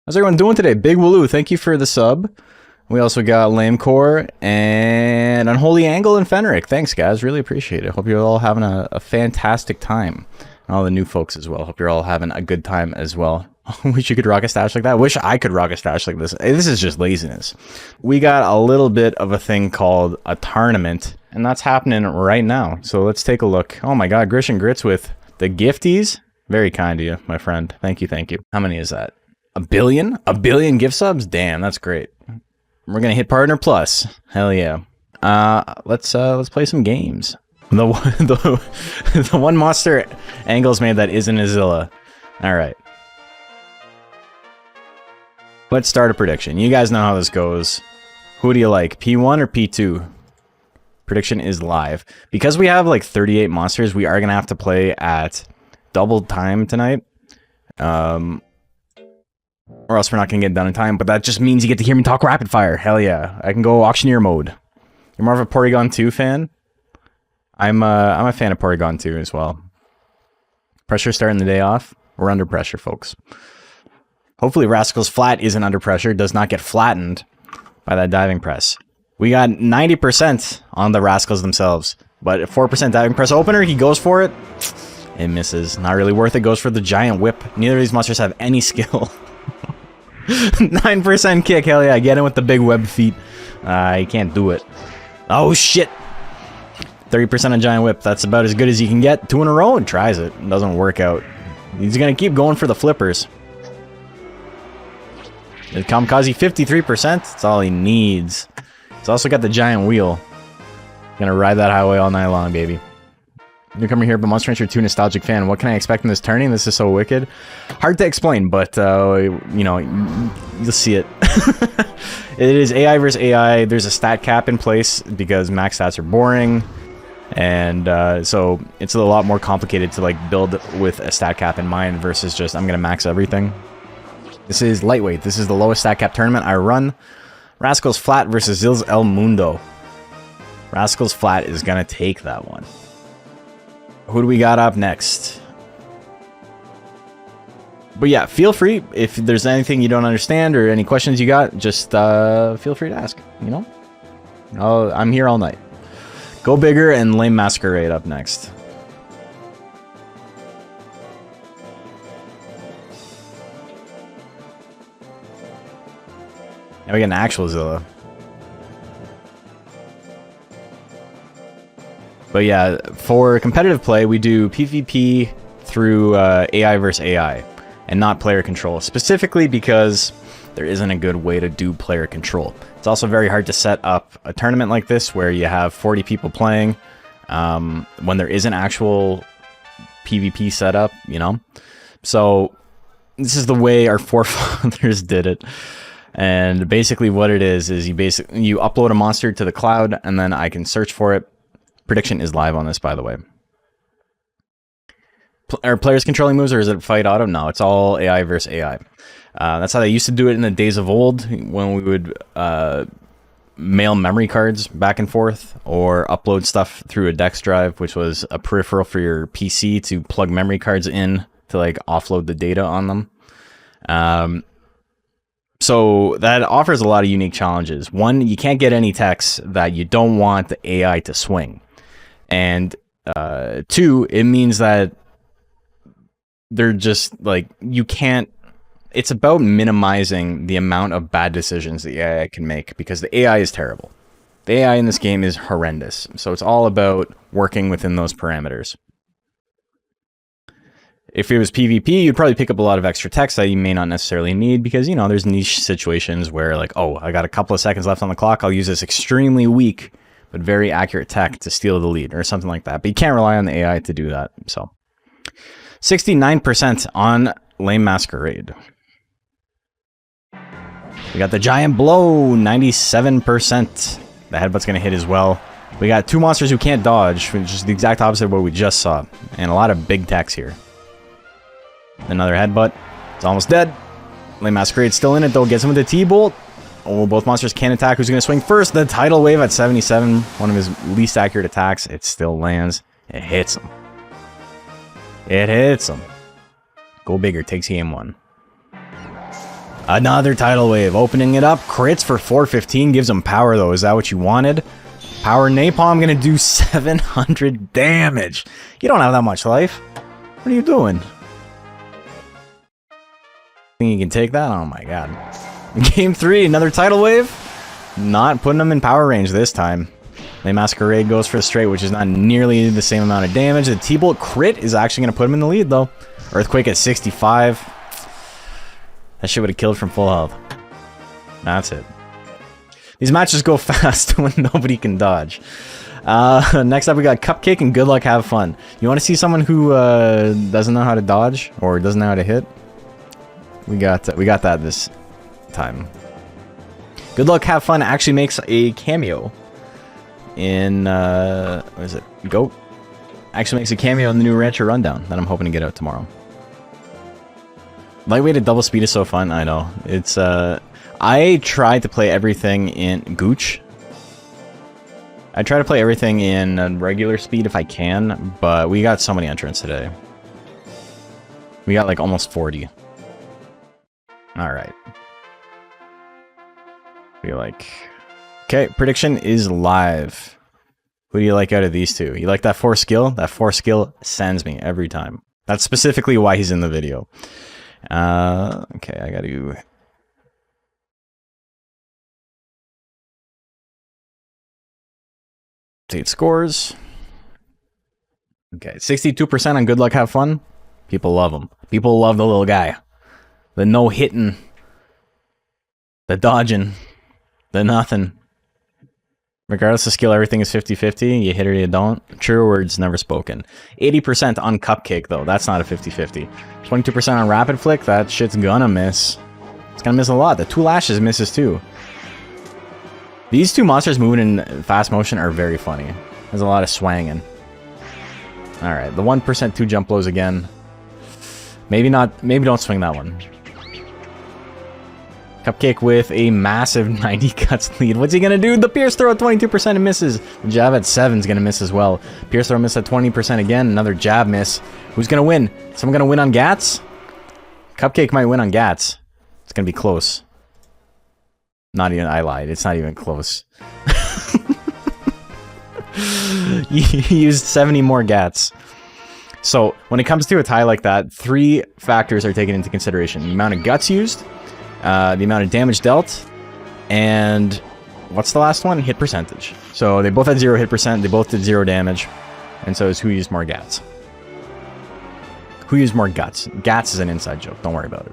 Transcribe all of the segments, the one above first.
How's everyone doing today? Big Wooloo, thank you for the sub. We also got Lamecore and Unholy Angle and Fenric. Thanks, guys. Really appreciate it. Hope you're all having a fantastic time. And all the new folks as well. Hope you're all having a good time as well. Wish you could rock a stash like that. Wish I could rock a stash like this. This is just laziness. We got a little bit of a thing called a tournament, and that's happening right now. So let's take a look. Oh my god, Grish and Grits with the gifties. Very kind of you, my friend. Thank you, thank you. How many is that? A billion? A billion gift subs? Damn, that's great. We're gonna hit Partner Plus. Hell yeah. Let's play some games. The one monster Angle's made that isn't Azilla. Alright. Let's start a prediction. You guys know how this goes. Who do you like? P1 or P2? Prediction is live. Because we have like 38 monsters, we are gonna have to play at double time tonight. Or else we're not gonna get done in time, but that just means you get to hear me talk rapid fire. Hell yeah. I can go auctioneer mode. You're more of a Porygon 2 fan? I'm a fan of Porygon 2 as well. Pressure starting the day off. We're under pressure, folks. Hopefully Rascal's Flat isn't under pressure, does not get flattened by that diving press. We got 90% on the Rascals themselves, but 4% diving press opener, he goes for it. It misses. Not really worth it, goes for the giant whip. Neither of these monsters have any skill. 9% kick, hell yeah, get in with the big web feet. You can't do it. Oh shit! 30% on giant whip, that's about as good as you can get. 2 in a row and tries it. Doesn't work out. He's gonna keep going for the flippers. The Kamikaze 53%, that's all he needs. He's also got the giant wheel. Gonna ride that highway all night long, baby. You're coming here, but Monster Rancher 2 nostalgic fan. What can I expect in this tourney? This is so wicked. Hard to explain, but, you know, you'll see it. It is AI versus AI. There's a stat cap in place because max stats are boring. And so it's a lot more complicated to, like, build with a stat cap in mind versus just, I'm going to max everything. This is lightweight. This is the lowest stat cap tournament I run. Rascal's Flat versus Zilz El Mundo. Rascal's Flat is going to take that one. Who do we got up next? But yeah, feel free if there's anything you don't understand or any questions you got, just feel free to ask, you know? I'm here all night. Go Bigger and Lame Masquerade up next. Now we got an actual Zilla. But yeah, for competitive play, we do PvP through AI versus AI, and not player control, specifically because there isn't a good way to do player control. It's also very hard to set up a tournament like this where you have 40 people playing when there isn't actual PvP setup, you know? So this is the way our forefathers did it. And basically what it is you upload a monster to the cloud, and then I can search for it. Prediction is live on this, by the way. Are players controlling moves, or is it fight auto? No, it's all AI versus AI. That's how they used to do it in the days of old, when we would mail memory cards back and forth, or upload stuff through a Dex drive, which was a peripheral for your PC to plug memory cards in to like offload the data on them. So that offers a lot of unique challenges. One, you can't get any techs that you don't want the AI to swing. And 2, it means that they're just like, you can't, it's about minimizing the amount of bad decisions the AI can make, because the AI is terrible. The AI in this game is horrendous. So it's all about working within those parameters. If it was PvP, you'd probably pick up a lot of extra text that you may not necessarily need, because, you know, there's niche situations where, like, oh, I got a couple of seconds left on the clock, I'll use this extremely weak but very accurate tech to steal the lead, or something like that. But you can't rely on the AI to do that. So 69% on Lame Masquerade. We got the Giant Blow, 97%. The headbutt's going to hit as well. We got 2 monsters who can't dodge, which is the exact opposite of what we just saw. And a lot of big techs here. Another headbutt. It's almost dead. Lame Masquerade still in it, though. Gets him with the T-Bolt. Oh, both monsters can attack. Who's going to swing first? The Tidal Wave at 77. One of his least accurate attacks. It still lands. It hits him. It hits him. Go Bigger takes game 1. Another tidal wave. Opening it up. Crits for 415. Gives him power, though. Is that what you wanted? Power napalm. Gonna do 700 damage. You don't have that much life. What are you doing? Think you can take that? Oh my god. Game 3. Another tidal wave. Not putting them in power range this time. The Masquerade goes for the straight, which is not nearly the same amount of damage. The T-Bolt crit is actually going to put him in the lead, though. Earthquake at 65. That shit would have killed from full health. That's it. These matches go fast when nobody can dodge. Next up, we got Cupcake and Good Luck Have Fun. You want to see someone who doesn't know how to dodge or doesn't know how to hit? We got that this time. Good Luck Have Fun actually makes a cameo in what is it? Goat. Actually makes a cameo in the new Rancher Rundown that I'm hoping to get out tomorrow. Lightweighted double speed is so fun. I know. It's I tried to play everything in Gooch. I try to play everything in regular speed if I can, but we got so many entrants today. We got like almost 40. Alright. Feel like... Okay, prediction is live. Who do you like out of these two? You like that 4 skill? That 4 skill sends me every time. That's specifically why he's in the video. Okay, I gotta... Update scores. Okay, 62% on Good Luck Have Fun. People love him. People love the little guy. The no-hitting. The dodging. The nothing. Regardless of skill, everything is 50-50. You hit or you don't. True words never spoken. 80% on Cupcake, though. That's not a 50-50. 22% on Rapid Flick. That shit's gonna miss. It's gonna miss a lot. The 2 lashes misses, too. These two monsters moving in fast motion are very funny. There's a lot of swanging. Alright, the 1% 2 jump blows again. Maybe not. Maybe don't swing that one. Cupcake with a massive 90 cuts lead. What's he gonna do? The Pierce Throw at 22% and misses. The jab at 7 is gonna miss as well. Pierce Throw miss at 20% again. Another jab miss. Who's gonna win? Someone gonna win on Gats? Cupcake might win on Gats. It's gonna be close. Not even, I lied. It's not even close. He used 70 more Gats. So, when it comes to a tie like that, 3 factors are taken into consideration. The amount of guts used, the amount of damage dealt, and what's the last one? Hit percentage. So, they both had 0 hit percent, they both did 0 damage, and so it's who used more Gats. Who used more guts? Gats is an inside joke, don't worry about it.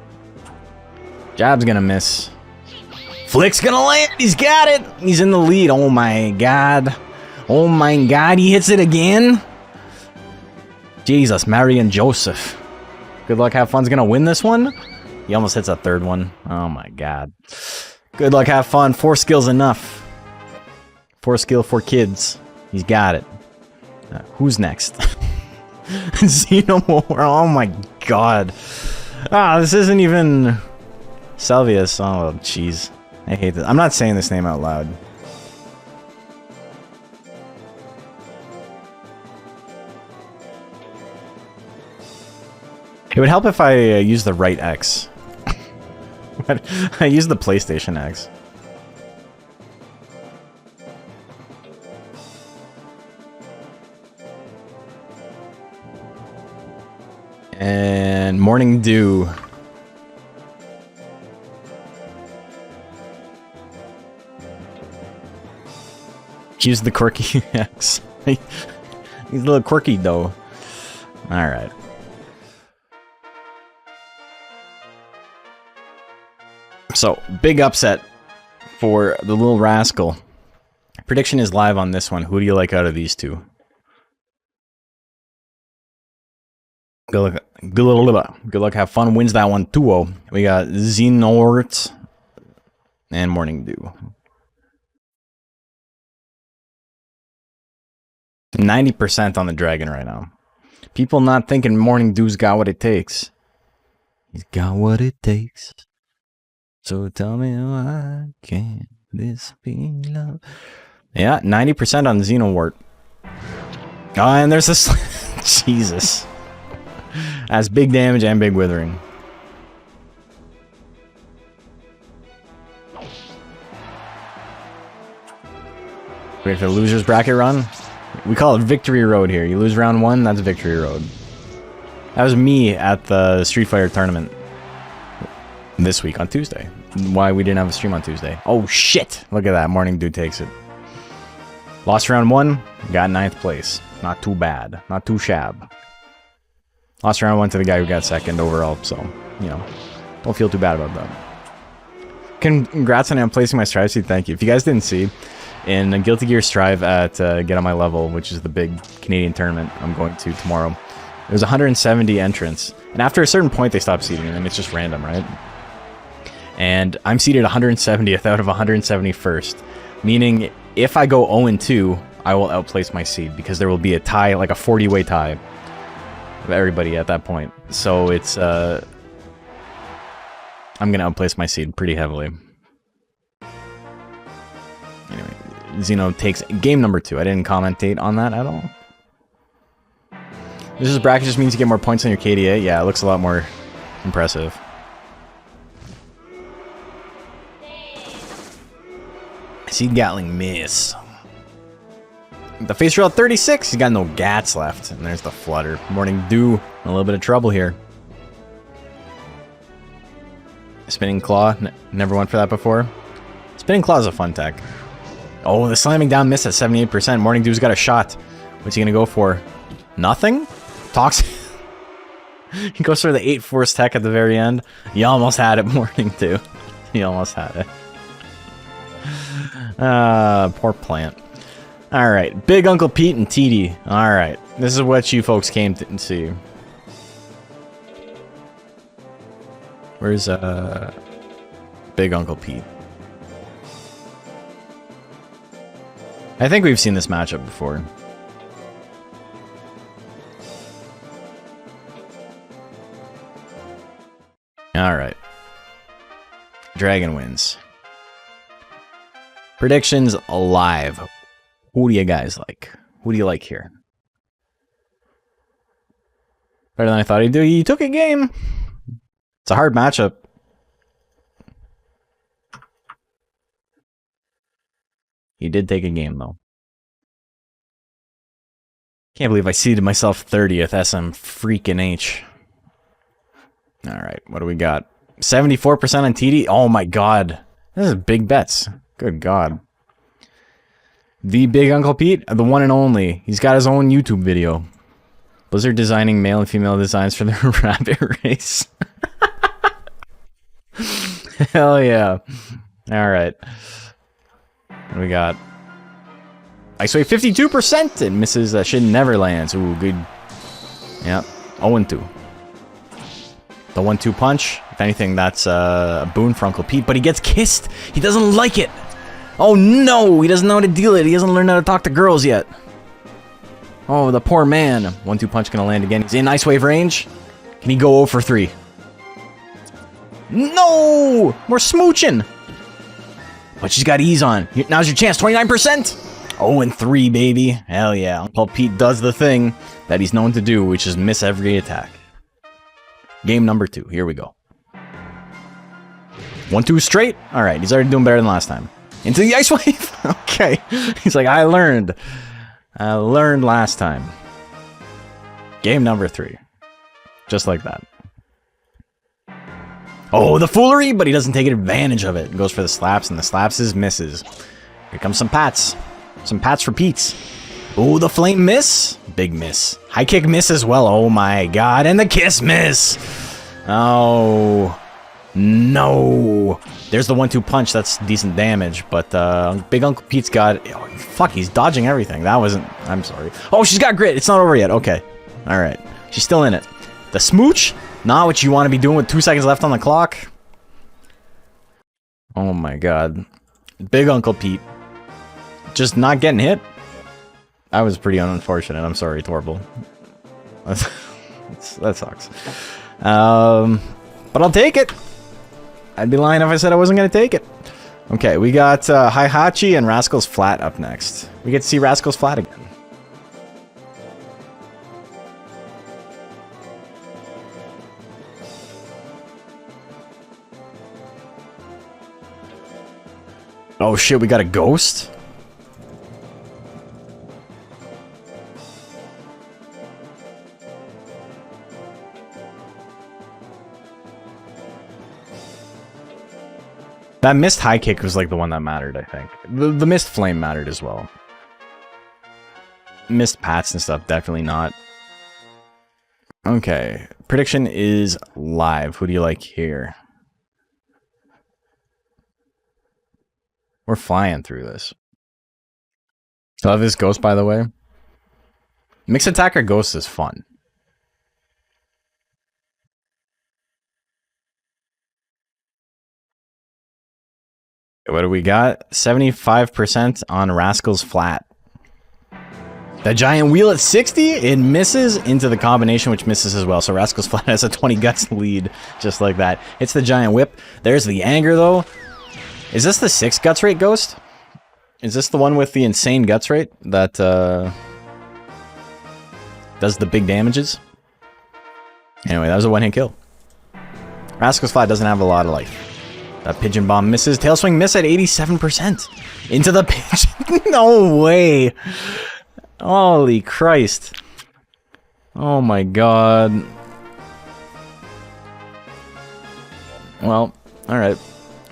Jab's gonna miss. Flick's gonna land, he's got it! He's in the lead, oh my god. Oh my god, he hits it again? Jesus, Mary and Joseph. Good Luck Have Fun's gonna win this one? He almost hits a 3rd one. Oh my god. Good Luck Have Fun. 4 skills enough. 4 skill for kids. He's got it. Who's next? Xenomorph. Oh my god. Ah, this isn't even... Salvius. Oh, jeez. I hate this. I'm not saying this name out loud. It would help if I use the right X. I use the PlayStation X. And Morning Dew. Use the quirky X. He's a little quirky though. Alright. So, big upset for the little rascal. Prediction is live on this one. Who do you like out of these two? Good luck, have fun. Wins that one 2-0. We got Xenort and Morning Dew. 90% on the dragon right now. People not thinking Morning Dew's got what it takes. He's got what it takes. So tell me why can't this be love? Yeah, 90% on Xenowart. Oh, and there's this... Jesus. That's big damage and big withering. Wait for the loser's bracket run. We call it Victory Road here. You lose round 1, that's Victory Road. That was me at the Street Fighter tournament this week on Tuesday. Why we didn't have a stream on Tuesday. Oh shit! Look at that. Morning Dude takes it. Lost round 1, got 9th place. Not too bad. Not too shab. Lost round 1 to the guy who got 2nd overall, so, you know, don't feel too bad about that. Congrats on placing my Strive seed, thank you. If you guys didn't see, in Guilty Gear Strive at Get On My Level, which is the big Canadian tournament I'm going to tomorrow, there's 170 entrants, and after a certain point they stop seeding, and it's just random, right? And I'm seeded 170th out of 171st, meaning if I go 0-2, I will outplace my seed, because there will be a tie, like a 40-way tie of everybody at that point. So it's, I'm gonna outplace my seed pretty heavily. Anyway, Xeno takes game number 2. I didn't commentate on that at all. This is bracket just means you get more points on your KDA. Yeah, it looks a lot more impressive. I see Gatling miss. The face roll at 36. He's got no gats left. And there's the flutter. Morning Dew. A little bit of trouble here. Spinning Claw. Never went for that before. Spinning Claw is a fun tech. Oh, the slamming down miss at 78%. Morning Dew's got a shot. What's he going to go for? Nothing? Talks. He goes for the 8 force tech at the very end. You almost had it, Morning Dew. You almost had it. Poor plant. Alright, Big Uncle Pete and TD. Alright, this is what you folks came to see. Where's, Big Uncle Pete? I think we've seen this matchup before. Alright. Dragon wins. Predictions live. Who do you guys like? Who do you like here? Better than I thought he'd do. He took a game. It's a hard matchup. He did take a game, though. Can't believe I seeded myself 30th SM freaking H. Alright, what do we got? 74% on TD? Oh my god. This is big bets. Good god. The Big Uncle Pete, the one and only. He's got his own YouTube video. Blizzard designing male and female designs for their rabbit race. Hell yeah. Alright. What do we got? Ice Wave 52%! It misses Shit Neverlands. Ooh, good. Yep. 0-2. The 1-2 punch. If anything, that's a boon for Uncle Pete. But he gets kissed! He doesn't like it! Oh no! He doesn't know how to deal it. He hasn't learned how to talk to girls yet. Oh, the poor man. 1-2 punch gonna land again. He's in Ice Wave range. Can he go 0 for 3? No! We're smooching! But she's got ease on. Now's your chance. 29%! 0-3, baby. Hell yeah. Uncle Pete does the thing that he's known to do, which is miss every attack. Game number 2. Here we go. 1-2 straight. Alright, he's already doing better than last time. Into the Ice Wave! Okay. He's like, I learned last time. Game number 3. Just like that. Oh, the foolery! But he doesn't take advantage of it. Goes for the slaps, and the slaps is misses. Here comes some pats. Some pats for Pete's. Oh, the flame miss. Big miss. High kick miss as well. Oh my god. And the kiss miss. Oh. No. There's the 1-2 punch. That's decent damage. But Big Uncle Pete's got... Oh, fuck, he's dodging everything. That wasn't... I'm sorry. Oh, she's got grit. It's not over yet. Okay. Alright. She's still in it. The smooch? Not what you want to be doing with 2 seconds left on the clock. Oh my god. Big Uncle Pete. Just not getting hit? That was pretty unfortunate. I'm sorry, Torble. That sucks. But I'll take it. I'd be lying if I said I wasn't going to take it. Okay, we got Hihachi and Rascal's Flat up next. We get to see Rascal's Flat again. Oh shit, we got a ghost? That missed high kick was like the one that mattered, I think. The missed flame mattered as well. Missed pats and stuff, definitely not. Okay, prediction is live. Who do you like here? We're flying through this. I love this ghost, by the way. Mixed attacker ghost is fun. What do we got? 75% on Rascal's Flat. The giant wheel at 60, it misses into the combination, which misses as well. So Rascal's Flat has a 20 guts lead, just like that. It's the giant whip. There's the anger, though. Is this the 6 guts rate ghost? Is this the one with the insane guts rate that does the big damages? Anyway, that was a one-hit kill. Rascal's Flat doesn't have a lot of life. That pigeon bomb misses. Tail swing miss at 87%. Into the pigeon. No way. Holy Christ. Oh my god. Well, alright.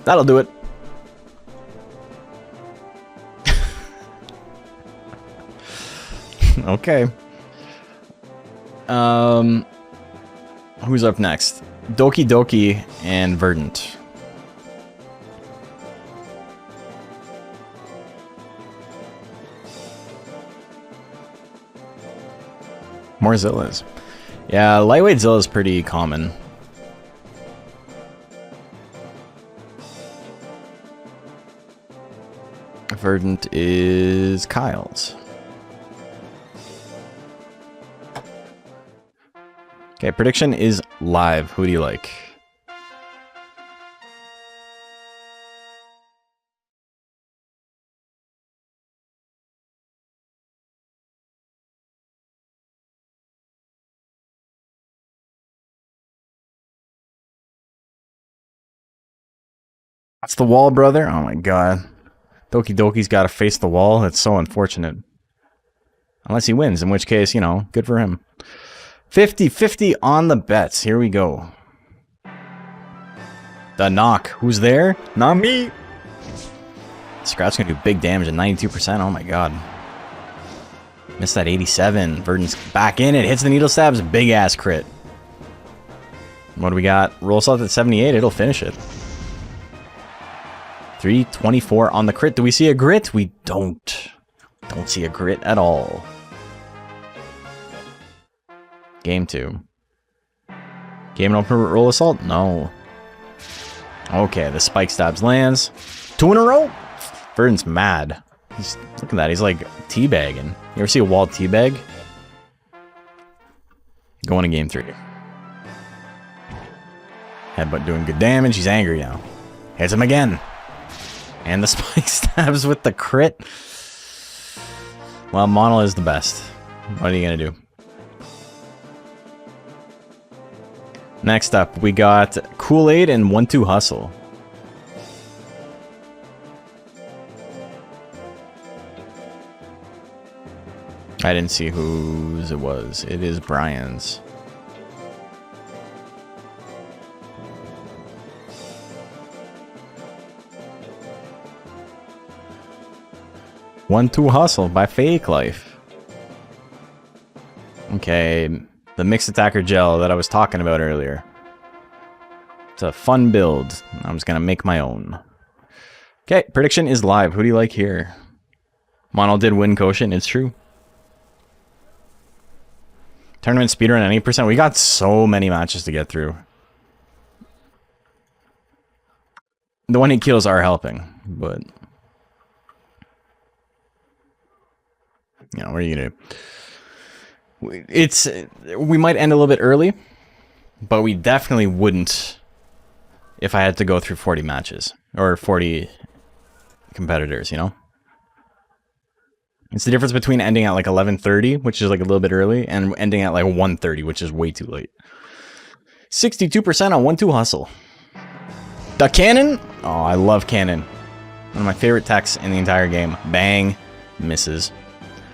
That'll do it. Okay. Who's up next? Doki Doki and Verdant. More Zillas. Yeah, lightweight Zilla is pretty common. Verdant is Kyle's. Okay, prediction is live. Who do you like? That's the wall, brother. Oh my god. Doki Doki's got to face the wall. It's so unfortunate. Unless he wins, in which case, you know, good for him. 50-50 on the bets. Here we go. The knock. Who's there? Not me. Scrat's gonna do big damage at 92%. Oh my god. Missed that 87. Verdant's back in. It hits the needle stabs. Big ass crit. What do we got? Roll salt at 78. It'll finish it. 324 on the crit. Do we see a grit? We don't. Don't see a grit at all. Game 2. Game and open roll assault? No. Okay, the spike stabs lands. 2 in a row? Verdant's mad. Look at that. He's like teabagging. You ever see a wall teabag? Going to game 3. Headbutt doing good damage. He's angry now. Hits him again. And the spike stabs with the crit. Well, Mono is the best. What are you going to do? Next up, we got Kool-Aid and 1-2 Hustle. I didn't see whose it was. It is Brian's. "1-2 Hustle" by Fake Life. Okay, the mixed attacker gel that I was talking about earlier. It's a fun build. I'm just gonna make my own. Okay, prediction is live. Who do you like here? Mono did win quotient. It's true. Tournament speedrun at 8%. We got so many matches to get through. The 1-hit kills are helping, but you know, what are you gonna do? We might end a little bit early, but we definitely wouldn't if I had to go through 40 matches or 40 competitors, you know? It's the difference between ending at like 11:30, which is like a little bit early, and ending at like 1:30, which is way too late. 62% on 1-2 Hustle. The cannon? Oh, I love cannon. One of my favorite techs in the entire game. Bang. Misses.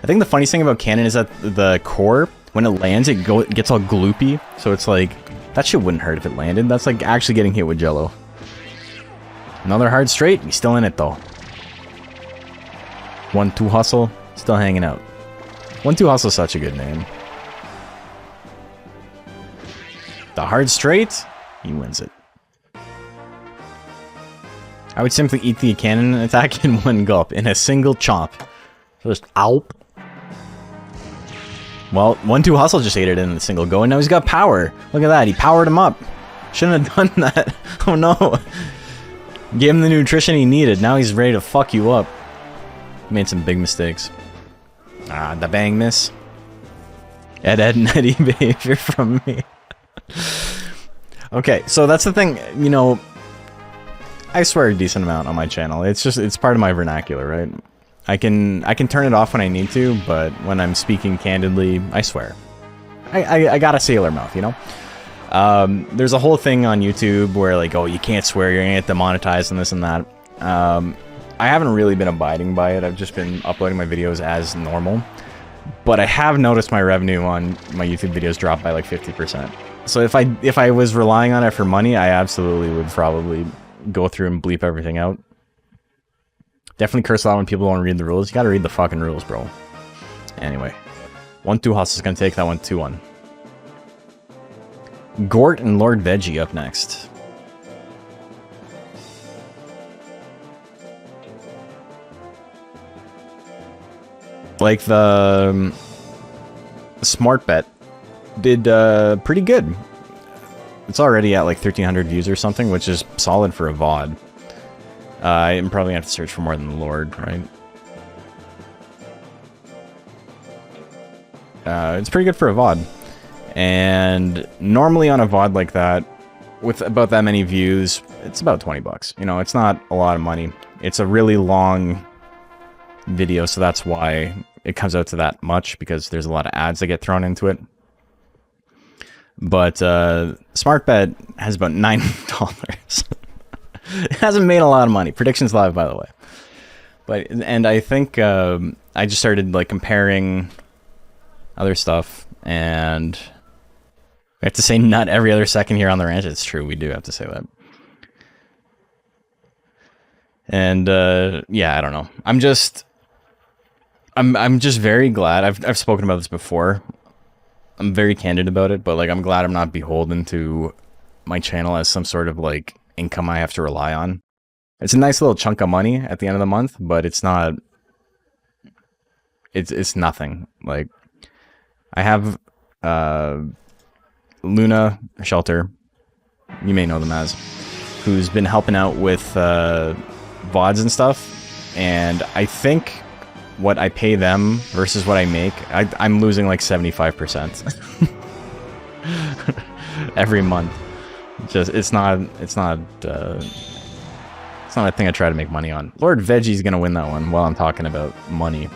I think the funniest thing about cannon is that the core, when it lands, it gets all gloopy. So it's like, that shit wouldn't hurt if it landed. That's like actually getting hit with jello. Another hard straight. He's still in it, though. 1-2 hustle. Still hanging out. 1-2 hustle is such a good name. The hard straight. He wins it. I would simply eat the cannon attack in one gulp, in a single chomp. Just ow. Well, 1-2 hustle just ate it in a single go, and now he's got power. Look at that, he powered him up. Shouldn't have done that. Oh no. Gave him the nutrition he needed. Now he's ready to fuck you up. Made some big mistakes. Ah, the bang miss. Ed and Eddie behavior from me. Okay, so that's the thing, you know, I swear a decent amount on my channel. It's just, it's part of my vernacular, right? I can turn it off when I need to, but when I'm speaking candidly, I swear. I got a sailor mouth, you know? There's a whole thing on YouTube where like, oh, you can't swear, you're gonna get demonetized and this and that. I haven't really been abiding by it. I've just been uploading my videos as normal. But I have noticed my revenue on my YouTube videos drop by like 50%. So if I was relying on it for money, I absolutely would probably go through and bleep everything out. Definitely curse a lot when people don't read the rules. You gotta read the fucking rules, bro. Anyway. 1-2 hustle is gonna take that one 2-1. Gort and Lord Veggie up next. Like the smart bet did pretty good. It's already at like 1,300 views or something, which is solid for a VOD. I'm probably gonna have to search for more than the Lord, right? It's pretty good for a VOD. And normally on a VOD like that, with about that many views, it's about 20 bucks. You know, it's not a lot of money. It's a really long video, so that's why it comes out to that much, because there's a lot of ads that get thrown into it. But Smart Bet has about $9. It hasn't made a lot of money. Predictions Live, by the way. But and I think I just started like comparing other stuff, and we have to say nut every other second here on the ranch. It's true, we do have to say that. And yeah, I don't know. I'm just very glad. I've spoken about this before. I'm very candid about it, but like I'm glad I'm not beholden to my channel as some sort of like income I have to rely on. It's a nice little chunk of money at the end of the month, but it's not. It's nothing. Like I have Luna Shelter, you may know them as, who's been helping out with VODs and stuff, and I think what I pay them versus what I make, I'm losing like 75% every month. Just it's not a thing I try to make money on. Lord Veggie's gonna win that one while I'm talking about money.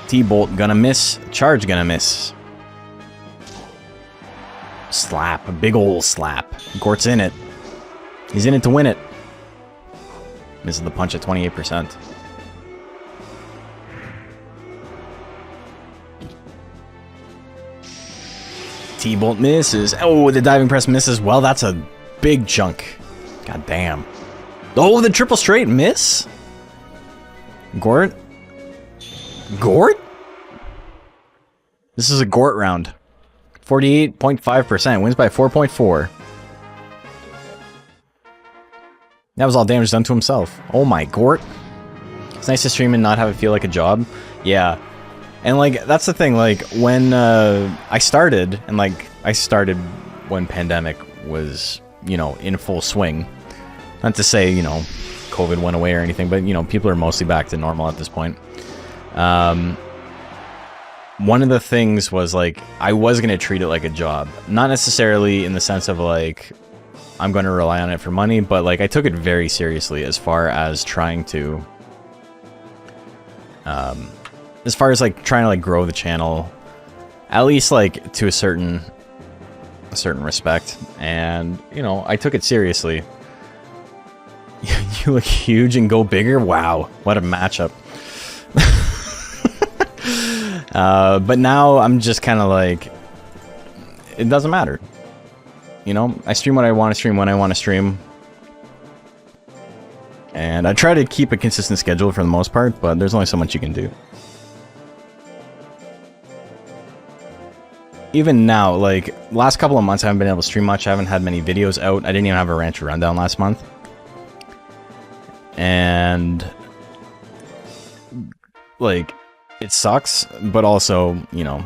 T-Bolt gonna miss. Charge gonna miss. Slap. A big ol' slap. Gort's in it. He's in it to win it. Misses the punch at 28%. T-Bolt misses. Oh, the diving press misses. Well, that's a big chunk. God damn. Oh, the triple straight miss? Gort? Gort? This is a Gort round. 48.5%. Wins by 4.4. That was all damage done to himself. Oh my, Gort. It's nice to stream and not have it feel like a job. Yeah. And like, that's the thing, like, when I started, and like, I started when pandemic was, you know, in full swing. Not to say, you know, COVID went away or anything, but, you know, people are mostly back to normal at this point. One of the things was, like, I was going to treat it like a job. Not necessarily in the sense of, like, I'm going to rely on it for money, but, like, I took it very seriously as far as trying to... as far as, like, trying to, like, grow the channel, at least, like, to a certain respect. And, you know, I took it seriously. You look huge and go bigger? Wow, what a matchup. But now I'm just kind of like, it doesn't matter. You know, I stream what I want to stream when I want to stream. And I try to keep a consistent schedule for the most part, but there's only so much you can do. Even now, like, last couple of months I haven't been able to stream much. I haven't had many videos out. I didn't even have a Rancher Rundown last month. And, like, it sucks, but also, you know,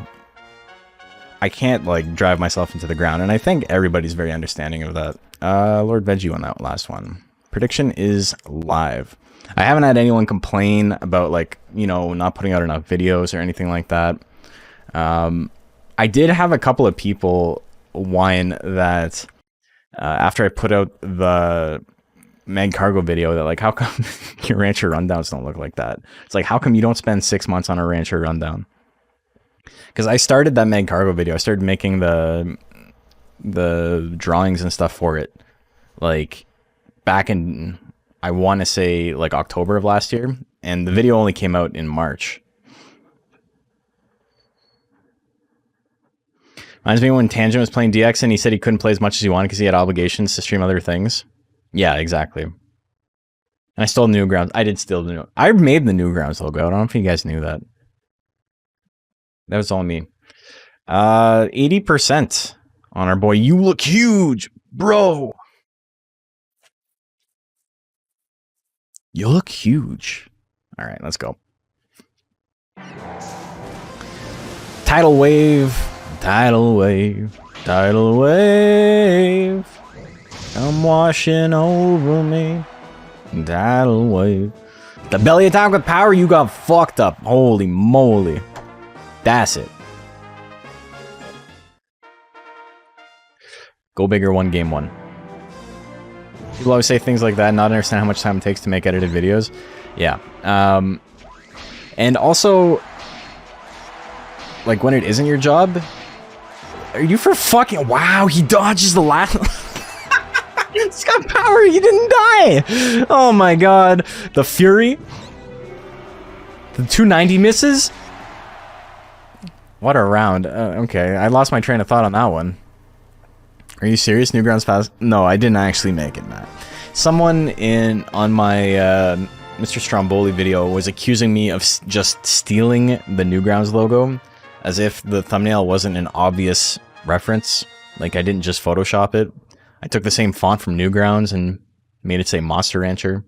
I can't, like, drive myself into the ground. And I think everybody's very understanding of that. Lord Veggie on that last one. Prediction is live. I haven't had anyone complain about, like, you know, not putting out enough videos or anything like that. I did have a couple of people whine that after I put out the Mag Cargo video that, like, how come your Rancher Rundowns don't look like that? It's like, how come you don't spend 6 months on a Rancher Rundown? Because I started that Mag Cargo video. I started making the drawings and stuff for it, like, back in, I want to say, like, October of last year. And the video only came out in March. Reminds me when Tangent was playing DX and he said he couldn't play as much as he wanted because he had obligations to stream other things. Yeah, exactly. And I stole Newgrounds. I did steal the new. I made the Newgrounds logo. I don't know if you guys knew that. That was all me. 80% on our boy. You look huge, bro. You look huge. All right, let's go. Tidal wave. Tidal wave, tidal wave, come washing over me, tidal wave. The belly attack with power, you got fucked up. Holy moly. That's it. Go bigger, one game one. People always say things like that, not understand how much time it takes to make edited videos. Yeah. And also, like, when it isn't your job, are you for fucking... Wow, he dodges the last... It's got power, he didn't die! Oh my god. The Fury? The 290 misses? What a round. Okay, I lost my train of thought on that one. Are you serious? Newgrounds fast? No, I didn't actually make it, Matt. Someone on my Mr. Stromboli video was accusing me of just stealing the Newgrounds logo, as if the thumbnail wasn't an obvious reference. Like, I didn't just Photoshop it. I took the same font from Newgrounds and made it say Monster Rancher.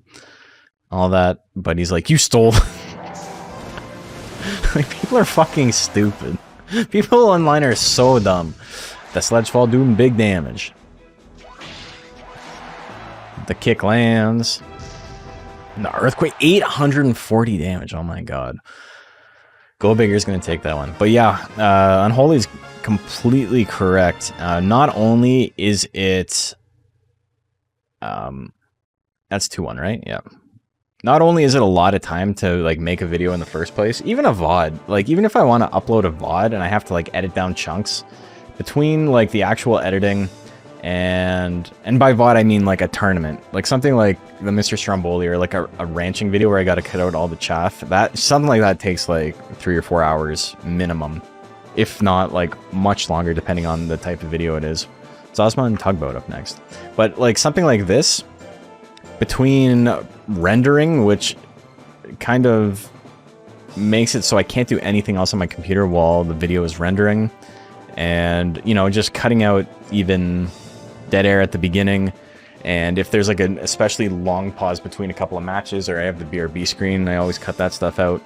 All that. But he's like, you stole... Like, people are fucking stupid. People online are so dumb. The Sledgefall doing big damage. The kick lands. And the Earthquake, 840 damage. Oh my god. Go Bigger's going to take that one. But yeah, Unholy's completely correct. Not only is it... that's 2-1, right? Yeah. Not only is it a lot of time to, like, make a video in the first place, even a VOD. Like, even if I want to upload a VOD and I have to, like, edit down chunks, between, like, the actual editing and by VOD I mean, like, a tournament. Like, something like the Mr. Stromboli or, like, a ranching video where I gotta cut out all the chaff. Something like that takes, like, 3 or 4 hours minimum. If not, like, much longer, depending on the type of video it is. It's Ozma and Tugboat up next. But, like, something like this, between rendering, which kind of makes it so I can't do anything else on my computer while the video is rendering, and, you know, just cutting out even dead air at the beginning, and if there's, like, an especially long pause between a couple of matches, or I have the BRB screen, I always cut that stuff out.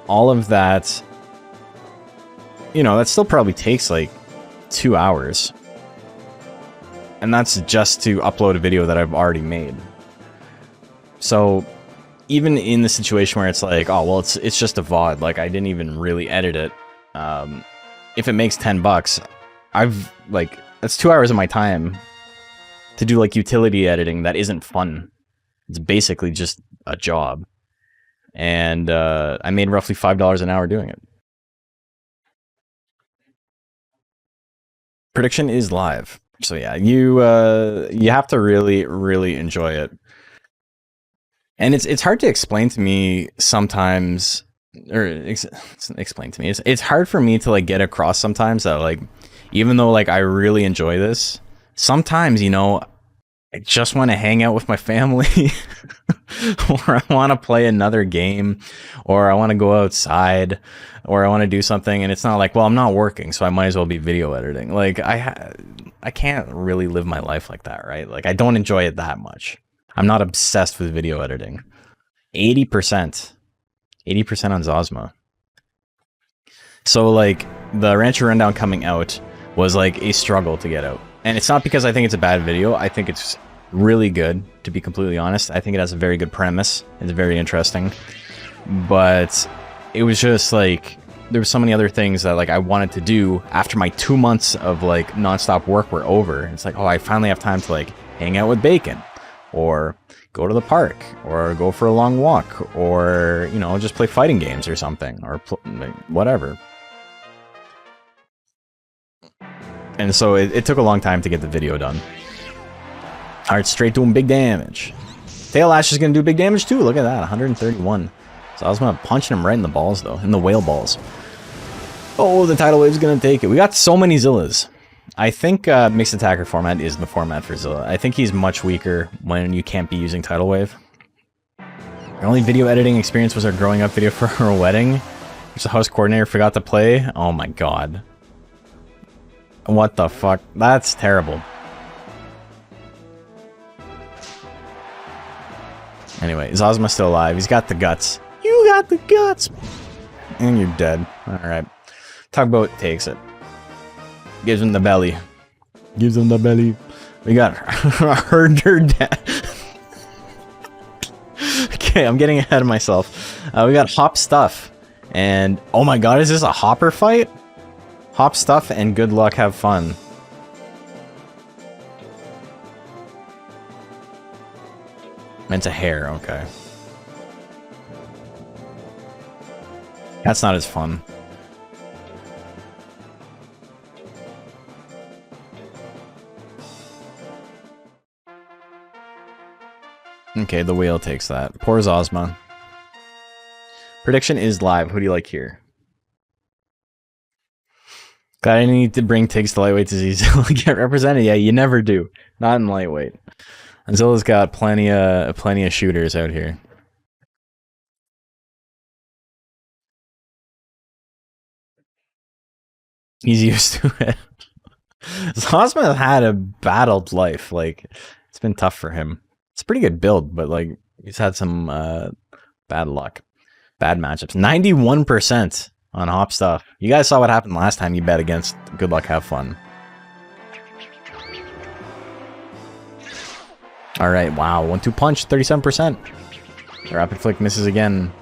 All of that, you know, that still probably takes, like, 2 hours. And that's just to upload a video that I've already made. So, even in the situation where it's like, oh, well, it's just a VOD, like, I didn't even really edit it, if it makes $10, like, that's 2 hours of my time to do, like, utility editing that isn't fun. It's basically just a job. And, I made roughly $5 an hour doing it. Prediction is live. So yeah, you have to really, really enjoy it. And it's hard to explain to me sometimes or explain to me. It's hard for me to like get across sometimes that like, even though like I really enjoy this, sometimes, you know, I just want to hang out with my family or I want to play another game or I want to go outside or I want to do something. And it's not like, well, I'm not working, so I might as well be video editing. Like I can't really live my life like that, right? Like I don't enjoy it that much. I'm not obsessed with video editing. 80% on Zosma. So like the Rancher Rundown coming out was like a struggle to get out. And it's not because I think it's a bad video. I think it's really good, to be completely honest. I think it has a very good premise. It's very interesting. But it was just like, there were so many other things that like I wanted to do after my 2 months of like nonstop work were over. It's like, oh, I finally have time to like hang out with Bacon or go to the park or go for a long walk or, you know, just play fighting games or something or whatever. And so it took a long time to get the video done. Alright, straight doing big damage. Tail Ash is going to do big damage too. Look at that, 131. So I was going to punch him right in the balls though, in the whale balls. Oh, the tidal wave's going to take it. We got so many Zillas. I think mixed attacker format is the format for Zilla. I think he's much weaker when you can't be using tidal wave. Our only video editing experience was our growing up video for her wedding, which the house coordinator forgot to play. Oh my god. What the fuck? That's terrible. Anyway, Zosma's still alive. He's got the guts. You got the guts! And you're dead. Alright. Tugboat takes it. Gives him the belly. Gives him the belly. We got herder dead. Okay, I'm getting ahead of myself. We got Hop Stuff. And, oh my god, is this a hopper fight? Hop Stuff and good luck, have fun. It's a hare, okay. That's not as fun. Okay, the whale takes that. Poor Zosma. Prediction is live. Who do you like here? Glad I need to bring Tiggs to lightweight to see Zilla get represented. Yeah, you never do. Not in lightweight. And Zilla's got plenty of shooters out here. He's used to it. Zosma had a battled life. Like, it's been tough for him. It's a pretty good build, but like he's had some bad luck. Bad matchups. 91% on Hop Stuff. You guys saw what happened last time you bet against Good Luck, Have Fun. Alright, wow. 1-2 punch, 37%. The Rapid Flick misses again.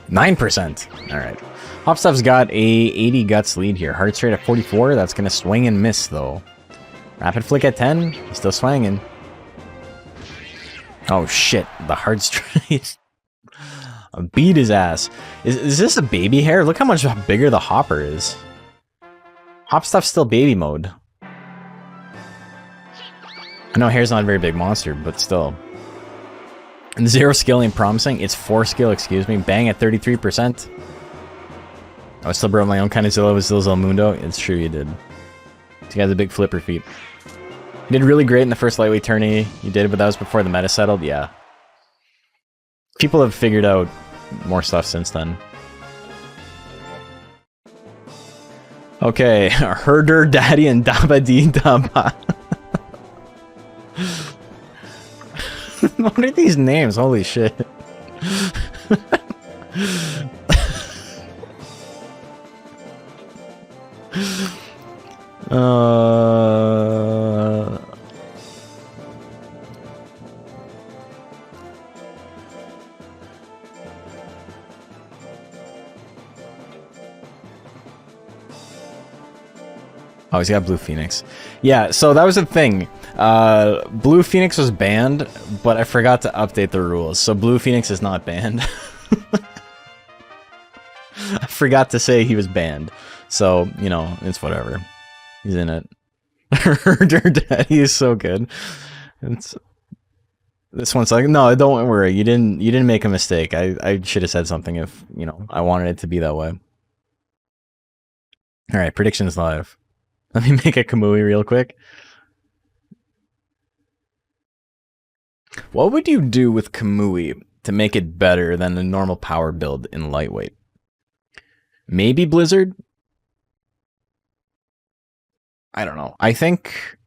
9%. Alright. Hop Stuff's got a 80 guts lead here. Hard straight at 44. That's going to swing and miss, though. Rapid Flick at 10. He's still swinging. Oh, shit. The hard straight. Beat his ass. Is this a baby hare? Look how much bigger the hopper is. Hop Stuff's still baby mode. I know hare's not a very big monster, but still. And 0 skill ain't promising. It's 4 skill, excuse me. Bang at 33%. I still brought my own kind of Zilla with Zilla Mundo. It's true you did. This guy's a big flipper feet. You did really great in the first lightweight tourney. You did, but that was before the meta settled. Yeah. People have figured out more stuff since then. Okay, Herder, Daddy, and Daba Dee Daba. What are these names? Holy shit. Oh, he's got Blue Phoenix. Yeah, so that was the thing. Blue Phoenix was banned, but I forgot to update the rules. So Blue Phoenix is not banned. I forgot to say he was banned. So, you know, it's whatever. He's in it. Herder Daddy is so good. It's This one's like, no, don't worry. You didn't make a mistake. I should have said something if, you know, I wanted it to be that way. All right, predictions live. Let me make a Kamui real quick. What would you do with Kamui to make it better than the normal power build in lightweight? Maybe Blizzard? I don't know. I think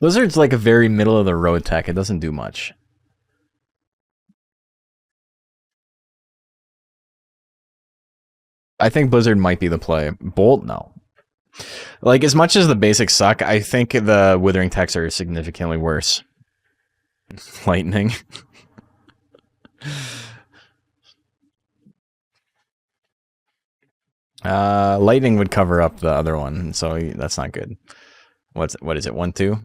Blizzard's like a very middle of the road tech. It doesn't do much. I think Blizzard might be the play. Bolt, no. Like, as much as the basics suck, I think the Withering techs are significantly worse. Lightning. Lightning would cover up the other one, so that's not good. What is it? 1-2?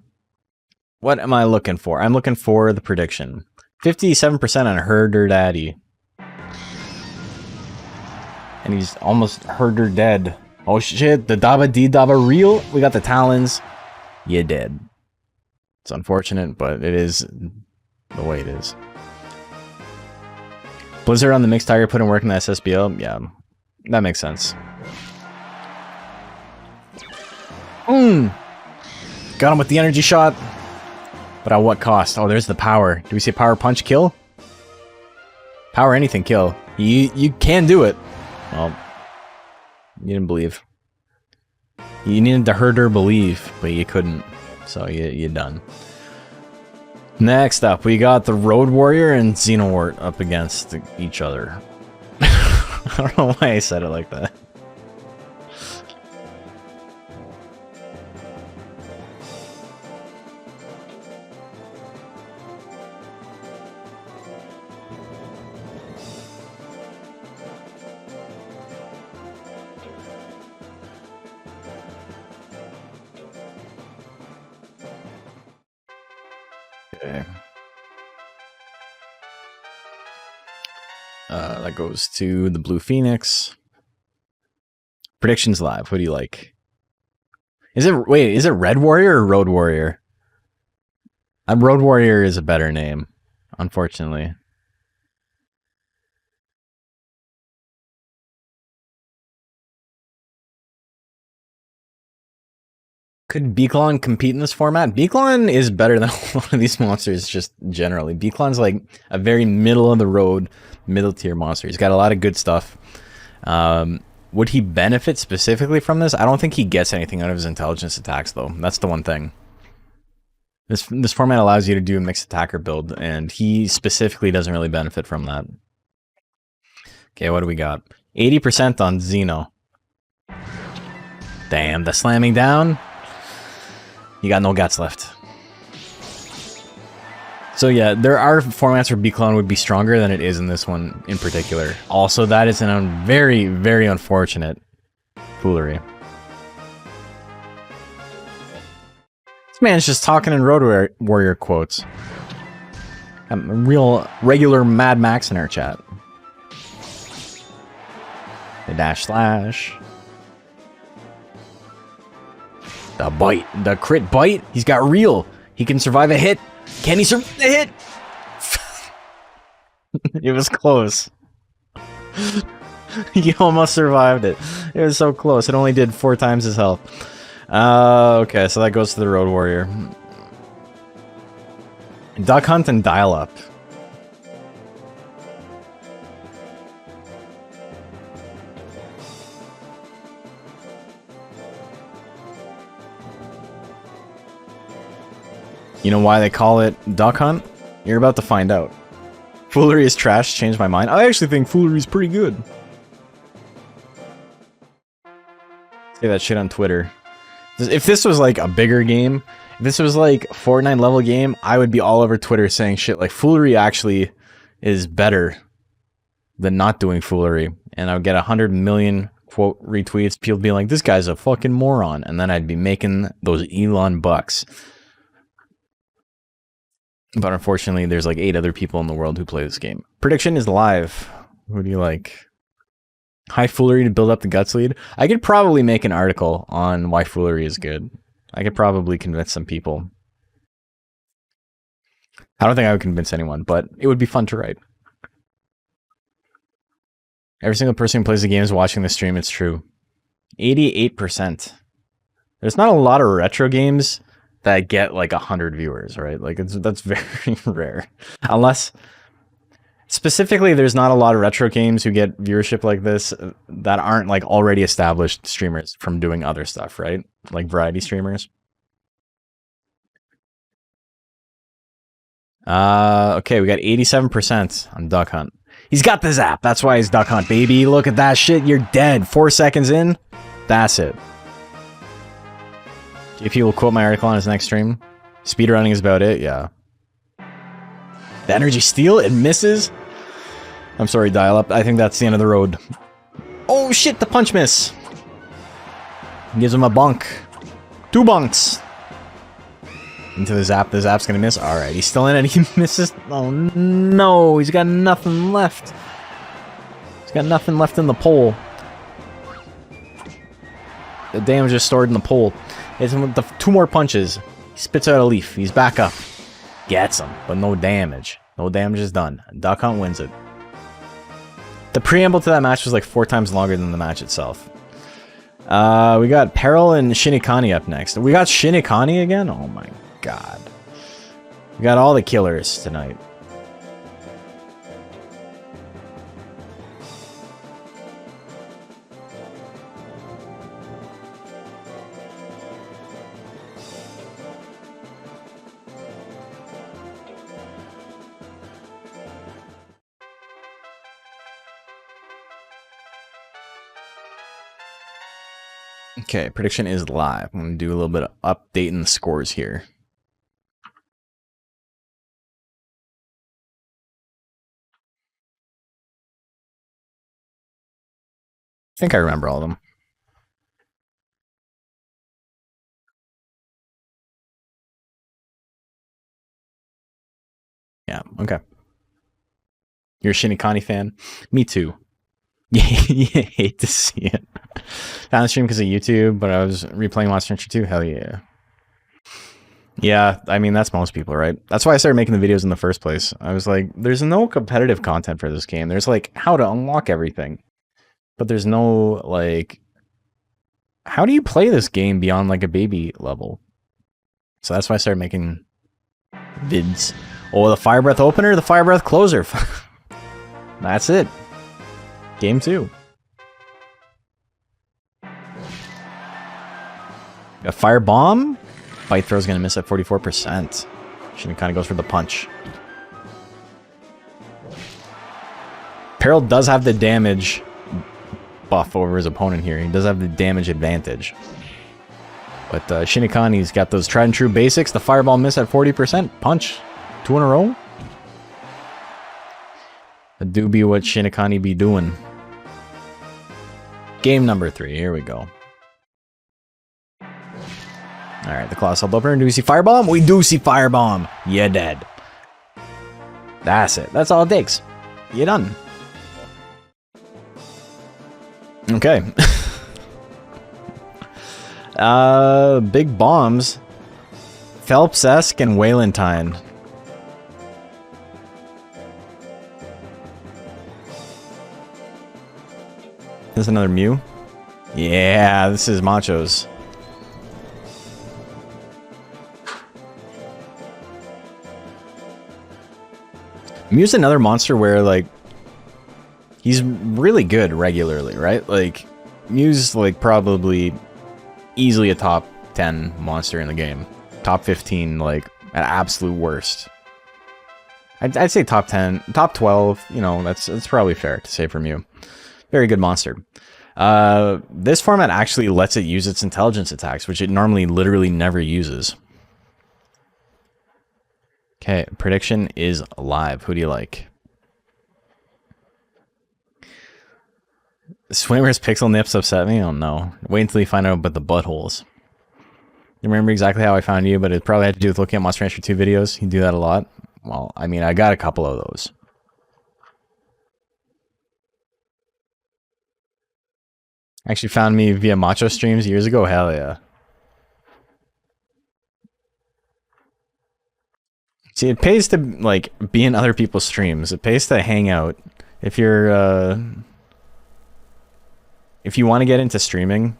What am I looking for? I'm looking for the prediction. 57% on Herder Daddy. And he's almost Herder dead. Oh shit, the Daba D Daba real? We got the Talons. You dead. It's unfortunate, but it is the way it is. Blizzard on the mixed tire put in work in the SSBL? Yeah, that makes sense. Got him with the energy shot. But at what cost? Oh, there's the power. Do we see power punch kill? Power anything kill. You can do it. Well, you didn't believe. You needed the herder believe, but you couldn't. So you're done. Next up, we got the Road Warrior and Xenowart up against each other. I don't know why I said it like that. Okay. That goes to the Blue Phoenix. Predictions live. What do you like? Is it Red Warrior or Road Warrior? Road Warrior is a better name, unfortunately. Could Beaklon compete in this format? Beaklon is better than a lot of these monsters, just generally. Beaklon's like a very middle-of-the-road, middle-tier monster. He's got a lot of good stuff. Would he benefit specifically from this? I don't think he gets anything out of his intelligence attacks, though. That's the one thing. This format allows you to do a mixed attacker build, and he specifically doesn't really benefit from that. Okay, what do we got? 80% on Xeno. Damn, the slamming down. You got no guts left. So yeah, there are formats where Beaklon would be stronger than it is in this one in particular. Also, that is a very, very unfortunate foolery. This man's just talking in Road Warrior quotes. I'm a real regular Mad Max in our chat. The dash slash. The bite. The crit bite. He's got real. He can survive a hit. Can he survive the hit? It was close. He almost survived it. It was so close. It only did 4 times his health. Okay, so that goes to the Road Warrior. Duck Hunt and Dial Up. You know why they call it Duck Hunt? You're about to find out. Foolery is trash, changed my mind. I actually think Foolery is pretty good. Say that shit on Twitter. If this was like a bigger game, if this was like a Fortnite level game, I would be all over Twitter saying shit like Foolery actually is better than not doing Foolery. And I would get 100 million quote retweets, people being like, this guy's a fucking moron. And then I'd be making those Elon bucks. But unfortunately, there's like 8 other people in the world who play this game. Prediction is live. Who do you like? High Foolery to build up the Guts lead? I could probably make an article on why Foolery is good. I could probably convince some people. I don't think I would convince anyone, but it would be fun to write. Every single person who plays the game is watching the stream. It's true. 88%. There's not a lot of retro games that get like 100 viewers, right? Like that's very rare. Unless specifically there's not a lot of retro games who get viewership like this that aren't like already established streamers from doing other stuff, right? Like variety streamers. Okay, we got 87% on Duck Hunt. He's got the zap. That's why he's Duck Hunt, baby. Look at that shit. You're dead. 4 seconds in. That's it. JP will quote my article on his next stream. Speedrunning is about it, yeah. The energy steal, it misses. I'm sorry, dial up. I think that's the end of the road. Oh shit, the punch miss. Gives him a bunk. 2 bunks. Into the zap. The zap's gonna miss. Alright, he's still in it. He misses. Oh no, he's got nothing left. He's got nothing left in the pole. The damage is stored in the pole. It's the 2 more punches. He spits out a leaf. He's back up. Gets him, but no damage. No damage is done. Duck Hunt wins it. The preamble to that match was like 4 times longer than the match itself. We got Peril and Shinikani up next. We got Shinikani again? Oh my god. We got all the killers tonight. Okay, prediction is live. I'm going to do a little bit of updating the scores here. I think I remember all of them. Yeah, okay. You're a Shinikani fan? Me too. Yeah, hate to see it. Down the stream because of YouTube, but I was replaying Monster Hunter 2. Hell yeah. Yeah, I mean, that's most people, right? That's why I started making the videos in the first place. I was like, there's no competitive content for this game. There's like how to unlock everything. But there's no, like, how do you play this game beyond like a baby level? So that's why I started making vids. Oh, the Fire Breath opener, the Fire Breath closer. That's it. Game 2. A Fire Bomb? Bite Throw's gonna miss at 44%. She kind of goes for the punch. Peril does have the damage buff over his opponent here. He does have the damage advantage. But Shinikani's got those tried and true basics. The Fireball miss at 40%. Punch. 2 in a row. That do be what Shinikani be doing. Game number 3. Here we go. Alright, the Colossal Opener. Do we see Firebomb? We do see Firebomb. You're dead. That's it. That's all it takes. You're done. Okay. Big bombs. Phelps-esque and Walentine. This is another Mew. Yeah, this is Macho's. Mew's another monster where, like, he's really good regularly, right? Like, Mew's, like, probably easily a top 10 monster in the game. Top 15, like, at absolute worst. I'd say top 10, top 12, you know, that's probably fair to say for Mew. Very good monster. This format actually lets it use its intelligence attacks, which it normally literally never uses. Okay, prediction is live. Who do you like? Swimmer's pixel nips upset me? Oh no. Wait until you find out about the buttholes. You remember exactly how I found you, but it probably had to do with looking at Monster Rancher 2 videos. You do that a lot. Well, I mean, I got a couple of those. Actually found me via Macho streams years ago? Hell yeah. See, it pays to, like, be in other people's streams. It pays to hang out. If you're, if you want to get into streaming,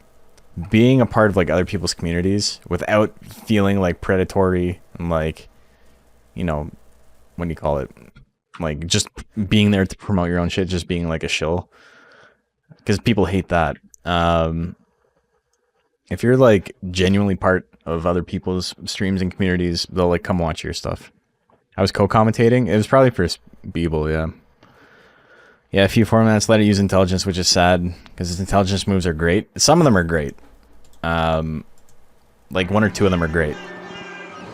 being a part of, like, other people's communities without feeling, like, predatory and, like, you know, what do you call it? Like, just being there to promote your own shit, just being, like, a shill. Because people hate that. If you're, like, genuinely part of other people's streams and communities, they'll, like, come watch your stuff. I was co-commentating. It was probably for Beeble, yeah. Yeah, a few formats let it use intelligence, which is sad, because his intelligence moves are great. Some of them are great. Like, 1 or 2 of them are great.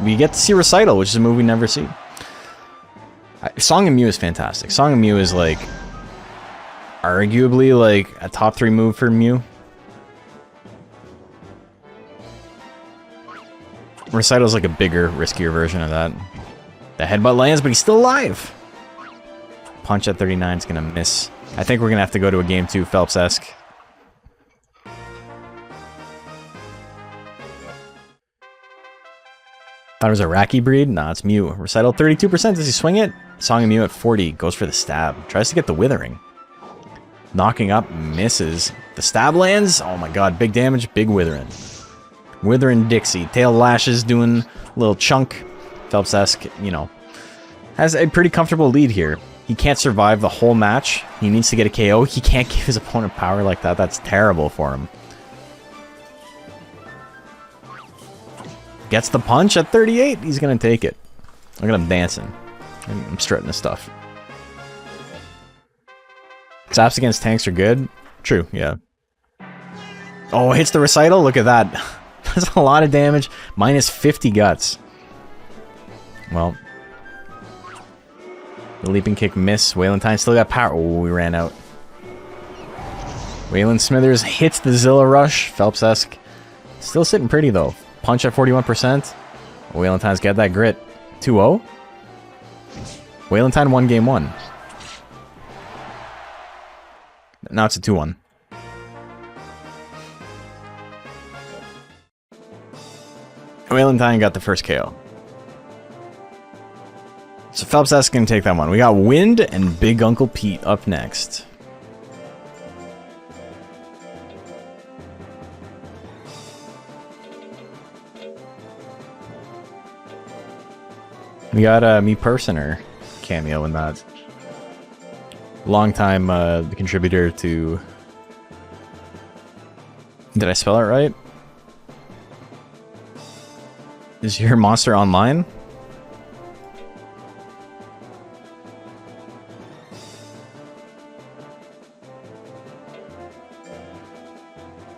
We get to see Recital, which is a move we never see. Song and Mew is fantastic. Song and Mew is, like, arguably, like, a top 3 move for Mew. Recital's like a bigger, riskier version of that. The headbutt lands, but he's still alive. Punch at 39 is going to miss. I think we're going to have to go to a game 2 Phelps-esque. Thought it was a Raki breed? Nah, it's Mew. Recital 32%. Does he swing it? Song and Mew at 40. Goes for the stab. Tries to get the withering. Knocking up. Misses. The stab lands. Oh my god. Big damage. Big withering. Withering Dixie. Tail lashes. Doing a little chunk. Phelps-esque, you know, has a pretty comfortable lead here. He can't survive the whole match. He needs to get a KO. He can't give his opponent power like that. That's terrible for him. Gets the punch at 38. He's going to take it. Look at him dancing. I'm strutting his stuff. Zaps against tanks are good. True, yeah. Oh, hits the Recital. Look at that. That's a lot of damage. Minus 50 guts. Well, the leaping kick miss. Waylentine still got power. Oh, we ran out. Waylon Smithers hits the Zilla Rush. Phelps-esque. Still sitting pretty, though. Punch at 41%. Waylentine's got that grit. 2-0? Waylentine won game 1. Now it's a 2-1. Waylentine got the first KO. So Phelps-esque gonna take that one. We got Wind and Big Uncle Pete up next. We got a Me Personer cameo in that. Long-time contributor to... Did I spell it right? Is your monster online?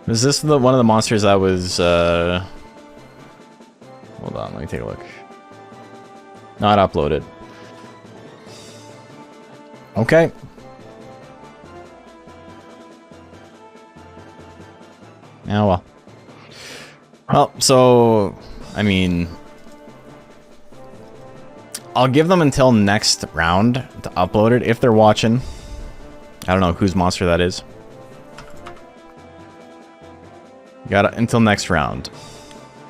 Is this one of the monsters that was, hold on, let me take a look. Not uploaded. Okay. Yeah, well. Well, so, I mean... I'll give them until next round to upload it, if they're watching. I don't know whose monster that is. Got until next round.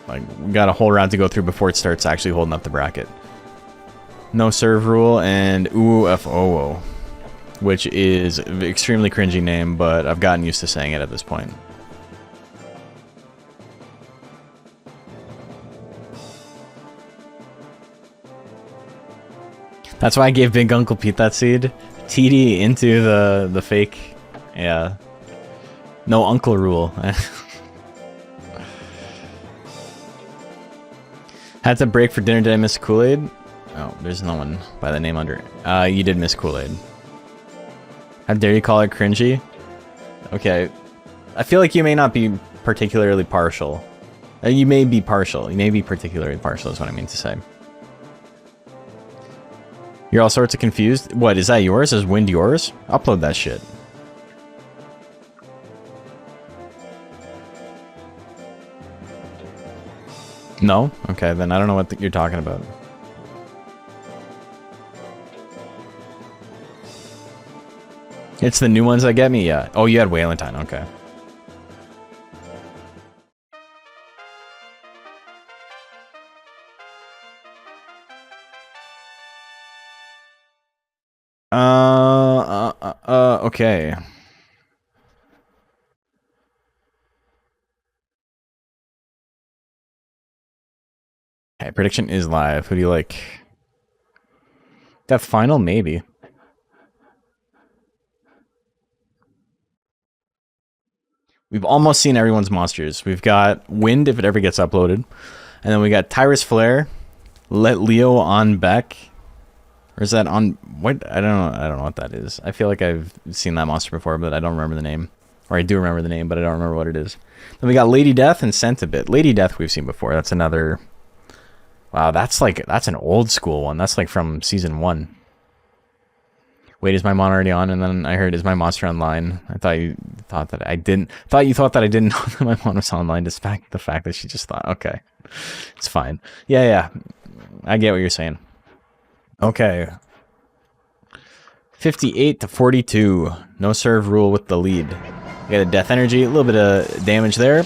Like, we got a whole round to go through before it starts actually holding up the bracket. No serve rule and UFOO, which is an extremely cringy name, but I've gotten used to saying it at this point. That's why I gave Big Uncle Pete that seed. TD into the fake. Yeah. No uncle rule. Had to break for dinner. Did I miss Kool-Aid? Oh, there's no one by the name under it. You did miss Kool-Aid. How dare you call it cringy? Okay. I feel like you may not be particularly partial. You may be partial. You may be particularly partial is what I mean to say. You're all sorts of confused. What, is that yours? Is Wind yours? Upload that shit. No? Okay, then I don't know what you're talking about. It's the new ones that get me? Yeah. Oh, you had Waylentine. Okay. Okay. Okay, prediction is live. Who do you like? Death final, maybe. We've almost seen everyone's monsters. We've got Wind if it ever gets uploaded. And then we got Tyrus Flare, Let Leo on Beck. Or is that on what? I don't know what that is. I feel like I've seen that monster before, but I don't remember the name. Or I do remember the name, but I don't remember what it is. Then we got Lady Death and Centibit. Lady Death we've seen before. That's another. Wow, that's an old school one. That's like from season 1. Wait, is my mon already on? And then I heard, is my monster online? I thought you thought that I didn't. Thought you thought that I didn't know that my mon was online, despite the fact that she just thought, okay, it's fine. Yeah, I get what you're saying. Okay. 58 to 42. No serve rule with the lead. We got a death energy, a little bit of damage there,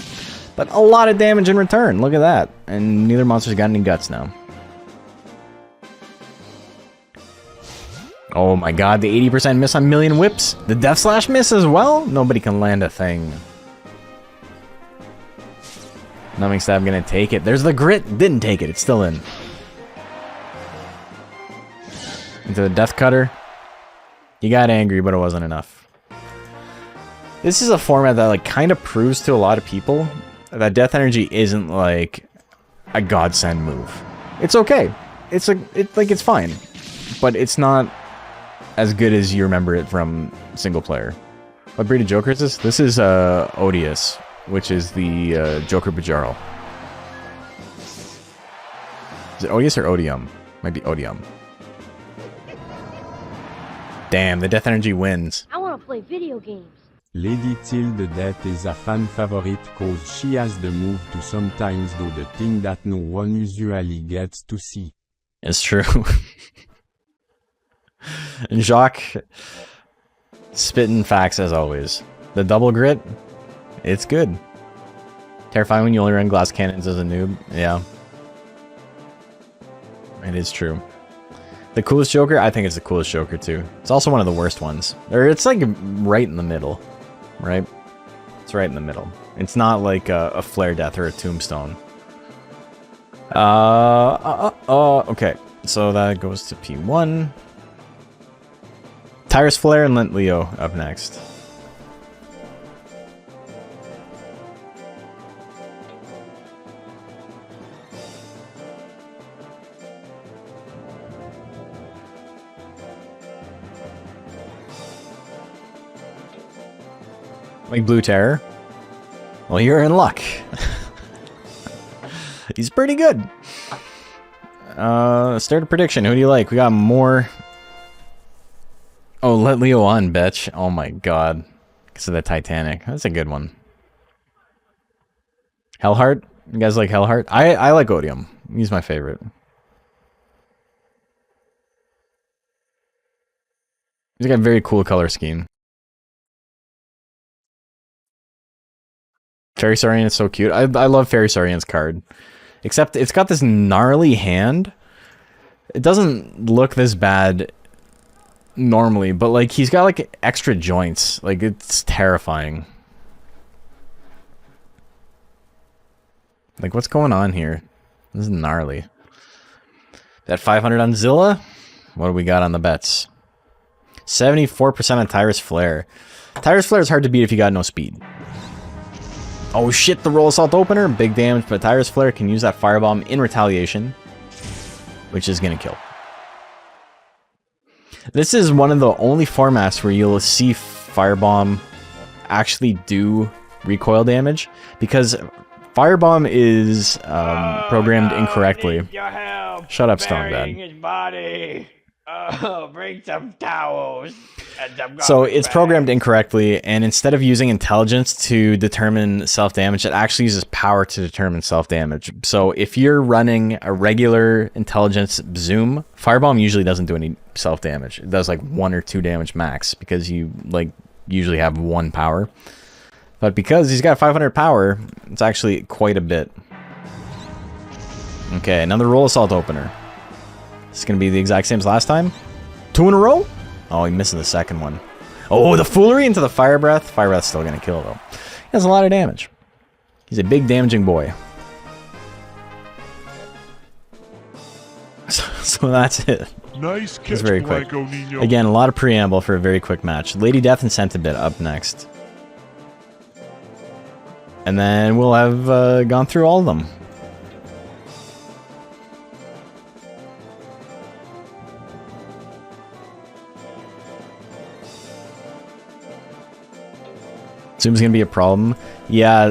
but a lot of damage in return. Look at that. And neither monster's got any guts now. Oh my god, the 80% miss on Million Whips. The Death Slash miss as well? Nobody can land a thing. Numbing Stab gonna take it. There's the Grit. Didn't take it. It's still in. Into the Death Cutter. You got angry, but it wasn't enough. This is a format that like kind of proves to a lot of people that Death Energy isn't like a godsend move. It's okay. It's fine. But it's not as good as you remember it from single player. What breed of Joker is this? This is Odious, which is the Joker Bajarl. Is it Odious or Odium? Might be Odium. Damn, the Death Energy wins. I want to play video games. Lady Tilde Death is a fan favorite cause she has the move to sometimes do the thing that no one usually gets to see. It's true. And Jacques spitting facts as always. The double grit, it's good. Terrifying when you only run glass cannons as a noob. Yeah. It is true. The coolest Joker? I think it's the coolest Joker too. It's also one of the worst ones. Or it's like right in the middle. Right? It's right in the middle. It's not like a Flare Death or a Tombstone. Okay. So that goes to P1. Tyrus Flare and Lent Leo up next. Like Blue Terror? Well, you're in luck. He's pretty good. Start a prediction. Who do you like? We got more. Oh, Let Leo on, bitch. Oh my god. Because of the Titanic. That's a good one. Hellheart? You guys like Hellheart? I like Odium. He's my favorite. He's got a very cool color scheme. Fairy Saurian is so cute. I love Fairy Saurian's card. Except it's got this gnarly hand. It doesn't look this bad normally, but like he's got like extra joints. Like it's terrifying. Like what's going on here? This is gnarly. That 500 on Zilla? What do we got on the bets? 74% on Tyrus Flare. Tyrus Flare is hard to beat if you got no speed. Oh shit, the Roll Assault opener, big damage, but Tyrus Flare can use that Firebomb in retaliation, which is gonna kill. This is one of the only formats where you'll see Firebomb actually do recoil damage, because Firebomb is programmed incorrectly. Shut up, Stonebad. Bring some towels. So it's programmed incorrectly, and instead of using intelligence to determine self-damage, it actually uses power to determine self-damage. So if you're running a regular intelligence zoom, Firebomb usually doesn't do any self-damage. It does like 1 or 2 damage max, because you like usually have 1 power. But because he's got 500 power, it's actually quite a bit. Okay, another Roll Assault opener. It's going to be the exact same as last time. 2 in a row? Oh, he missed the second one. Oh, the foolery into the fire breath. Fire breath's still gonna kill though. He has a lot of damage. He's a big damaging boy. So that's it. Nice catch, It's very quick. Blanco Nino. Again, a lot of preamble for a very quick match. Lady Death and Centibit up next. And then we'll have gone through all of them. Zoom's gonna be a problem. Yeah,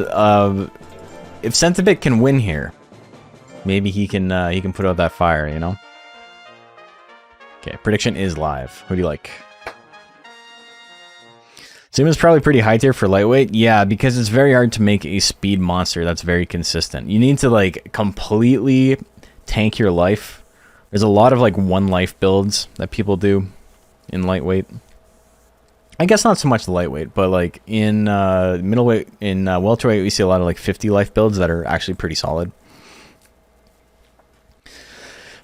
if Centibit can win here, maybe he can put out that fire, you know? Okay, prediction is live. Who do you like? Zoom is probably pretty high tier for lightweight. Yeah, because it's very hard to make a speed monster that's very consistent. You need to like completely tank your life. There's a lot of like one life builds that people do in lightweight. I guess not so much lightweight, but like in middleweight, in welterweight, we see a lot of like 50 life builds that are actually pretty solid.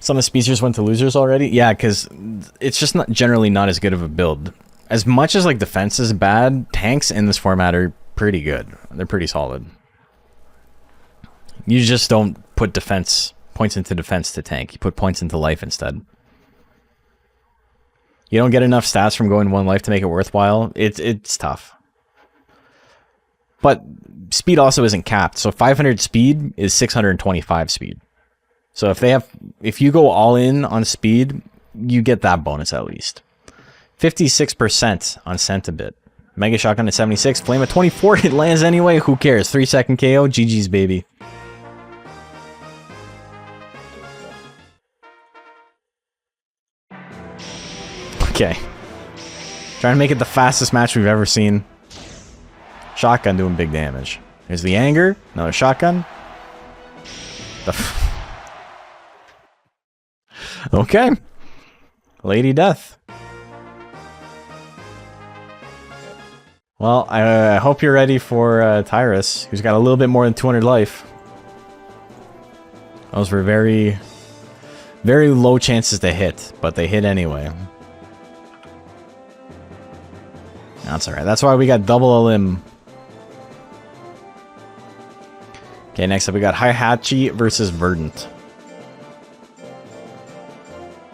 Some of the speedsters went to losers already. Yeah, because it's just not generally not as good of a build. As much as like defense is bad, tanks in this format are pretty good. They're pretty solid. You just don't put points into defense to tank. You put points into life instead. You don't get enough stats from going one life to make it worthwhile. It's tough. But speed also isn't capped. So 500 speed is 625 speed. So if you go all in on speed, you get that bonus at least. 56% on Centibit. Mega Shotgun at 76. Flame at 24. It lands anyway. Who cares? 3-second KO. GG's, baby. Okay. Trying to make it the fastest match we've ever seen. Shotgun doing big damage. Here's the anger. Another shotgun. Okay. Lady Death. Well, I hope you're ready for Tyrus, who's got a little bit more than 200 life. Those were very, very low chances to hit, but they hit anyway. That's alright. That's why we got double elim. Okay, next up we got Hihachi versus Verdant.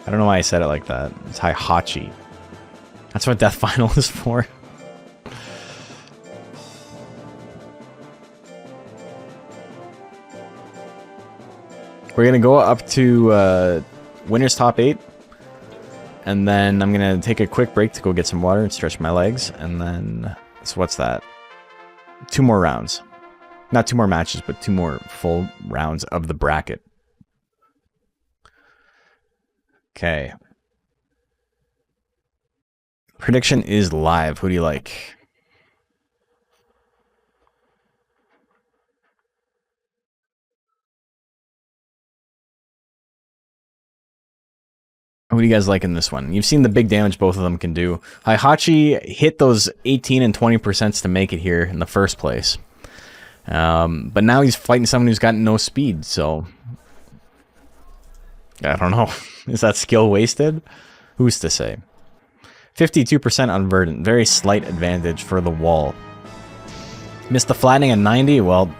I don't know why I said it like that. It's Hihachi. That's what Death Final is for. We're going to go up to winner's top 8. And then I'm going to take a quick break to go get some water and stretch my legs. And then, so what's that? 2 more rounds. Not 2 more matches, but 2 more full rounds of the bracket. Okay. Prediction is live. Who do you like? Who do you guys like in this one? You've seen the big damage both of them can do. Hihachi hit those 18 and 20% to make it here in the first place. But now he's fighting someone who's got no speed, so... I don't know. Is that skill wasted? Who's to say? 52% on Verdant. Very slight advantage for the wall. Missed the flattening at 90? Well,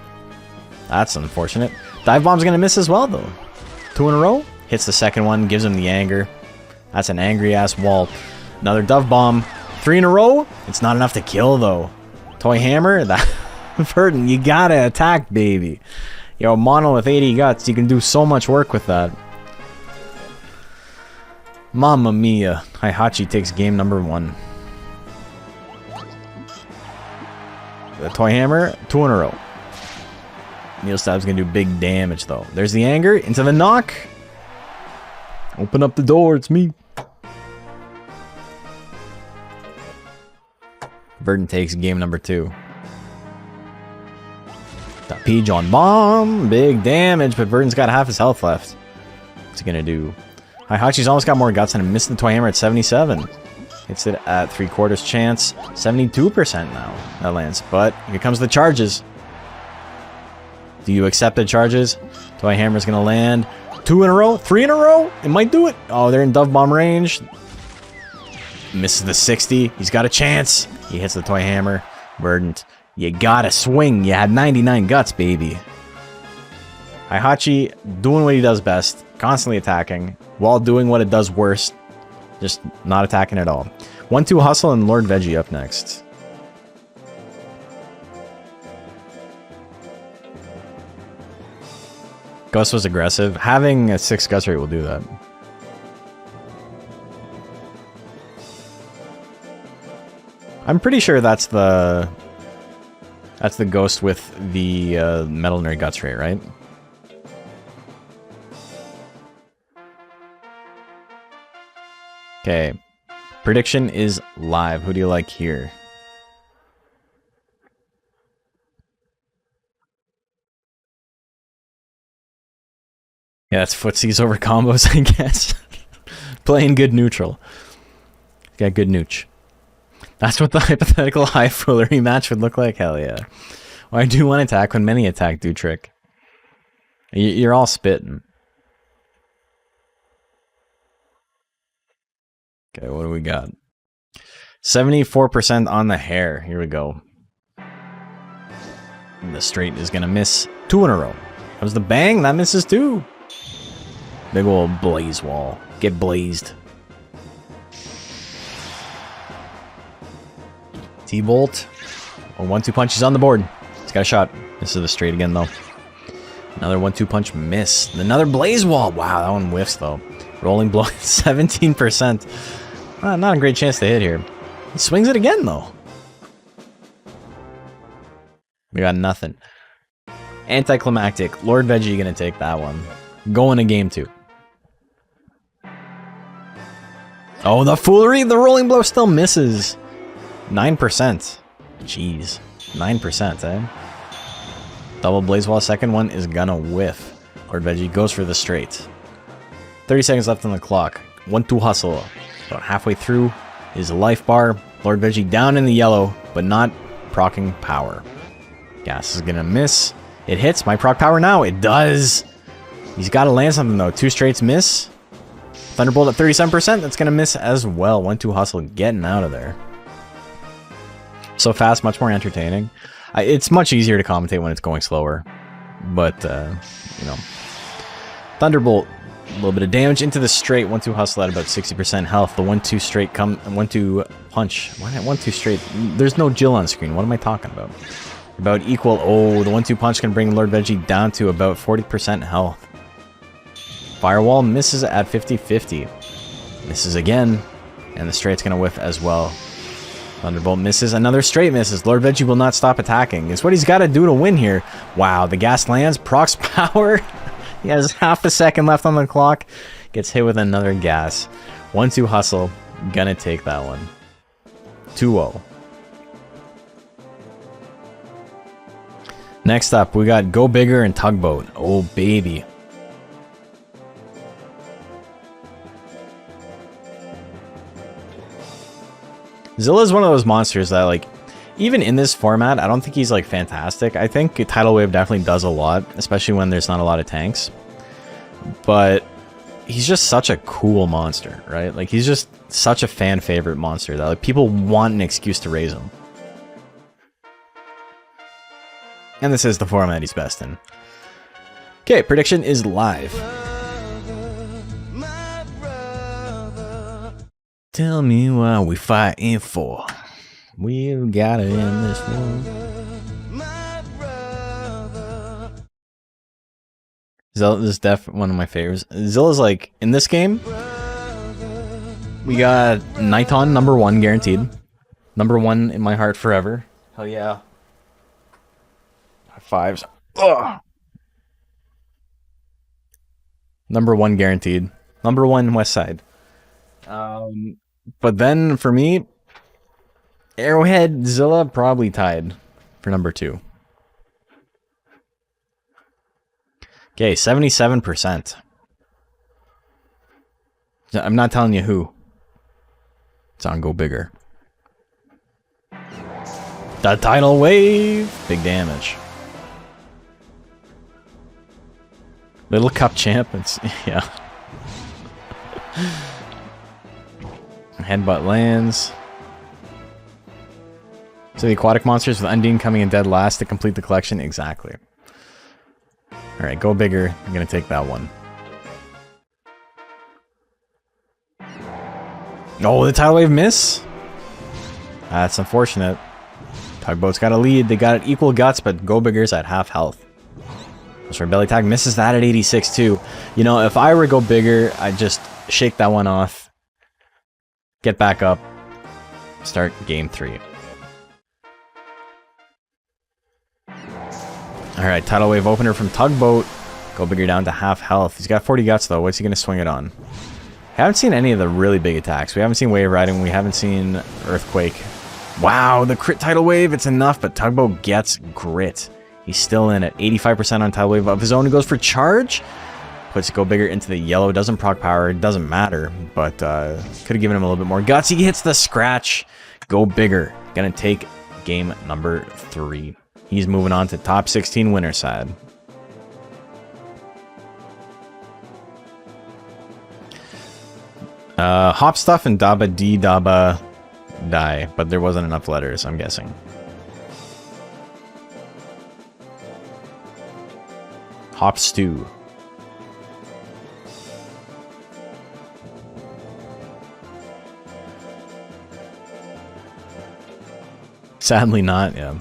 that's unfortunate. Dive Bomb's going to miss as well, though. 2 in a row. Hits the second one, gives him the anger. That's an angry-ass wall. Another Dove Bomb. 3 in a row. It's not enough to kill, though. Toy Hammer. That Verdant, you gotta attack, baby. Yo, Mono with 80 guts. You can do so much work with that. Mamma mia. Hihachi takes game number 1. The Toy Hammer, 2 in a row. Neil Stab's gonna do big damage, though. There's the anger. Into the knock. Open up the door, it's me. Verdant takes game number 2. Got Peach on bomb. Big damage, but Verdant's got half his health left. What's he gonna do? Hihachi's almost got more guts and missed the Toy Hammer at 77. Hits it at 3/4 chance. 72% now. That lands. But here comes the charges. Do you accept the charges? Toy Hammer's gonna land. 2 in a row? 3 in a row? It might do it. Oh, they're in Dove Bomb range. Misses the 60. He's got a chance. He hits the toy hammer. Verdant. You gotta swing. You had 99 guts, baby. Heihachi doing what he does best. Constantly attacking. While doing what it does worst. Just not attacking at all. 1-2 Hustle and Lord Veggie up next. Ghost was aggressive. Having a 6 guts rate will do that. I'm pretty sure that's the ghost with the Metal Nerd guts rate, right? Okay. Prediction is live. Who do you like here? Yeah, that's footsies over combos, I guess. Playing good neutral. Got good nooch. That's what the hypothetical high foolery match would look like. Hell yeah. Why do one attack when many attack do trick? You're all spitting. Okay, what do we got? 74% on the hair. Here we go. And the straight is gonna miss 2 in a row. That was the bang. That misses 2. Big ol' blaze wall. Get blazed. T-Bolt. Oh, 1-2 punch. He's on the board. He's got a shot. This is the straight again, though. Another 1-2 punch miss. Another blaze wall. Wow, that one whiffs, though. Rolling blow. 17%. Not a great chance to hit here. He swings it again, though. We got nothing. Anticlimactic. Lord Veggie gonna take that one. Going to game 2. Oh, the foolery! The rolling blow still misses. 9%. Jeez. 9%, eh? Double blaze wall. Second one is gonna whiff. Lord Veggie goes for the straight. 30 seconds left on the clock. 1-2 hustle. About halfway through his life bar. Lord Veggie down in the yellow, but not proccing power. Gas is gonna miss. It hits. My proc power now. It does. He's got to land something, though. 2 straights miss. Thunderbolt at 37%. That's going to miss as well. 1-2 hustle getting out of there. So fast, much more entertaining. It's much easier to commentate when it's going slower. But, you know. Thunderbolt. A little bit of damage into the straight. 1-2 hustle at about 60% health. The 1-2 straight 1-2 punch. Why not 1-2 straight? There's no Jill on screen. What am I talking about? About equal. Oh, the 1-2 punch can bring Lord Veggie down to about 40% health. Firewall misses at 50-50. Misses again. And the straight's going to whiff as well. Thunderbolt misses. Another straight misses. Lord Veggie will not stop attacking. It's what he's got to do to win here. Wow, the gas lands. Procs power. He has half a second left on the clock. Gets hit with another gas. 1-2 hustle. Gonna take that one. 2-0. Next up, we got Go Bigger and Tugboat. Oh, baby. Zilla's one of those monsters that, like, even in this format, I don't think he's, like, fantastic. I think Tidal Wave definitely does a lot, especially when there's not a lot of tanks. But he's just such a cool monster, right? Like, he's just such a fan favorite monster that, like, people want an excuse to raise him. And this is the format he's best in. Okay, prediction is live. Tell me what we fighting for. We've got it in this one. Zilla is definitely one of my favorites. Zilla's like, in this game, we got Nighton #1 guaranteed. #1 in my heart forever. Hell yeah. High fives. Ugh. #1 guaranteed. #1 West Side. But then for me, Arrowhead, Zilla probably tied for #2. Okay, 77%. I'm not telling you who. It's on Go Bigger. The Tidal Wave. Big damage. Little Cup champ. It's, yeah. Headbutt lands. So the aquatic monsters with Undine coming in dead last to complete the collection? Exactly. Alright, go bigger. I'm gonna take that one. Oh, the tidal wave miss? That's unfortunate. Tugboat's got a lead. They got equal guts, but Go Bigger's at half health. So belly tag misses that at 86 too. You know, if I were Go Bigger, I'd just shake that one off. Get back up. Start game 3. Alright, tidal wave opener from Tugboat. Go Bigger down to half health. He's got 40 guts though. What's he gonna swing it on? Haven't seen any of the really big attacks. We haven't seen Wave Riding. We haven't seen Earthquake. Wow, the crit tidal wave. It's enough, but Tugboat gets grit. He's still in at 85% on tidal wave of his own. He goes for charge. Puts Go Bigger into the yellow. Doesn't proc power. It doesn't matter. But could have given him a little bit more guts. He hits the scratch. Go Bigger. Gonna take game number 3. He's moving on to top 16 winner side. Hop Stuff and Daba D Daba Die, but there wasn't enough letters, I'm guessing. Hop Stew. Sadly not, yeah.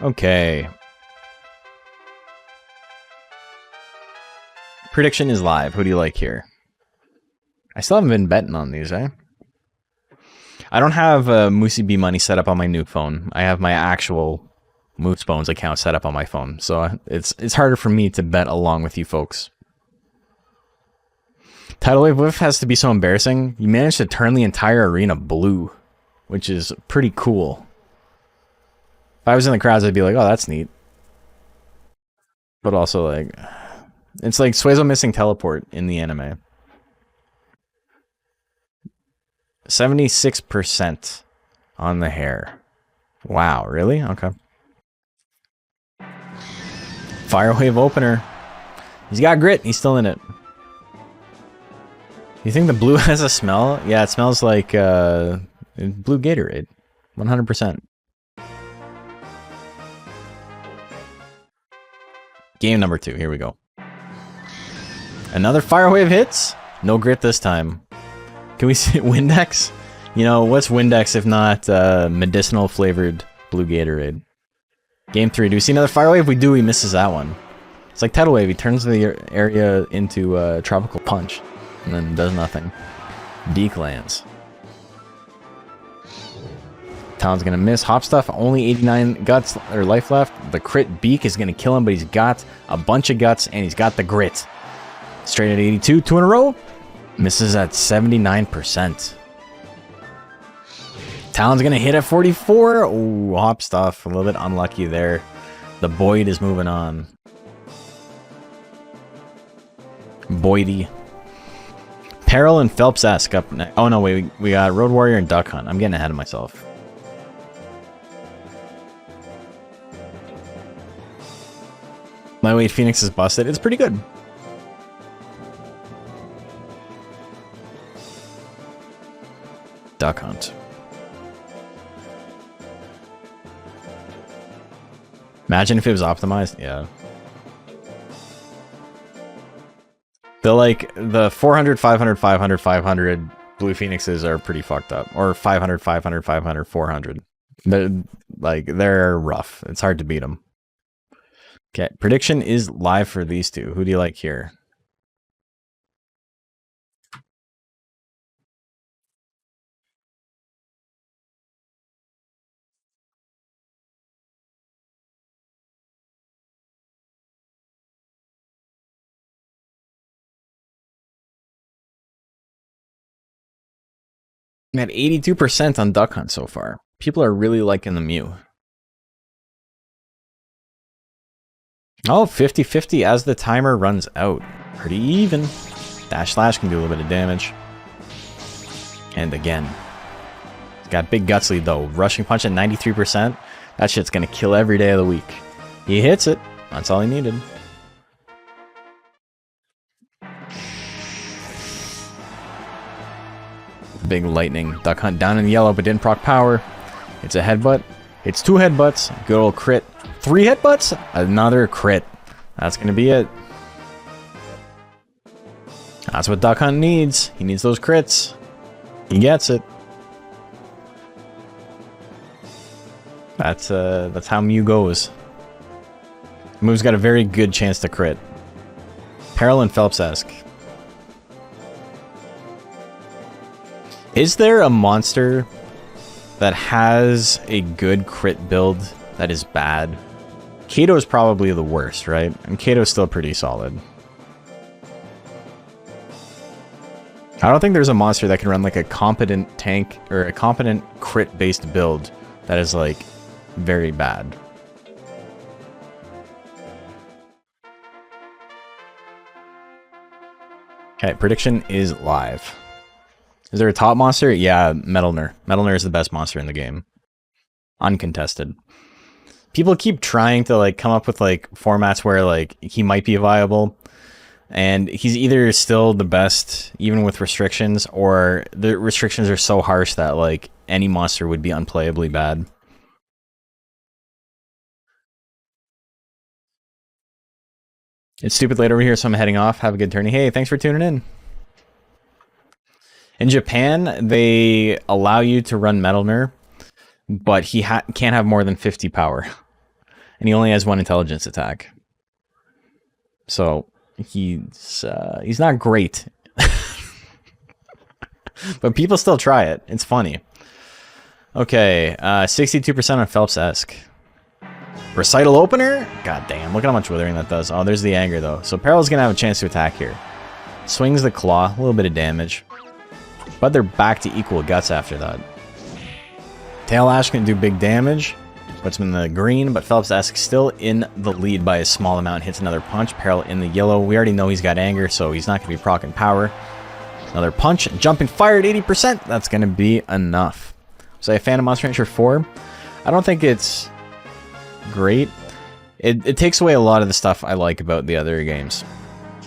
Okay. Prediction is live. Who do you like here? I still haven't been betting on these, eh? I don't have Moosey B money set up on my new phone. I have my actual Moose Bones account set up on my phone, so it's harder for me to bet along with you folks. Tidal Wave Whiff has to be so embarrassing. You managed to turn the entire arena blue, which is pretty cool. If I was in the crowds, I'd be like, oh, that's neat. But also, like, it's like Suezo missing teleport in the anime. 76% on the hair. Wow, really? Okay. Fire Wave Opener. He's got grit. He's still in it. You think the blue has a smell? Yeah, it smells like blue Gatorade. 100%. Game number 2. Here we go. Another Fire Wave hits. No grit this time. Can we see Windex? You know, what's Windex if not medicinal flavored blue Gatorade? Game 3. Do we see another Fire Wave? We do. He misses that one. It's like Tidal Wave. He turns the area into Tropical Punch and then does nothing. Deke lands. Talon's gonna miss. Hop Stuff, only 89 guts or life left. The crit beak is gonna kill him, but he's got a bunch of guts and he's got the grit. Straight at 82, 2 in a row. Misses at 79%. Talon's gonna hit at 44. Ooh, Hop Stuff, a little bit unlucky there. The Boyd is moving on. Boydie. Peril and Phelps-esque up next. Oh no, wait, we got Road Warrior and Duck Hunt. I'm getting ahead of myself. My Weight Phoenix is busted. It's pretty good. Duck Hunt. Imagine if it was optimized. Yeah. The 400, 500, 500, 500 Blue Phoenixes are pretty fucked up. Or 500, 500, 500, 400. They're rough. It's hard to beat them. Okay, prediction is live for these two. Who do you like here? I'm at 82% on Duck Hunt so far. People are really liking the Mew. Oh, 50-50 as the timer runs out. Pretty even. Dash Slash can do a little bit of damage. And again. He's got big guts lead though. Rushing Punch at 93%. That shit's gonna kill every day of the week. He hits it. That's all he needed. Big lightning. Duck Hunt down in yellow, but didn't proc power. It's a headbutt. It's 2 headbutts. Good old crit. 3 headbutts. Another crit. That's going to be it. That's what Duck Hunt needs. He needs those crits. He gets it. That's how Mew goes. Mew's got a very good chance to crit. Peril and Phelps-esque. Is there a monster that has a good crit build that is bad? Kato is probably the worst, right? And Kato's still pretty solid. I don't think there's a monster that can run like a competent tank or a competent crit-based build that is like very bad. Okay, prediction is live. Is there a top monster? Yeah, Metalner. Metalner is the best monster in the game. Uncontested. People keep trying to like come up with like formats where like he might be viable, and he's either still the best even with restrictions, or the restrictions are so harsh that like any monster would be unplayably bad. It's stupid late over here, so I'm heading off. Have a good tourney. Hey, thanks for tuning in. In Japan, they allow you to run Metalner, but he can't have more than 50 power. And he only has 1 intelligence attack. So, he's not great. But people still try it. It's funny. Okay, 62% on Phelps-esque. Recital opener? God damn, look at how much withering that does. Oh, there's the anger though. So Peril's gonna have a chance to attack here. Swings the claw, a little bit of damage. But they're back to equal guts after that. Tail Ash can do big damage. Puts him in the green, but Phelps-esque still in the lead by a small amount. Hits another punch. Peril in the yellow. We already know he's got anger, so he's not gonna be proccing power. Another punch. Jumping fire at 80%. That's gonna be enough. So a Phantom Monster Rancher 4. I don't think it's great. It takes away a lot of the stuff I like about the other games,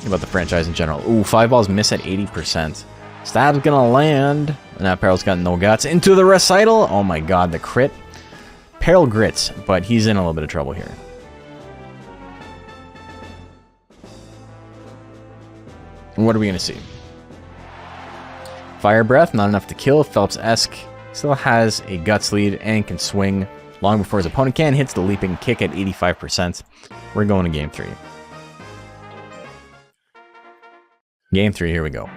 about the franchise in general. Ooh, 5 balls miss at 80%. Stab's gonna land. And now Peril's got no guts. Into the recital. Oh my god, the crit. Peril grits, but he's in a little bit of trouble here. What are we gonna see? Fire Breath, not enough to kill. Phelps-esque still has a guts lead and can swing long before his opponent can. Hits the leaping kick at 85%. We're going to game 3. Game 3, here we go.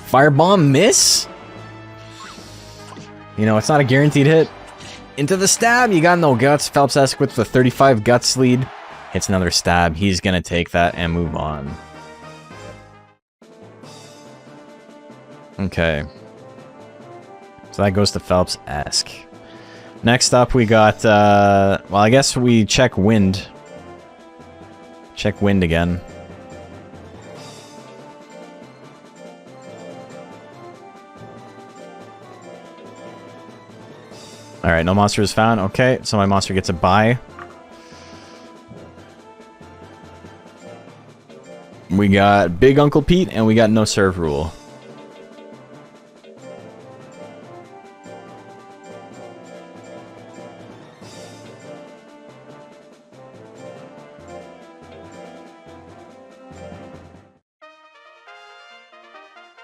Firebomb miss? You know, it's not a guaranteed hit. Into the stab, you got no guts. Phelps-esque with the 35 guts lead. Hits another stab. He's going to take that and move on. Okay. So that goes to Phelps-esque. Next up, we got, well, I guess we check wind. Check wind again. Alright, no monster is found. Okay, so my monster gets a bye. We got Big Uncle Pete, and we got no serve rule.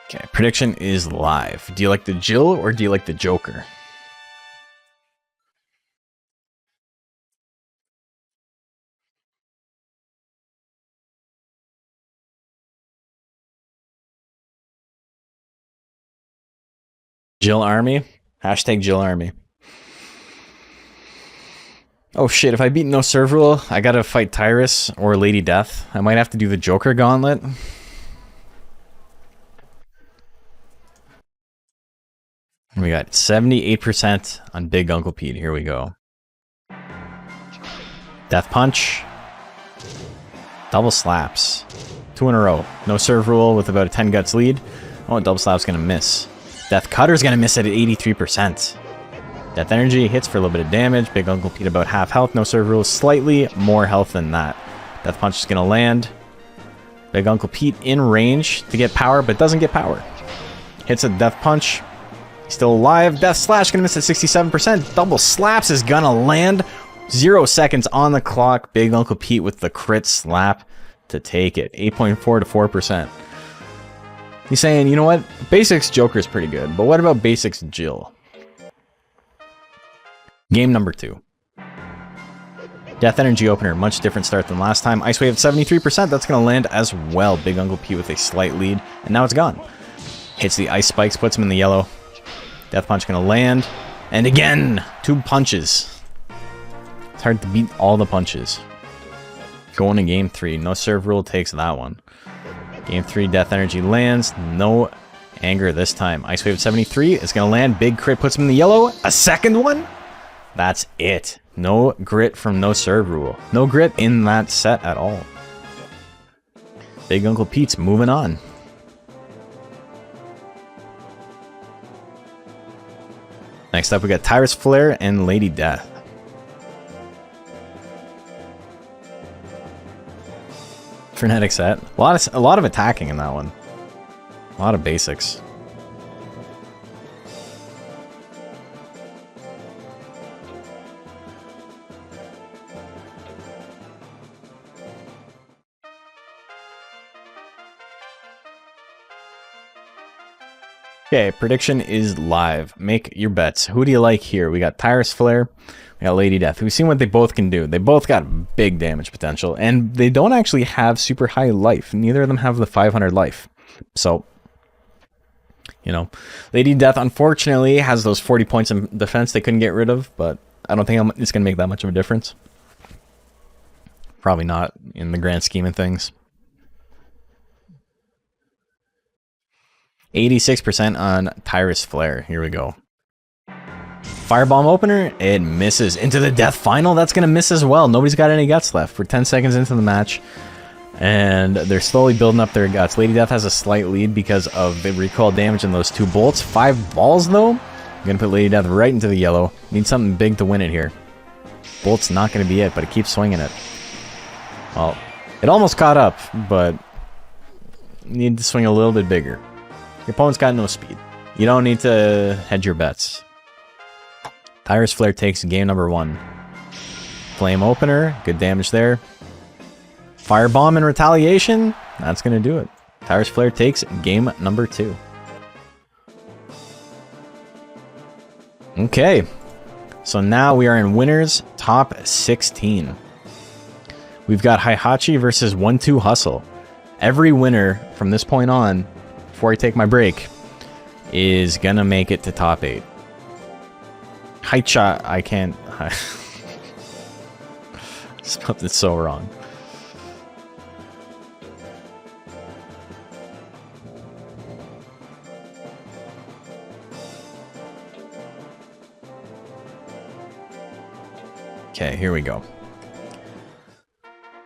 Okay, prediction is live. Do you like the Jill or do you like the Joker? Jill Army? Hashtag Jill Army. Oh shit, if I beat no serve rule, I gotta fight Tyrus or Lady Death. I might have to do the Joker gauntlet. We got 78% on Big Uncle Pete. Here we go. Death Punch. Double slaps. 2 in a row. No serve rule with about a 10 guts lead. Oh, double slap's gonna miss. Death Cutter's gonna miss it at 83%. Death Energy hits for a little bit of damage. Big Uncle Pete about half health. No serve rule. Slightly more health than that. Death Punch is gonna land. Big Uncle Pete in range to get power, but doesn't get power. Hits a death punch. He's still alive. Death slash gonna miss at 67%. Double slaps is gonna land. 0 seconds on the clock. Big Uncle Pete with the crit slap to take it. 8.4 to 4%. He's saying, you know what? Basics Joker is pretty good, but what about Basics Jill? Game number 2. Death Energy opener, much different start than last time. Ice Wave at 73%, that's going to land as well. Big Uncle Pete with a slight lead, and now it's gone. Hits the Ice Spikes, puts him in the yellow. Death Punch going to land, and again, 2 punches. It's hard to beat all the punches. Going to Game 3, no serve rule takes that one. Game 3, Death Energy lands, no anger this time. Ice Wave at 73 is going to land, big crit puts him in the yellow. A second one? That's it. No grit from no serve rule. No grit in that set at all. Big Uncle Pete's moving on. Next up we got Tyrus Flare and Lady Death. Frenetic set. A lot of attacking in that one. A lot of basics. Okay, prediction is live. Make your bets. Who do you like here? We got Tyrus Flare, we got Lady Death. We've seen what they both can do. They both got big damage potential, and they don't actually have super high life. Neither of them have the 500 life. So, you know, Lady Death unfortunately has those 40 points in defense they couldn't get rid of, but I don't think it's going to make that much of a difference. Probably not in the grand scheme of things. 86% on Tyrus Flare. Here we go. Firebomb opener. It misses. Into the death final. That's going to miss as well. Nobody's got any guts left. We're 10 seconds into the match. And they're slowly building up their guts. Lady Death has a slight lead because of the recoil damage in those 2 bolts. 5 balls, though. I'm going to put Lady Death right into the yellow. Need something big to win it here. Bolt's not going to be it, but it keeps swinging it. Well, it almost caught up, but need to swing a little bit bigger. Your opponent's got no speed. You don't need to hedge your bets. Tyrus Flare takes game number 1. Flame opener, good damage there. Firebomb in retaliation, that's going to do it. Tyrus Flare takes game number 2. Okay, so now we are in winners top 16. We've got Heihachi versus 1-2 Hustle. Every winner from this point on, before I take my break, is gonna make it to top 8. Haicha, I can't. Spelled it so wrong. Okay, here we go.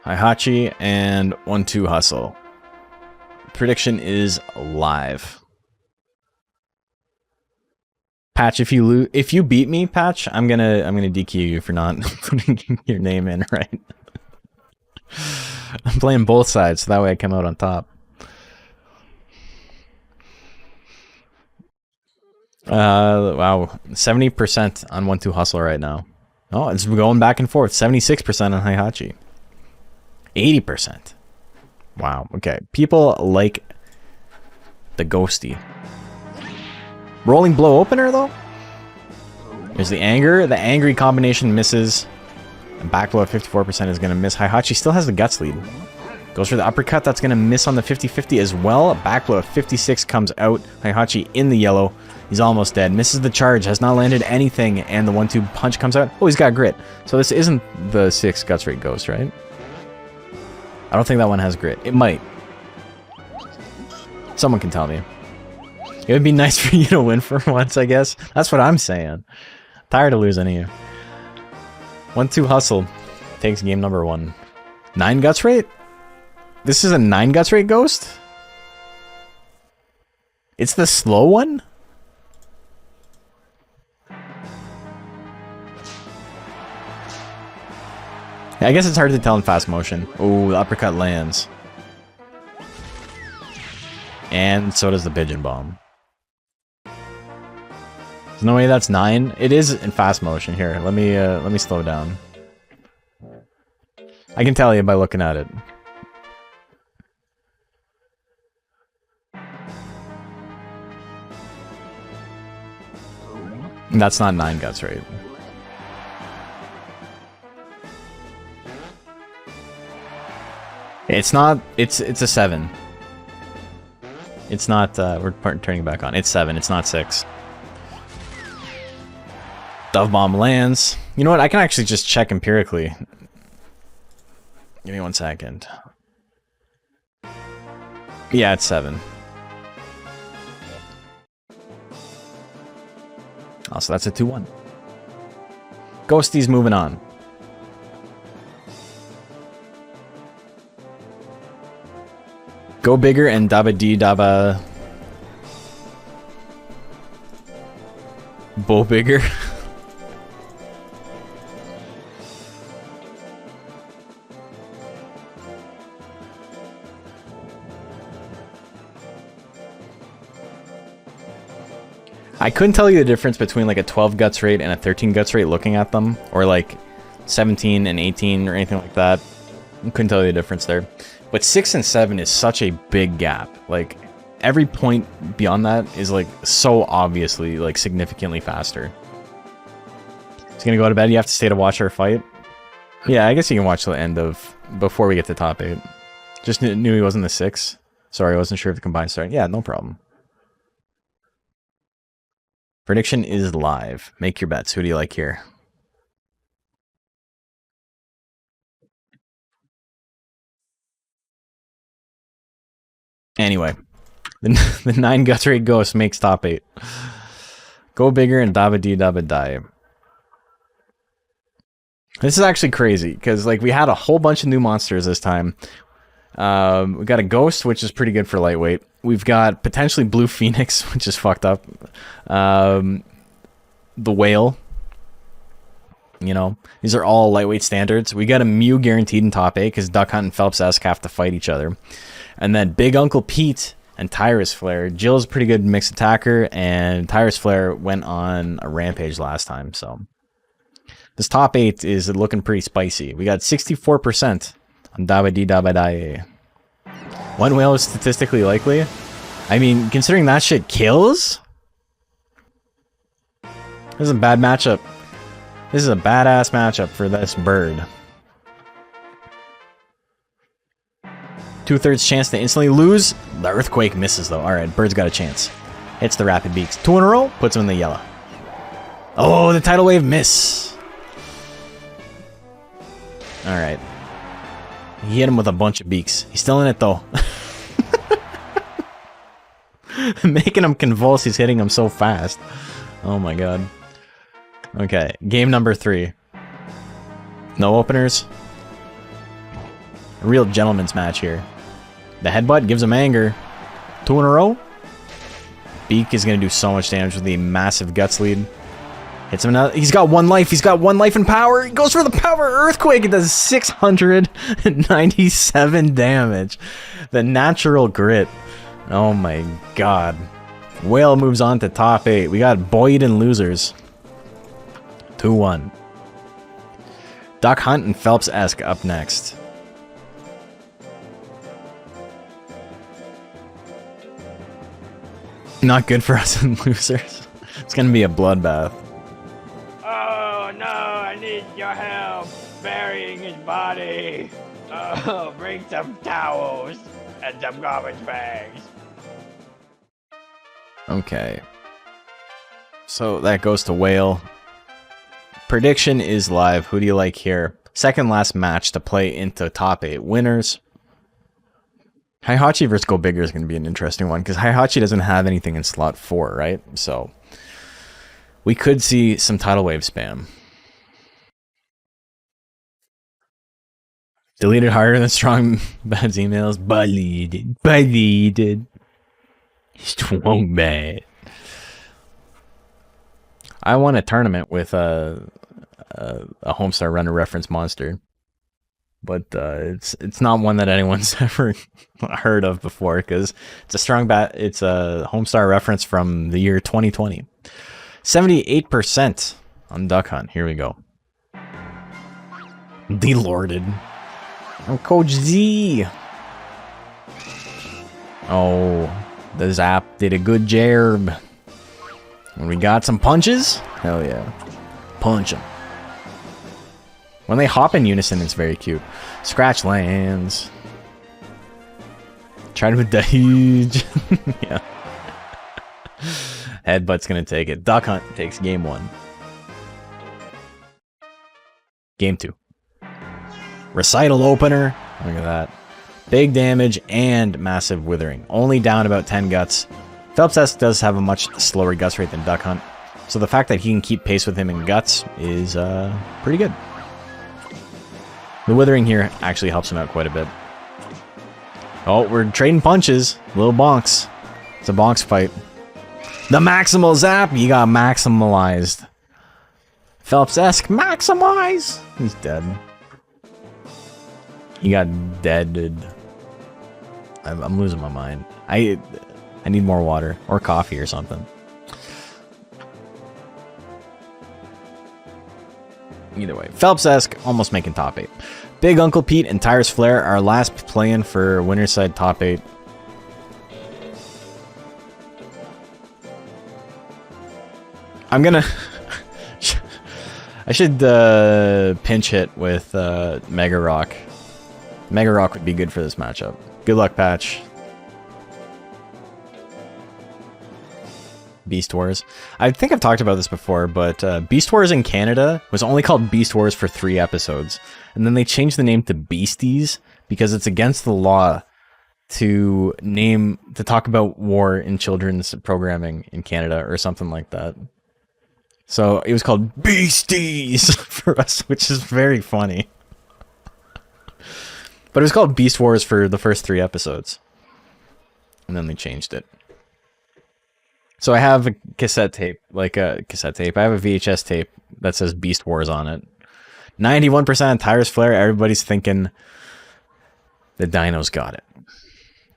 Heihachi and 1-2 Hustle. Prediction is live. Patch, if you beat me, Patch, I'm gonna DQ you for not putting your name in right. I'm playing both sides, so that way I come out on top. Wow, 70% on 1-2 Hustle right now. Oh, it's going back and forth. 76% on Heihachi. 80%. Wow, okay. People like the ghosty. Rolling blow opener, though? There's the anger. The angry combination misses. And back blow at 54% is going to miss. Heihachi still has the guts lead. Goes for the uppercut. That's going to miss on the 50-50 as well. Back blow at 56 comes out. Heihachi in the yellow. He's almost dead. Misses the charge. Has not landed anything. And the 1-2 punch comes out. Oh, he's got grit. So this isn't the 6 guts rate ghost, right? I don't think that one has grit. It might. Someone can tell me. It would be nice for you to win for once, I guess. That's what I'm saying. Tired of losing here. 1-2 Hustle takes game number 1. 9 guts rate? This is a 9 guts rate ghost? It's the slow one? I guess it's hard to tell in fast motion. Oh, the uppercut lands. And so does the pigeon bomb. no way that's 9. It is in fast motion. Here, let me slow down. I can tell you by looking at it. That's not 9 guts, right? It's not. It's a 7. It's not. We're turning it back on. It's 7. It's not 6. Dove bomb lands. You know what? I can actually just check empirically. Give me 1 second. Yeah, it's 7. Oh, so that's a 2-1. Ghosty's moving on. Go bigger and daba dee daba. Bo bigger. I couldn't tell you the difference between like a 12 guts rate and a 13 guts rate looking at them, or like 17 and 18 or anything like that. I couldn't tell you the difference there. But 6 and 7 is such a big gap. Like every point beyond that is like so obviously like significantly faster. He's gonna go to bed. You have to stay to watch our fight. Yeah, I guess you can watch the end of before we get to top 8. Just knew he wasn't the 6. Sorry, I wasn't sure if the combined started. Yeah, no problem. Prediction is live. Make your bets. Who do you like here? Anyway, the 9 guts rate ghost makes top 8. Go bigger and daba dee daba die. This is actually crazy because like we had a whole bunch of new monsters this time. We got a ghost, which is pretty good for lightweight. We've got potentially blue phoenix, which is fucked up. The whale. You know, these are all lightweight standards. We got a Mew guaranteed in top 8 because Duck Hunt and Phelps-esque have to fight each other. And then Big Uncle Pete and Tyrus Flare. Jill's a pretty good mixed attacker, and Tyrus Flare went on a rampage last time. So this top 8 is looking pretty spicy. We got 64% on Daba Dee Daba Die. One whale is statistically likely. I mean, considering that shit kills, this is a bad matchup. This is a badass matchup for this bird. 2/3 chance to instantly lose. The earthquake misses though. Alright, bird's got a chance. Hits the rapid beaks. 2 in a row, puts him in the yellow. Oh, the tidal wave miss. Alright. He hit him with a bunch of beaks. He's still in it though. Making him convulse, he's hitting him so fast. Oh my god. Okay, game number 3. No openers. A real gentleman's match here. The headbutt gives him anger. 2 in a row. Beak is going to do so much damage with the massive guts lead. Hits him another. He's got 1 life. He's got 1 life and power. He goes for the power earthquake. It does 697 damage. The natural grit. Oh my god. Whale moves on to top 8. We got Boyd and losers. 2-1. Duck Hunt and Phelps-esque up next. Not good for us and losers. It's gonna be a bloodbath. Oh no, I need your help burying his body. Oh, bring some towels and some garbage bags. Okay. So that goes to Whale. Prediction is live. Who do you like here? Second last match to play into top 8 winners. Heihachi versus Go Bigger is going to be an interesting one because Heihachi doesn't have anything in slot 4, right? So we could see some tidal wave spam. Deleted harder than strong bad's emails. Deleted. Strong bad. I won a tournament with a Homestar Runner reference monster, but it's not one that anyone's ever heard of before because it's a strong bat. It's a Homestar reference from the year 2020. 78% on Duck Hunt. Here we go. Delorded. I'm Coach Z. Oh, the Zap did a good job. And we got some punches. Hell yeah. Punch them. When they hop in unison, it's very cute. Scratch lands. Try to dodge. Yeah. Headbutt's gonna take it. Duck Hunt takes game 1. Game 2. Recital opener. Look at that. Big damage and massive withering. Only down about 10 guts. Phelps-esque does have a much slower guts rate than Duck Hunt. So the fact that he can keep pace with him in guts is pretty good. The withering here actually helps him out quite a bit. Oh, we're trading punches. Little bonks. It's a bonks fight. The maximal zap! He got maximalized. Phelps-esque maximize! He's dead. He got deaded. I'm losing my mind. I need more water. Or coffee or something. Either way. Phelps-esque, almost making top 8. Big Uncle Pete and Tyrus Flair are last playing for winner's side top 8. I'm gonna... I should pinch hit with Mega Rock. Mega Rock would be good for this matchup. Good luck, Patch. Beast Wars. I think I've talked about this before, but Beast Wars in Canada was only called Beast Wars for 3 episodes. And then they changed the name to Beasties because it's against the law to talk about war in children's programming in Canada or something like that. So it was called Beasties for us, which is very funny. But it was called Beast Wars for the first 3 episodes. And then they changed it. So I have a cassette tape, I have a VHS tape that says Beast Wars on it. 91% Tyrus Flair, everybody's thinking the Dino's got it.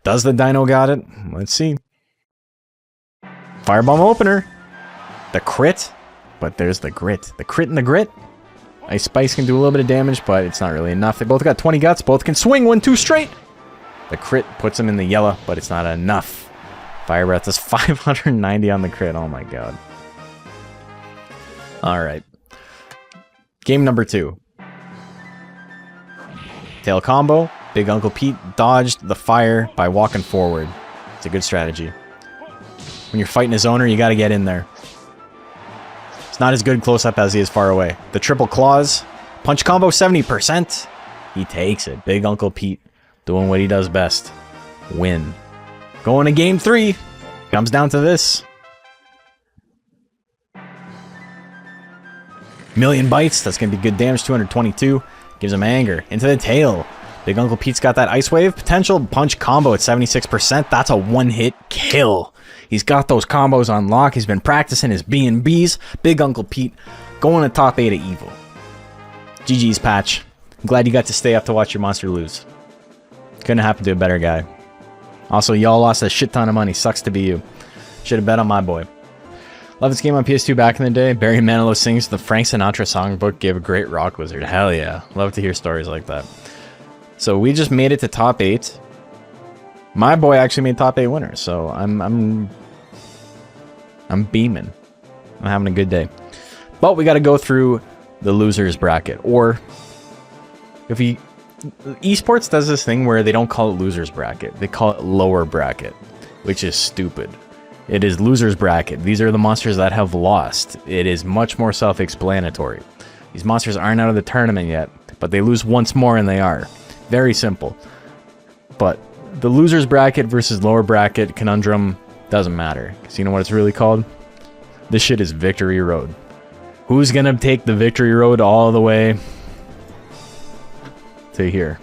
Does the Dino got it? Let's see. Firebomb opener. The crit. But there's the grit. The crit and the grit. Ice Spice can do a little bit of damage, but it's not really enough. They both got 20 guts. Both can swing 1-2 straight. The crit puts them in the yellow, but it's not enough. Fire Breath does 590 on the crit. Oh my god. Alright. Game number 2. Tail combo. Big Uncle Pete dodged the fire by walking forward. It's a good strategy. When you're fighting his owner, you gotta get in there. It's not as good close-up as he is far away. The triple claws. Punch combo 70%. He takes it. Big Uncle Pete doing what he does best. Win. Going to game 3. Comes down to this. Million bites. That's going to be good damage. 222. Gives him anger. Into the tail. Big Uncle Pete's got that Ice Wave potential. Punch combo at 76%. That's a one-hit kill. He's got those combos on lock. He's been practicing his B&Bs. Big Uncle Pete going to top 8 of evil. GG's, Patch. I'm glad you got to stay up to watch your monster lose. Couldn't happen to a better guy. Also, y'all lost a shit ton of money. Sucks to be you. Should have bet on my boy. Love this game on PS2 back in the day. Barry Manilow sings the Frank Sinatra songbook. Gave a great rock wizard. Hell yeah. Love to hear stories like that. So we just made it to top 8. My boy actually made top 8 winners. So I'm beaming. I'm having a good day. But we got to go through the losers bracket. Or if we... Esports does this thing where they don't call it losers bracket. They call it lower bracket, which is stupid. It is losers bracket. These are the monsters that have lost. It is much more self-explanatory. These monsters aren't out of the tournament yet, but they lose once more and they are. Very simple. But the losers bracket versus lower bracket conundrum doesn't matter. Because you know what it's really called? This shit is Victory Road. Who's gonna take the Victory Road all the way to here?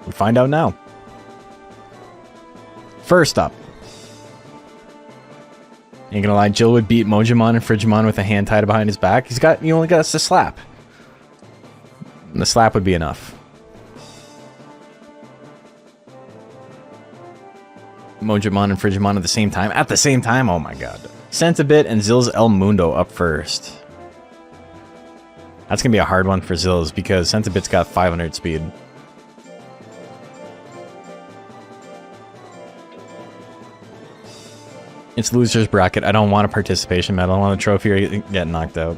We'll find out now. First up. Ain't gonna lie, Jill would beat Mojimon and Frigimon with a hand tied behind his back. He only got us to slap. And the slap would be enough. Mojimon and Frigimon at the same time. At the same time? Oh my god. Centibit and Zills El Mundo up first. That's going to be a hard one for Zills because Centibit's got 500 speed. It's loser's bracket. I don't want a participation medal. I want a trophy or get knocked out.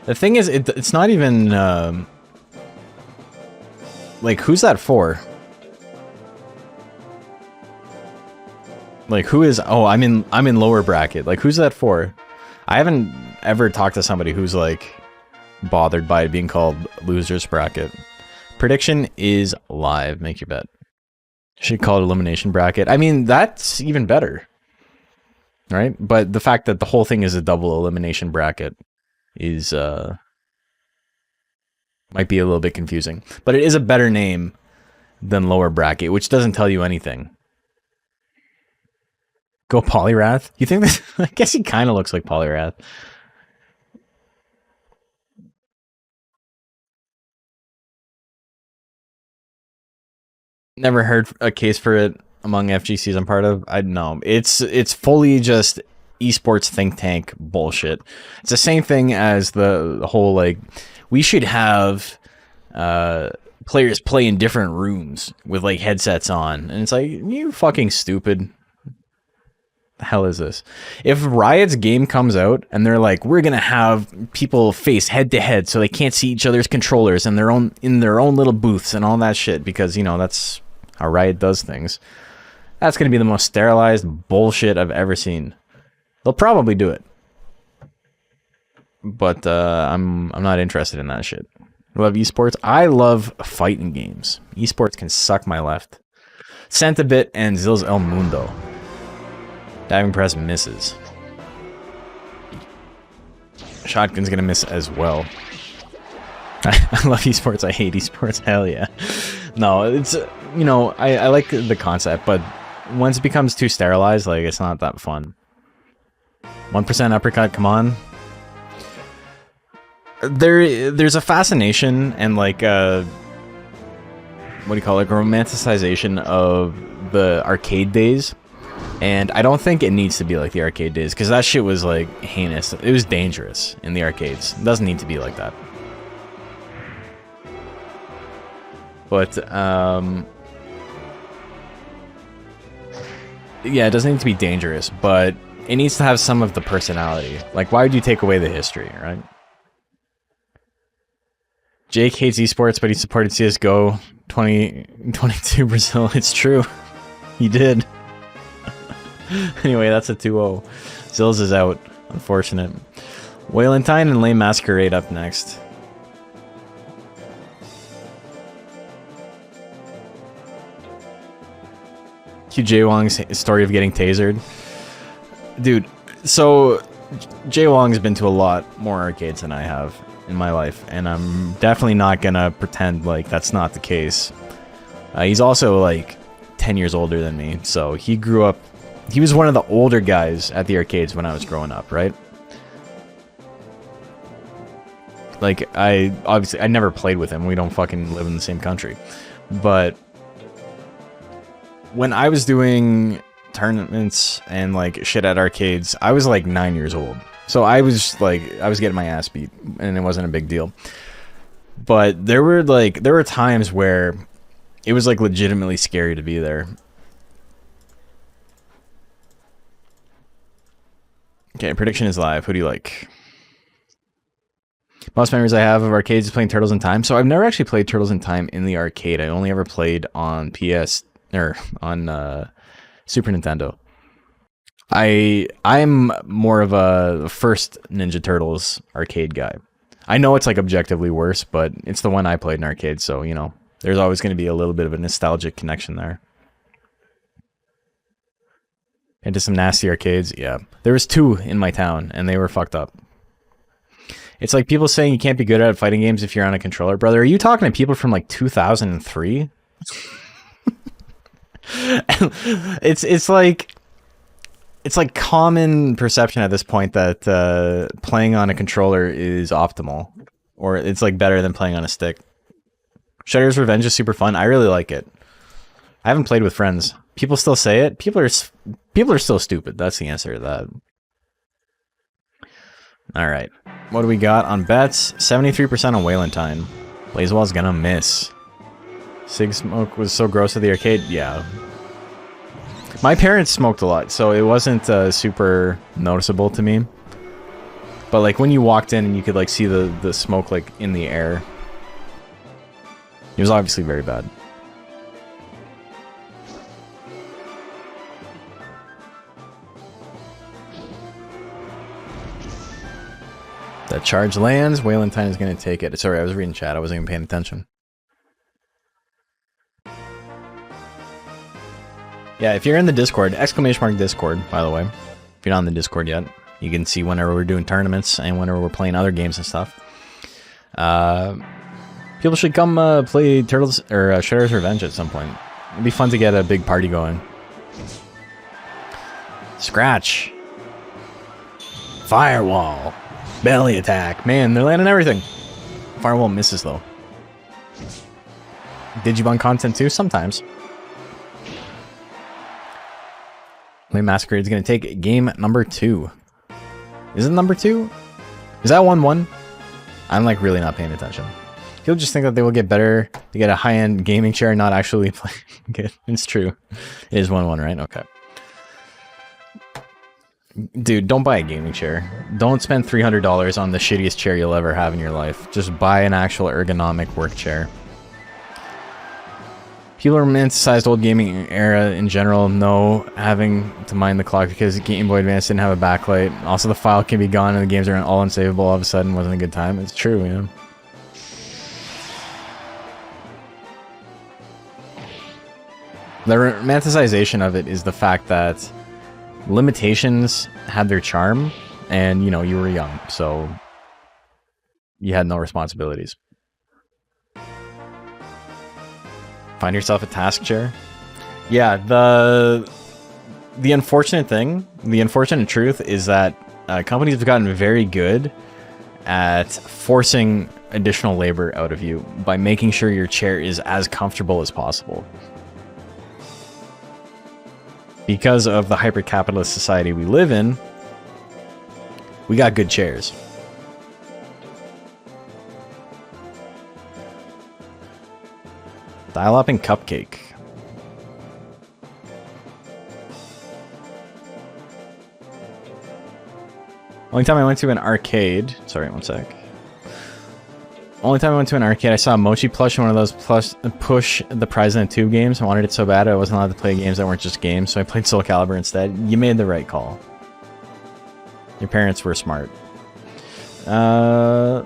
The thing is, it's not even... like, who's that for? Like, who is... Oh, I'm in lower bracket. Like, who's that for? I haven't ever talked to somebody who's, like, bothered by it being called loser's bracket. Prediction is live. Make your bet. Should call it elimination bracket. I mean, that's even better. Right? But the fact that the whole thing is a double elimination bracket is, might be a little bit confusing. But it is a better name than lower bracket, which doesn't tell you anything. Go Polyrath? You think this? I guess he kind of looks like Polyrath. Never heard a case for it among FGCs I'm part of. I know it's fully just esports think tank bullshit. It's the same thing as the whole like we should have players play in different rooms with like headsets on, and it's like, you fucking stupid. The hell is this? If Riot's game comes out and they're like, we're gonna have people face head to head so they can't see each other's controllers and in their own little booths and all that shit, because you know that's how Riot does things. That's gonna be the most sterilized bullshit I've ever seen. They'll probably do it, but I'm not interested in that shit. I love esports. I love fighting games. Esports can suck my left. Centibit and Zills El Mundo. Diving press misses. Shotgun's gonna miss as well. I love esports. I hate esports. Hell yeah. No, it's, you know, I like the concept, but once it becomes too sterilized, like, it's not that fun. 1% uppercut, come on. There's a fascination and like what do you call it? Romanticization of the arcade days. And I don't think it needs to be like the arcade days, because that shit was like heinous. It was dangerous in the arcades. It doesn't need to be like that. But yeah, it doesn't need to be dangerous, but it needs to have some of the personality. Like, why would you take away the history, right? Jake hates esports, but he supported CSGO 2022 Brazil. It's true. He did. Anyway, that's a 2-0. Zills is out. Unfortunate. Whalentine and Lame Masquerade up next. Q Jay Wong's story of getting tasered. Dude, so Jay Wong's been to a lot more arcades than I have in my life, and I'm definitely not gonna pretend like that's not the case. He's also like 10 years older than me, so he grew up. He was one of the older guys at the arcades when I was growing up, right? Like, I never played with him. We don't fucking live in the same country. But when I was doing tournaments and like shit at arcades, I was like 9 years old. So I was getting my ass beat, and it wasn't a big deal. But there were times where it was like legitimately scary to be there. Okay, prediction is live. Who do you like? Most memories I have of arcades is playing Turtles in Time. So I've never actually played Turtles in Time in the arcade. I only ever played on PS or on Super Nintendo. I'm more of a first Ninja Turtles arcade guy. I know it's like objectively worse, but it's the one I played in arcade, so you know, there's always going to be a little bit of a nostalgic connection there. Into some nasty arcades, yeah. There was 2 in my town, and they were fucked up. It's like people saying you can't be good at fighting games if you're on a controller, brother. Are you talking to people from like 2003? It's like common perception at this point that playing on a controller is optimal, or it's like better than playing on a stick. Shredder's Revenge is super fun. I really like it. I haven't played with friends. People still say it. People are still stupid. That's the answer to that. All right. What do we got on bets? 73% on Walentine. Blazewall's gonna miss. Sig smoke was so gross at the arcade. Yeah. My parents smoked a lot, so it wasn't super noticeable to me. But like when you walked in and you could like see the smoke like in the air, it was obviously very bad. That charge lands. Walentine is going to take it. Sorry, I was reading chat. I wasn't even paying attention. Yeah, if you're in the Discord, !Discord, by the way. If you're not in the Discord yet, you can see whenever we're doing tournaments and whenever we're playing other games and stuff. People should come play Turtles or Shredder's Revenge at some point. It'd be fun to get a big party going. Scratch. Firewall. Belly attack. Man, they're landing everything. Firewall misses, though. Digimon content, too? Sometimes. Play Masquerade's going to take game number 2. Is it number 2? Is that 1-1? I'm, like, really not paying attention. People just think that they will get better. They get a high-end gaming chair and not actually play good. It's true. It is 1-1, right? Okay. Dude, don't buy a gaming chair. Don't spend $300 on the shittiest chair you'll ever have in your life. Just buy an actual ergonomic work chair. People romanticized old gaming era in general. No having to mind the clock because Game Boy Advance didn't have a backlight. Also, the file can be gone and the games are all unsavable. All of a sudden, wasn't a good time. It's true, yeah. The romanticization of it is the fact that limitations had their charm, and you know, you were young, so you had no responsibilities. Find yourself a task chair. Yeah, the unfortunate thing, the unfortunate truth is that companies have gotten very good at forcing additional labor out of you by making sure your chair is as comfortable as possible. Because of the hyper-capitalist society we live in, we got good chairs. Dial-up and cupcake. Only time I went to an arcade... Sorry, one sec. Only time I went to an arcade, I saw a Mochi plush in one of those push the prize in a tube games. I wanted it so bad I wasn't allowed to play games that weren't just games, so I played Soul Calibur instead. You made the right call. Your parents were smart. Okay,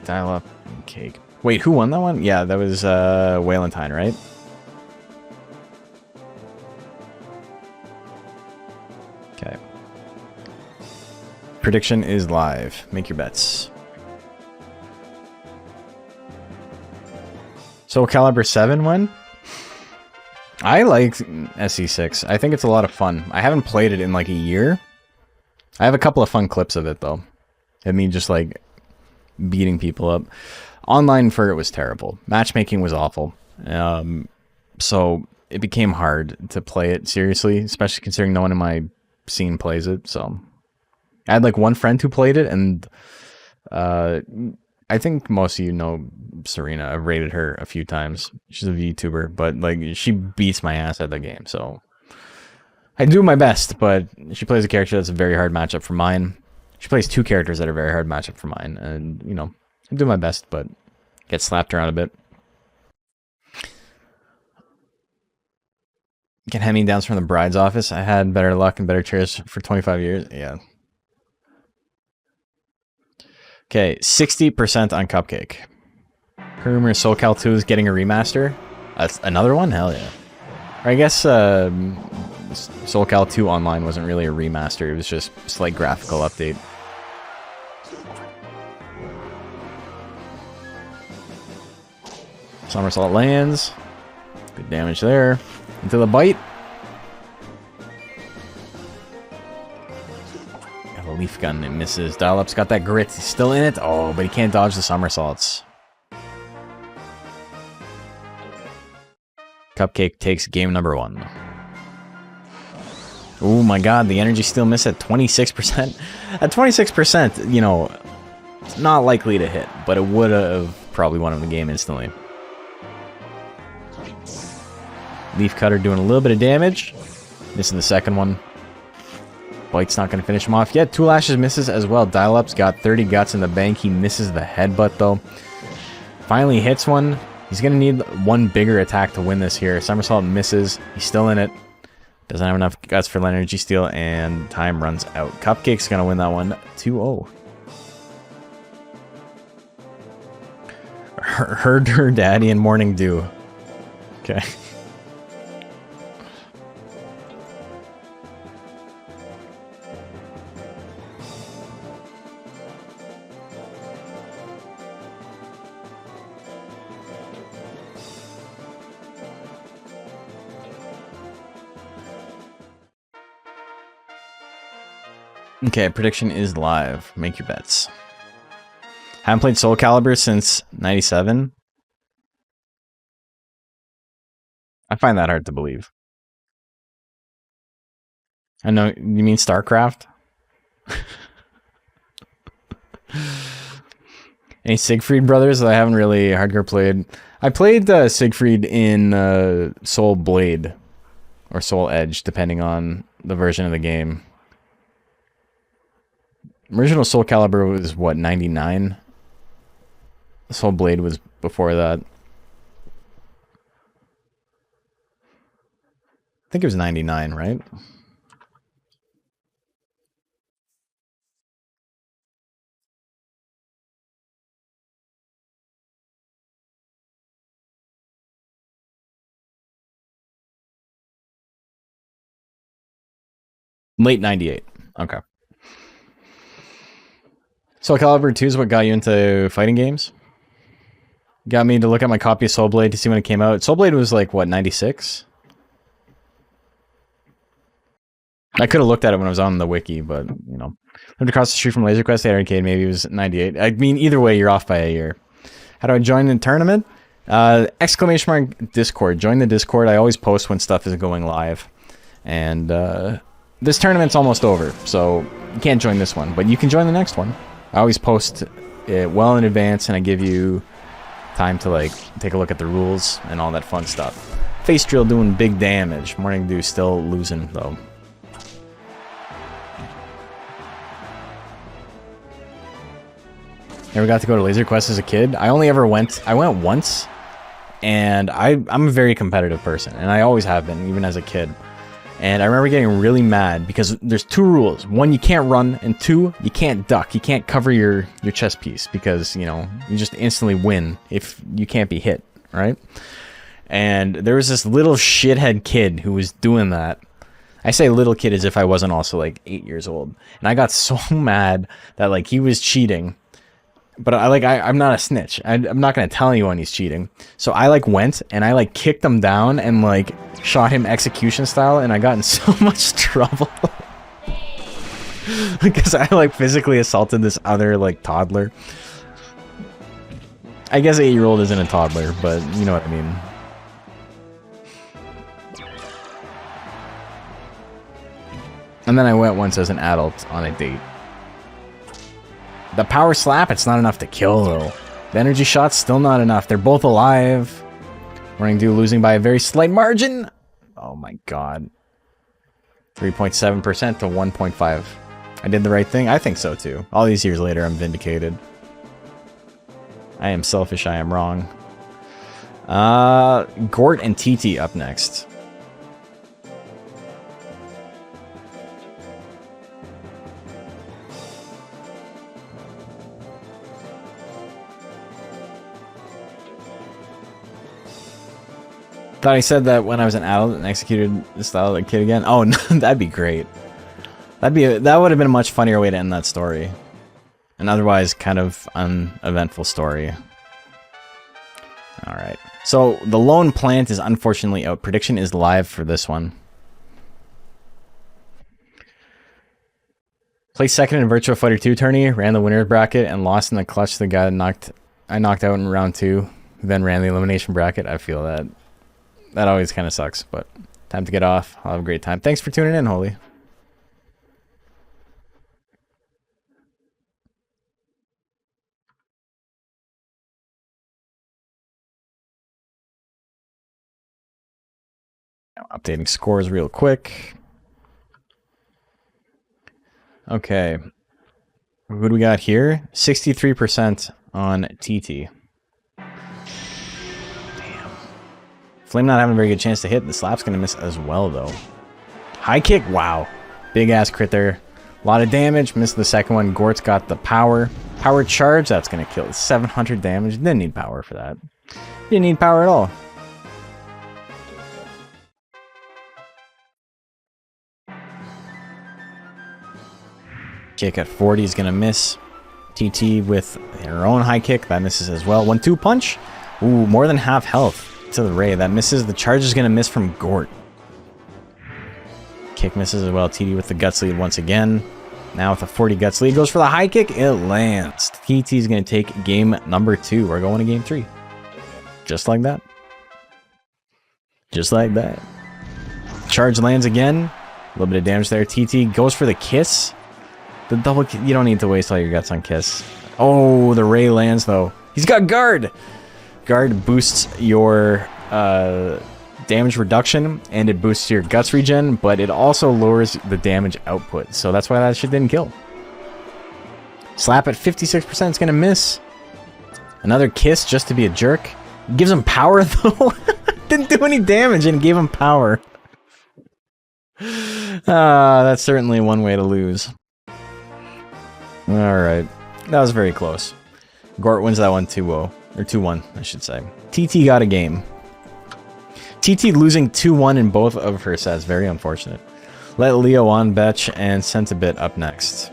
dial up and cake. Wait, who won that one? Yeah, that was Walentine, right? Okay. Prediction is live. Make your bets. Soul Calibur 7 won? I like SE6. I think it's a lot of fun. I haven't played it in like a year. I have a couple of fun clips of it though. Of me just like beating people up. Online for it was terrible. Matchmaking was awful. So it became hard to play it seriously, especially considering no one in my scene plays it, so... I had like one friend who played it, and I think most of you know Serena. I've rated her a few times. She's a VTuber, but like she beats my ass at the game, so I do my best, but she plays a character that's a very hard matchup for mine. She plays two characters that are a very hard matchup for mine, and you know, I do my best, but get slapped around a bit. Get hand-me-downs from the bride's office. I had better luck and better chairs for 25 years. Yeah. Okay, 60% on Cupcake. Rumor Soul Cal 2 is getting a remaster. Another one? Hell yeah. Or I guess Soul Cal 2 Online wasn't really a remaster. It was just a slight graphical update. Somersault lands. Good damage there. Into the bite. Got a leaf gun. It misses. Dial-up's got that grit. He's still in it. Oh, but he can't dodge the somersaults. Cupcake takes game number 1. Oh my god, the energy still missed at 26%. At 26%, you know, it's not likely to hit, but it would have probably won him the game instantly. Leaf Cutter doing a little bit of damage. Missing the second one. Bite's not going to finish him off yet. 2 Lashes misses as well. Dial-Up's got 30 guts in the bank. He misses the headbutt though. Finally hits one. He's going to need one bigger attack to win this here. Somersault misses. He's still in it. Doesn't have enough guts for energy steal, and time runs out. Cupcake's going to win that one 2-0. Her daddy and Morning Dew. Okay. Okay, prediction is live. Make your bets. Haven't played Soul Calibur since 97. I find that hard to believe. I know, you mean StarCraft? Any Siegfried Brothers that I haven't really hardcore played? I played Siegfried in Soul Blade or Soul Edge, depending on the version of the game. Original Soul Calibur was, what, 99? Soul Blade was before that. I think it was 99, right? Late 98. Okay. Soul Calibur 2 is what got you into fighting games? Got me to look at my copy of Soul Blade to see when it came out. Soul Blade was like, what, 96? I could have looked at it when I was on the wiki, but, you know. Lived across the street from Laser Quest, the arcade, maybe it was 98. I mean, either way, you're off by a year. How do I join the tournament? Exclamation mark Discord. Join the Discord. I always post when stuff is going live. And this tournament's almost over, so you can't join this one, but you can join the next one. I always post it well in advance, and I give you time to, like, take a look at the rules and all that fun stuff. Face Drill doing big damage. Morning Dew still losing, though. Never got to go to Laser Quest as a kid. I went once, and I'm a very competitive person, and I always have been, even as a kid. And I remember getting really mad because there's 2 rules. 1, you can't run, and 2, you can't duck. You can't cover your chest piece because, you know, you just instantly win if you can't be hit, right? And there was this little shithead kid who was doing that. I say little kid as if I wasn't also like 8 years old. And I got so mad that, like, he was cheating. But I'm not a snitch. I'm not gonna tell anyone he's cheating. So I went and I kicked him down and shot him execution style, and I got in so much trouble because I physically assaulted this other toddler. I guess 8-year-old isn't a toddler, but you know what I mean. And then I went once as an adult on a date. The power slap, it's not enough to kill, though. The energy shot's still not enough. They're both alive. Morning Dew losing by a very slight margin. Oh my god. 3.7% to 1.5. I did the right thing? I think so, too. All these years later, I'm vindicated. I am selfish, I am wrong. Gort and TT up next. Thought he said that when I was an adult and executed the style of a kid again. Oh, no, that'd be great. That would have been a much funnier way to end that story. An otherwise kind of uneventful story. Alright. So, the lone plant is unfortunately out. Prediction is live for this one. Placed second in Virtua Fighter 2 tourney, ran the winner's bracket, and lost in the clutch to the guy I knocked out in round 2, then ran the elimination bracket. I feel that That always kind of sucks, but time to get off. I'll have a great time. Thanks for tuning in, Holy. Updating scores real quick. Okay. What do we got here? 63% on TT. Damn. Flame not having a very good chance to hit. The slap's going to miss as well, though. High kick. Wow. Big ass crit there. A lot of damage. Missed the second one. Gort's got the power. Power charge. That's going to kill. 700 damage. Didn't need power for that. Didn't need power at all. Kick at 40 is going to miss. TT with her own high kick. That misses as well. 1-2 punch. Ooh, more than half health to the Ray. That misses. The charge is going to miss from Gort. Kick misses as well. TT with the guts lead once again. Now with a 40 guts lead. Goes for the high kick. It lands. TT is going to take game number 2. We're going to game 3. Just like that. Just like that. Charge lands again. A little bit of damage there. TT goes for the kiss. The double kick. You don't need to waste all your guts on kiss. Oh, the Ray lands though. He's got guard. Guard boosts your damage reduction and it boosts your guts regen, but it also lowers the damage output. So that's why that shit didn't kill. Slap at 56% is gonna miss. Another kiss just to be a jerk. Gives him power though. Didn't do any damage and gave him power. That's certainly one way to lose. Alright. That was very close. Gort wins that one 2-0. Or 2-1, I should say. TT got a game. TT losing 2-1 in both of her sets. Very unfortunate. Let Leo on Betch and Centibit up next.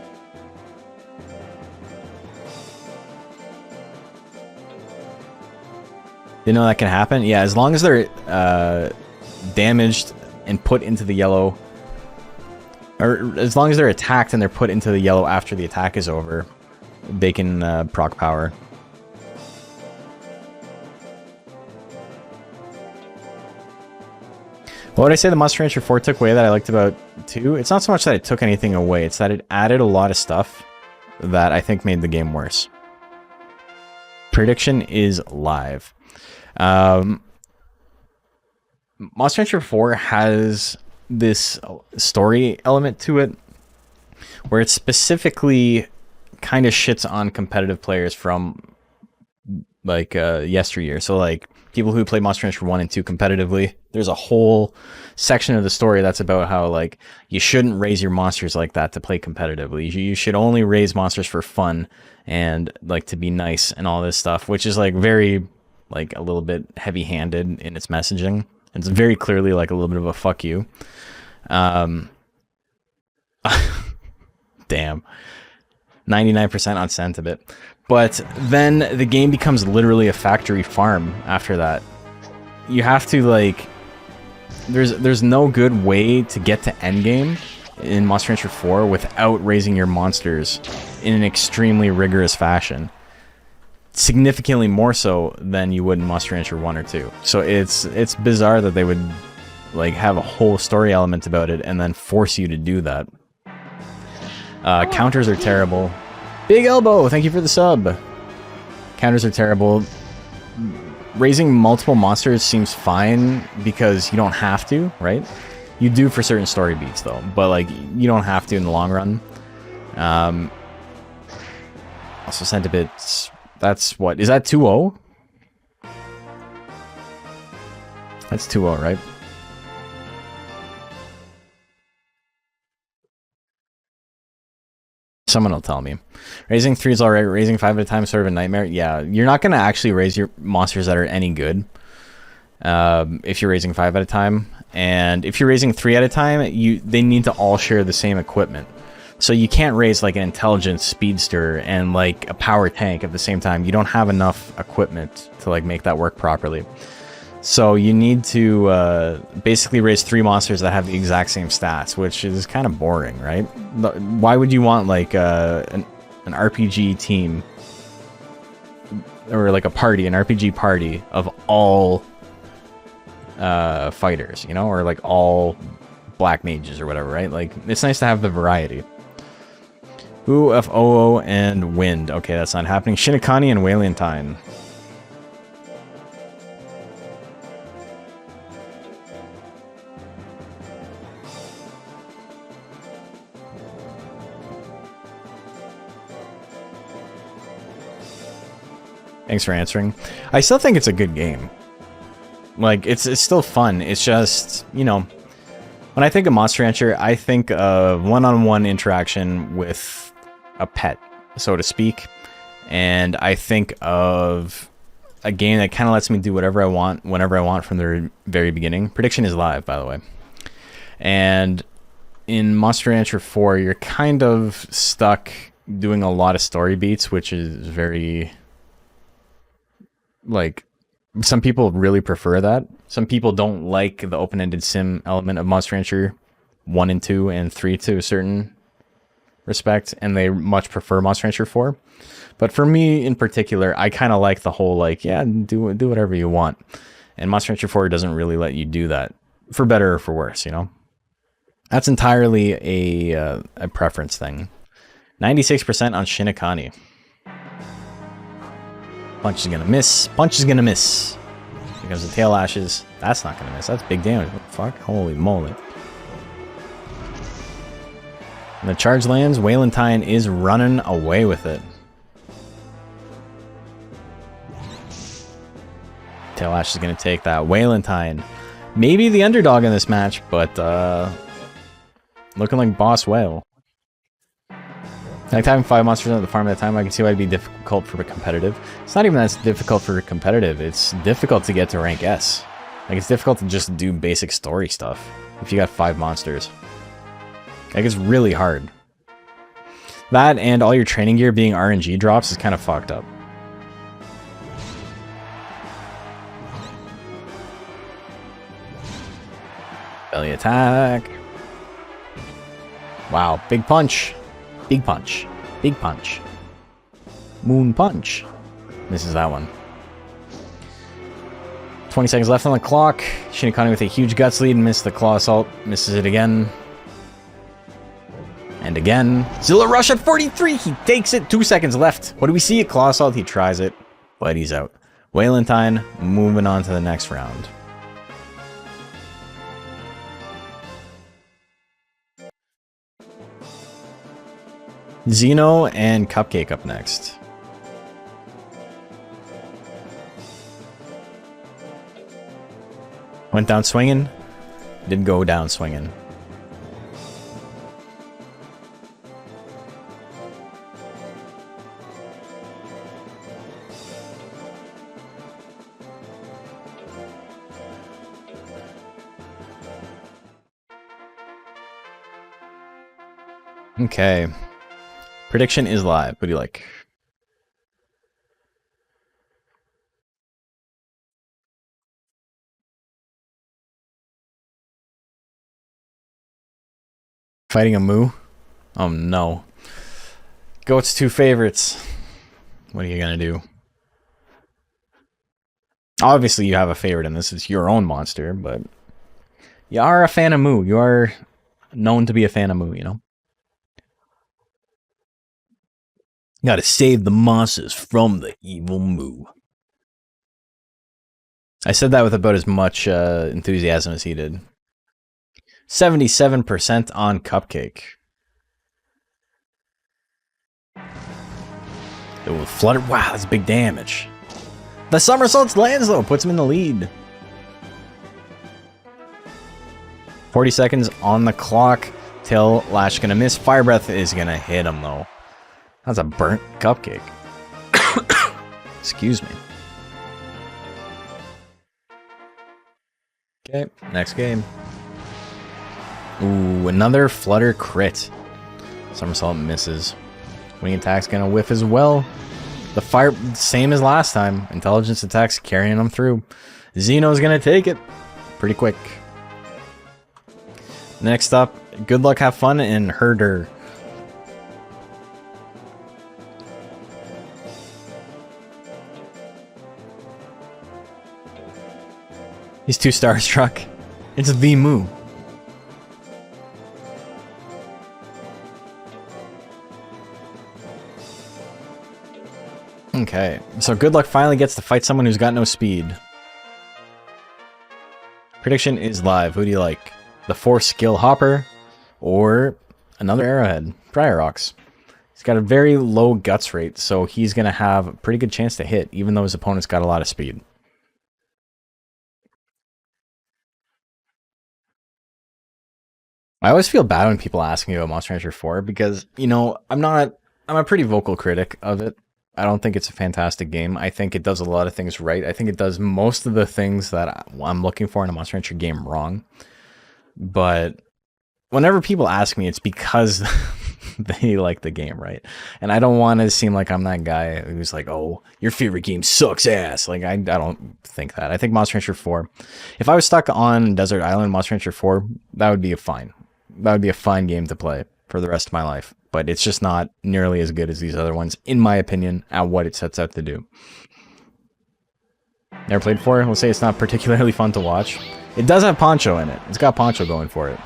Didn't know that can happen? Yeah, as long as they're damaged and put into the yellow, or as long as they're attacked and they're put into the yellow after the attack is over, they can proc power. What would I say the Monster Rancher 4 took away that I liked about 2? It's not so much that it took anything away, it's that it added a lot of stuff that I think made the game worse. Prediction is live. Monster Rancher 4 has this story element to it where it specifically kind of shits on competitive players from like yesteryear. So like people who play Monster Rancher 1 and 2 competitively, there's a whole section of the story that's about how like you shouldn't raise your monsters like that to play competitively. You should only raise monsters for fun and like to be nice and all this stuff, which is like very like a little bit heavy-handed in its messaging. It's very clearly like a little bit of a fuck you. Damn. 99% on Centibit. But then the game becomes literally a factory farm after that. You have to like... There's no good way to get to endgame in Monster Rancher 4 without raising your monsters in an extremely rigorous fashion. Significantly more so than you would in Monster Rancher 1 or 2. So it's bizarre that they would like have a whole story element about it and then force you to do that. Counters are terrible. Big Elbow, thank you for the sub. Counters are terrible. Raising multiple monsters seems fine because you don't have to, right? You do for certain story beats though, but like you don't have to in the long run. Also Centibits. That's what, is that 2-0? That's 2-0, right? Someone will tell me. Raising 3 is alright, raising 5 at a time is sort of a nightmare. Yeah, you're not going to actually raise your monsters that are any good if you're raising 5 at a time. And if you're raising 3 at a time, they need to all share the same equipment. So you can't raise like an intelligence speedster and like a power tank at the same time. You don't have enough equipment to like make that work properly. So you need to basically raise 3 monsters that have the exact same stats, which is kind of boring, right? Why would you want like an RPG team or like a party, an RPG party of all fighters, you know, or like all black mages or whatever, right? Like, it's nice to have the variety. UFOO and Wind. Okay, that's not happening. Shinigami and Whalentine. Thanks for answering. I still think it's a good game. Like, it's still fun. It's just, you know, when I think of Monster Rancher, I think of one-on-one interaction with a pet, so to speak. And I think of a game that kind of lets me do whatever I want, whenever I want from the very beginning. Prediction is live, by the way. And in Monster Rancher 4, you're kind of stuck doing a lot of story beats, which is very... like, some people really prefer that. Some people don't like the open-ended sim element of Monster Rancher 1 and 2 and 3 to a certain respect, and they much prefer Monster Rancher 4. But for me in particular, I kind of like the whole, like, yeah, do whatever you want. And Monster Rancher 4 doesn't really let you do that, for better or for worse, you know? That's entirely a preference thing. 96% on Shinigami. Punch is gonna miss. Punch is gonna miss. Here comes the tail lashes. That's not gonna miss. That's big damage. What the fuck? Holy moly. And the charge lands. Whalentine is running away with it. Tail lash is gonna take that. Whalentine, maybe the underdog in this match, but looking like Boss Whale. Like having 5 monsters at the farm at a time, I can see why it'd be difficult for competitive. It's not even that it's difficult for competitive, it's difficult to get to rank S. Like, it's difficult to just do basic story stuff if you got 5 monsters. Like, it's really hard. That and all your training gear being RNG drops is kind of fucked up. Belly attack. Wow, big punch. Big punch. Big punch. Moon punch. Misses that one. 20 seconds left on the clock. Shinigami with a huge guts lead. Missed the claw assault. Misses it again. And again. Zilla Rush at 43. He takes it. 2 seconds left. What do we see? A claw assault. He tries it. But he's out. Whalentine moving on to the next round. Xeno and Cupcake up next. Went down swinging. Didn't go down swinging. Okay. Prediction is live. What do you like? Fighting a moo? Oh no. Goat's 2 favorites. What are you gonna do? Obviously you have a favorite in this. It's your own monster, but you are a fan of moo. You are known to be a fan of moo, you know? Gotta save the monsters from the evil moo. I said that with about as much enthusiasm as he did. 77% on Cupcake. It will flutter. Wow, that's big damage. The somersaults lands though, puts him in the lead. 40 seconds on the clock. Tail Lash gonna miss. Fire Breath is gonna hit him though. That's a burnt Cupcake. Excuse me. Okay, next game. Ooh, another Flutter crit. Somersault misses. Wing attack's gonna whiff as well. The fire, same as last time. Intelligence attacks carrying them through. Xeno's gonna take it pretty quick. Next up, good luck, have fun, and Herder. He's too starstruck. It's the Moo. Okay, so Good Luck finally gets to fight someone who's got no speed. Prediction is live. Who do you like? The 4 skill Hopper or another Arrowhead? Rocks. He's got a very low guts rate, so he's going to have a pretty good chance to hit, even though his opponent's got a lot of speed. I always feel bad when people ask me about Monster Rancher 4 because, you know, I'm a pretty vocal critic of it. I don't think it's a fantastic game. I think it does a lot of things right. I think it does most of the things that I'm looking for in a Monster Rancher game wrong. But whenever people ask me, it's because they like the game, right? And I don't want to seem like I'm that guy who's like, oh, your favorite game sucks ass. Like, I don't think that. I think Monster Rancher 4, if I was stuck on Desert Island Monster Rancher 4, that would be a fine game to play for the rest of my life. But it's just not nearly as good as these other ones, in my opinion, at what it sets out to do. Never played 4? We'll say it's not particularly fun to watch. It does have Poncho in it. It's got Poncho going for it.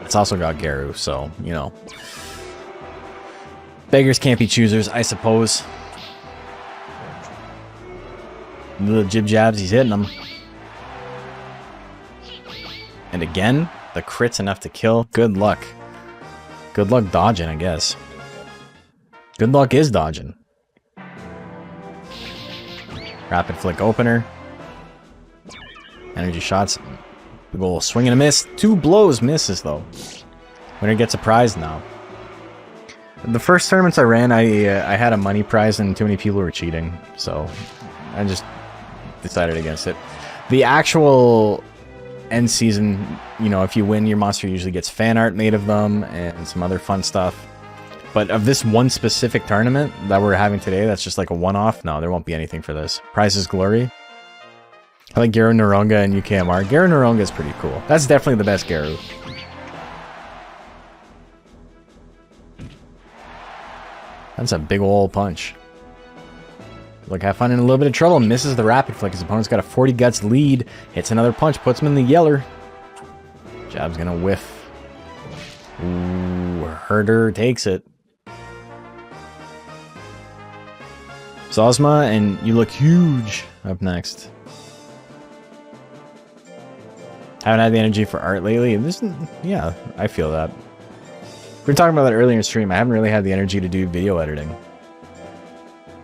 It's also got Garu, so, you know. Beggars can't be choosers, I suppose. Little jib jabs, he's hitting them. And again, the crit's enough to kill. Good luck. Good luck dodging, I guess. Good luck is dodging. Rapid flick opener. Energy shots. Big ol' swing and a miss. 2 blows misses, though. Winner gets a prize now. The first tournaments I ran, I had a money prize and too many people were cheating. So I just decided against it. The actual end season, you know, if you win, your monster usually gets fan art made of them and some other fun stuff. But of this one specific tournament that we're having today, that's just like a one-off, no, there won't be anything for this. Prize is glory. I like Garu Noronga and UKMR. Garu Noronga is pretty cool. That's definitely the best Garu. That's a big ol' punch. Look, have fun in a little bit of trouble. Misses the rapid flick. His opponent's got a 40 guts lead. Hits another punch. Puts him in the yeller. Jab's gonna whiff. Ooh, Herder takes it. Zosma and You Look Huge up next. Haven't had the energy for art lately. Yeah, I feel that. We were talking about that earlier in stream. I haven't really had the energy to do video editing.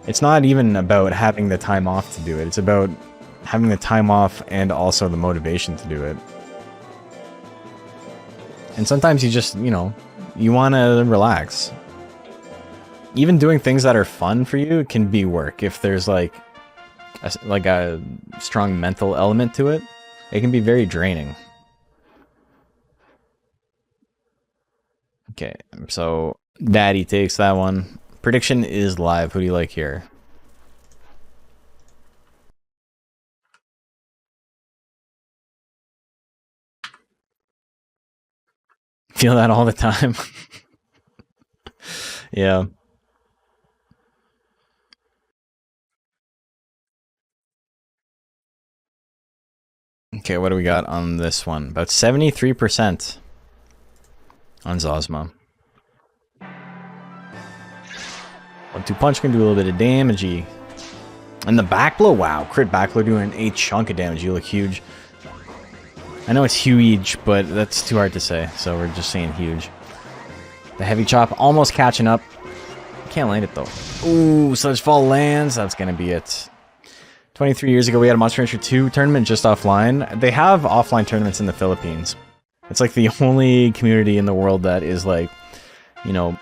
It's not even about having the time off to do it. It's about having the time off and also the motivation to do it. And sometimes you just, you know, you want to relax. Even doing things that are fun for you can be work. If there's like a strong mental element to it, it can be very draining. Okay, so Daddy takes that one. Prediction is live. Who do you like here? Feel that all the time. Yeah. Okay, what do we got on this one? About 73% on Zosma. 1-2 punch can do a little bit of damage. And the back blow, wow, crit back blow doing a chunk of damage. You Look Huge. I know it's huge, but that's too hard to say, so we're just saying huge. The heavy chop almost catching up. Can't land it though. Ooh, Sludge Fall lands. That's gonna be it. 23 years ago, we had a Monster Rancher 2 tournament just offline. They have offline tournaments in the Philippines. It's like the only community in the world that is like, you know,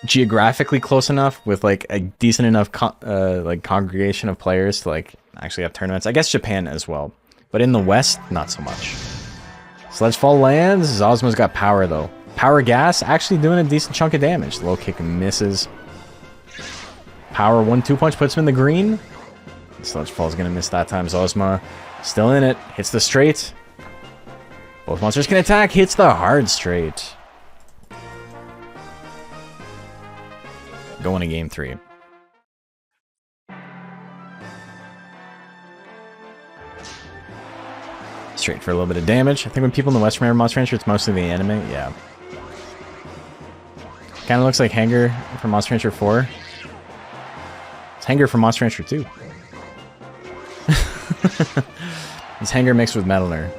geographically close enough with like a decent enough like congregation of players to like actually have tournaments. I guess Japan as well, but in the West, not so much. Sledgefall lands. Zosma's got power though. Power gas actually doing a decent chunk of damage. Low kick misses. Power 1-2 punch puts him in the green. Sledgefall's gonna miss that time. Zosma still in it. Hits the straight. Both monsters can attack. Hits the hard straight. Going to game 3. Straight for a little bit of damage. I think when people in the West remember Monster Rancher, it's mostly the anime. Yeah. Kind of looks like Hanger from Monster Rancher 4. It's Hanger from Monster Rancher 2. It's Hanger mixed with Metalner.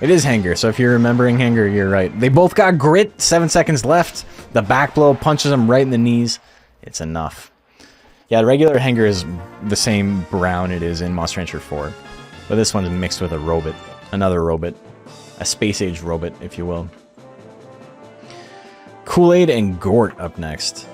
It is Hanger, so if you're remembering Hanger, you're right. They both got grit, 7 seconds left. The back blow punches him right in the knees. It's enough. Yeah, the regular Hanger is the same brown it is in Monster Rancher 4. But this one's mixed with a robot. Another robot. A space-age robot, if you will. Kool-Aid and Gort up next.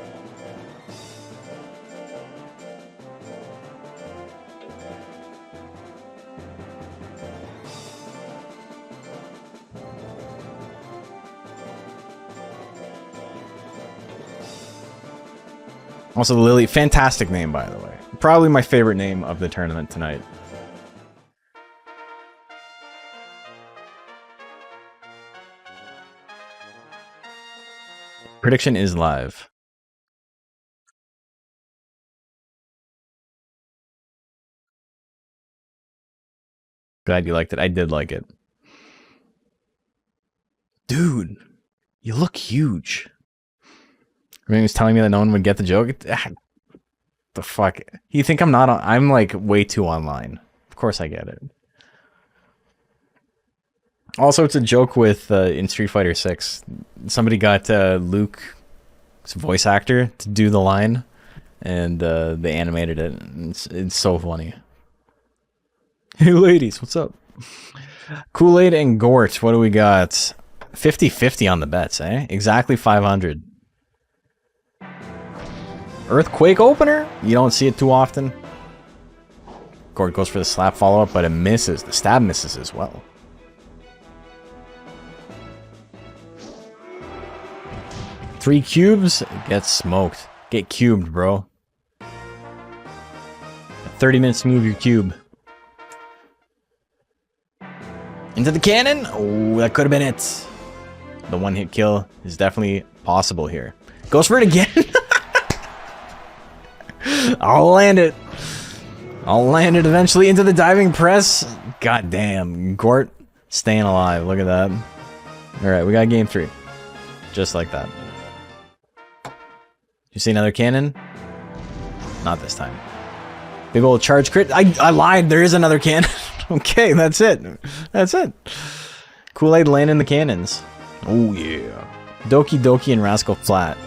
Also, Lily, fantastic name, by the way. Probably my favorite name of the tournament tonight. Prediction is live. Glad you liked it. I did like it. Dude, you look huge. Everyone was telling me that no one would get the joke. The fuck? You think I'm not on? I'm like way too online. Of course I get it. Also, it's a joke with in Street Fighter 6. Somebody got Luke's voice actor to do the line, and they animated it. It's so funny. Hey ladies, what's up? Kool-Aid and Gort, what do we got? 50-50 on the bets, eh? Exactly 500. Earthquake opener? You don't see it too often. Gort goes for the slap follow-up, but it misses. The stab misses as well. Three cubes, get smoked. Get cubed, bro. 30 minutes to move your cube. Into the cannon? Oh, that could have been it. The one-hit kill is definitely possible here. Goes for it again. I'll land it. I'll land it eventually into the diving press. God damn. Gort staying alive. Look at that. Alright, we got game 3. Just like that. You see another cannon? Not this time. Big old charge crit. I lied. There is another cannon. Okay, that's it. That's it. Kool-Aid landing the cannons. Oh, yeah. Doki Doki and Rascal Flat.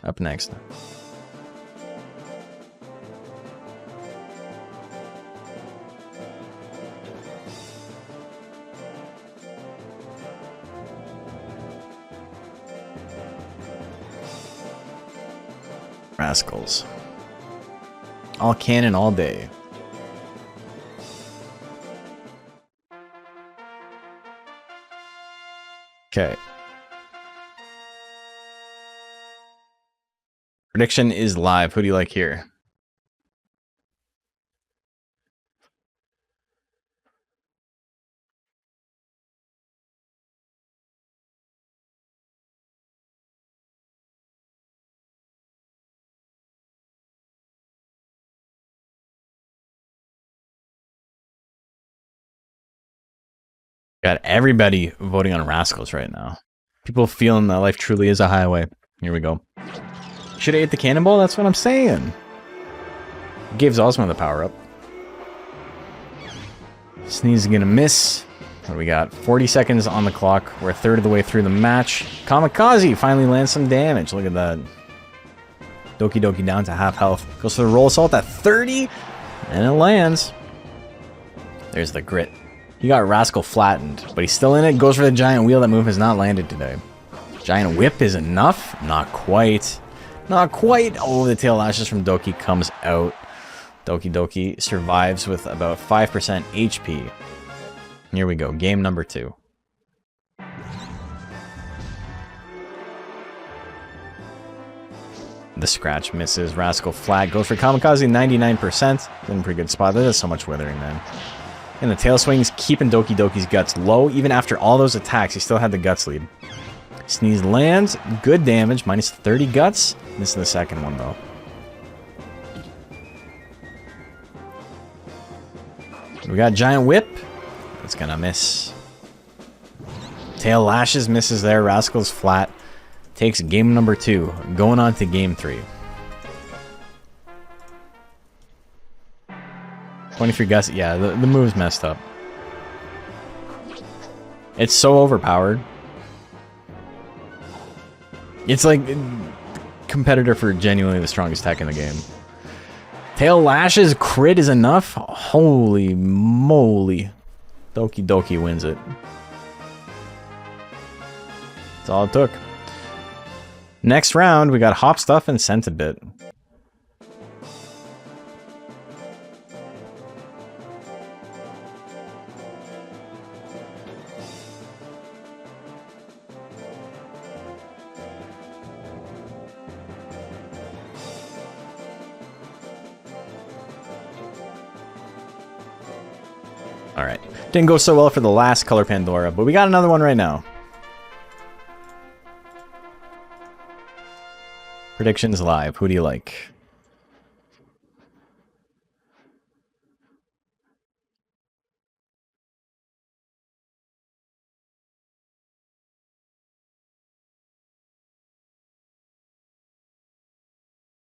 Up next. Rascals. All cannon all day. Okay. Prediction is live. Who do you like here? Got everybody voting on Rascals right now. People feeling that life truly is a highway. Here we go. Should have ate the cannonball? That's what I'm saying. Gave Zosma the power up. Sneeze is gonna miss. What do we got? 40 seconds on the clock. We're a third of the way through the match. Kamikaze finally lands some damage. Look at that. Doki Doki down to half health. Goes for the roll assault at 30. And it lands. There's the grit. He got Rascal flattened, but he's still in it. Goes for the giant wheel. That move has not landed today. Giant whip is enough. Not quite. Not quite. Oh, the tail lashes from Doki comes out. Doki Doki survives with about 5% HP. Here we go. Game number 2. The scratch misses. Rascal flat. Goes for Kamikaze 99%. In a pretty good spot. There's so much withering, man. And the tail swings keeping Doki Doki's guts low. Even after all those attacks, he still had the guts lead. Sneeze lands. Good damage. Minus 30 guts. This is the second one, though. We got Giant Whip. It's gonna miss. Tail Lashes misses there. Rascal's flat. Takes game number 2. Going on to game 3. 23 gust. Yeah, the move's messed up. It's so overpowered. It's like competitor for genuinely the strongest tech in the game. Tail Lashes crit is enough? Holy moly. Doki Doki wins it. That's all it took. Next round, we got Hop Stuff and Centibit. Alright. Didn't go so well for the last color Pandora, but we got another one right now. Predictions live. Who do you like?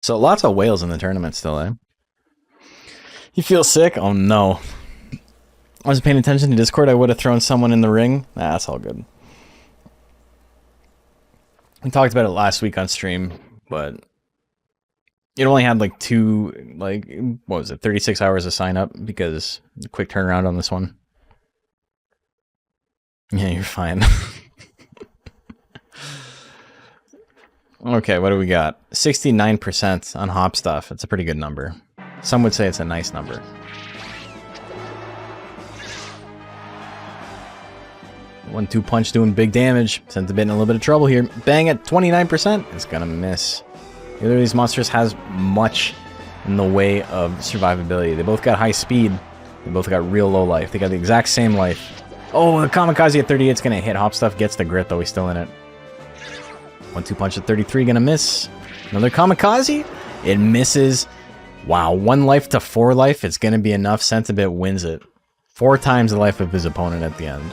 So lots of whales in the tournament still, eh? You feel sick? Oh no. I wasn't paying attention to Discord. I would have thrown someone in the ring. Nah, that's all good. We talked about it last week on stream, but it only had like what was it, 36 hours to sign up because quick turnaround on this one. Yeah, you're fine. Okay, what do we got? 69% on Hop Stuff. It's a pretty good number. Some would say it's a nice number. One-two punch doing big damage. Centibit in a little bit of trouble here. Bang at 29%. It's gonna miss. Neither of these monsters has much in the way of survivability. They both got high speed. They both got real low life. They got the exact same life. Oh, the Kamikaze at 38 is gonna hit. Hop Stuff gets the grit, though he's still in it. One-two punch at 33, gonna miss. Another Kamikaze. It misses. Wow, 1 life to 4 life. It's gonna be enough. Centibit wins it. 4 times the life of his opponent at the end.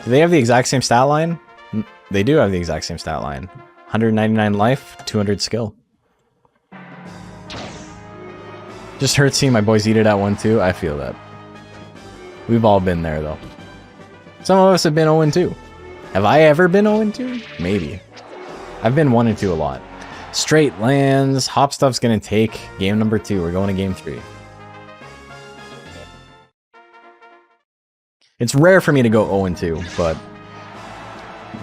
Do they have the exact same stat line? They do have the exact same stat line. 199 life, 200 skill. Just hurts seeing my boys eat it at 1-2. I feel that. We've all been there, though. Some of us have been 0-2. Have I ever been 0-2? Maybe. I've been 1-2 a lot. Straight lands. Hop Stuff's gonna take game number 2. We're going to game 3. It's rare for me to go 0-2, but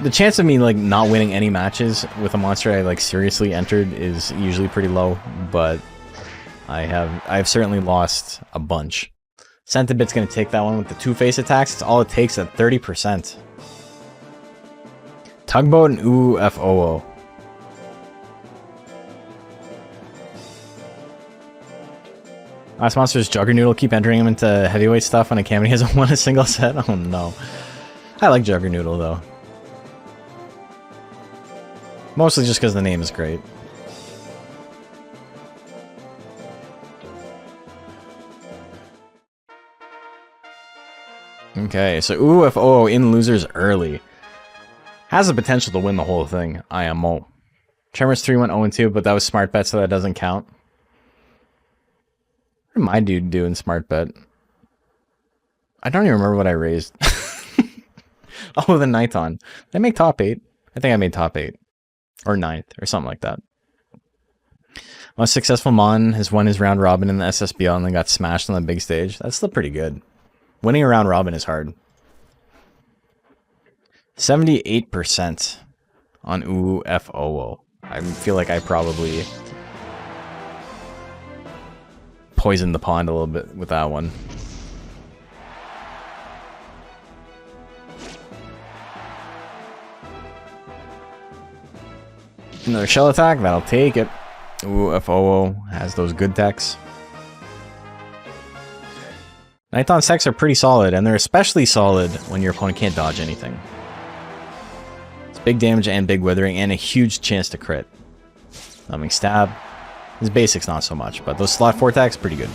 the chance of me like not winning any matches with a monster I like seriously entered is usually pretty low, but I've certainly lost a bunch. Centibit's gonna take that one with the 2-face attacks. It's all it takes at 30%. Tugboat and UFOO. Last monster's Juggernoodle. Keep entering him into heavyweight stuff on a cam and he hasn't won a single set. Oh no. I like Juggernoodle though. Mostly just because the name is great. Okay, so UFO in losers early. Has the potential to win the whole thing. IMO. Tremors 3 went 0-2, but that was smart bet, so that doesn't count. What did my dude do in smart bet? I don't even remember what I raised. Oh, the Nighton. Did I make top 8? I think I made top 8. Or 9th, or something like that. Most successful Mon has won his round robin in the SSBL and then got smashed on the big stage. That's still pretty good. Winning a round robin is hard. 78% on UFOO. I feel like I probably poisoned the pond a little bit with that one. Another shell attack, that'll take it. UFOO has those good techs. Nighton techs are pretty solid, and they're especially solid when your opponent can't dodge anything. It's big damage and big withering, and a huge chance to crit. Numbing stab. His basics not so much, but those slot 4 attacks pretty good.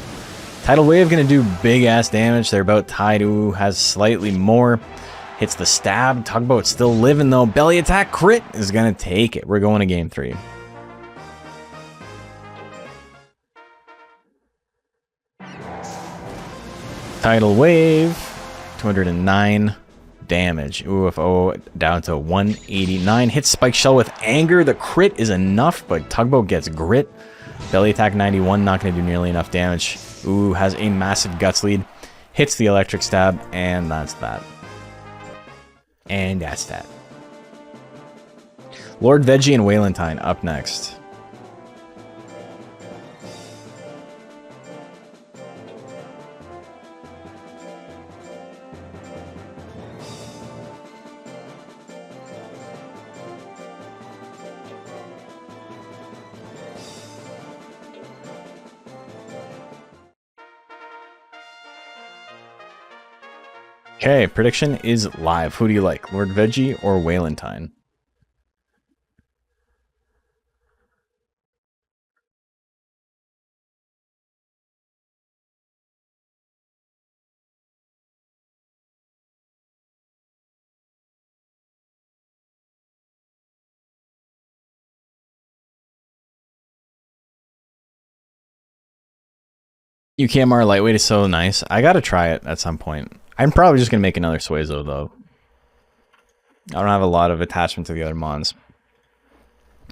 Tidal Wave gonna do big ass damage. They're about tied. Ooh, has slightly more. Hits the stab. Tugboat's still living though. Belly attack crit is gonna take it. We're going to game 3. Tidal Wave, 209 damage. UFO down to 189. Hits Spike Shell with Anger. The crit is enough, but Tugboat gets Grit. Belly attack 91, not going to do nearly enough damage. Ooh, has a massive Guts lead. Hits the Electric Stab, and that's that. And that's that. Lord Veggie and Walentine up next. Okay, prediction is live. Who do you like, Lord Veggie or Walentine? UKMR Lightweight is so nice. I gotta try it at some point. I'm probably just gonna make another Suezo though. I don't have a lot of attachment to the other mons.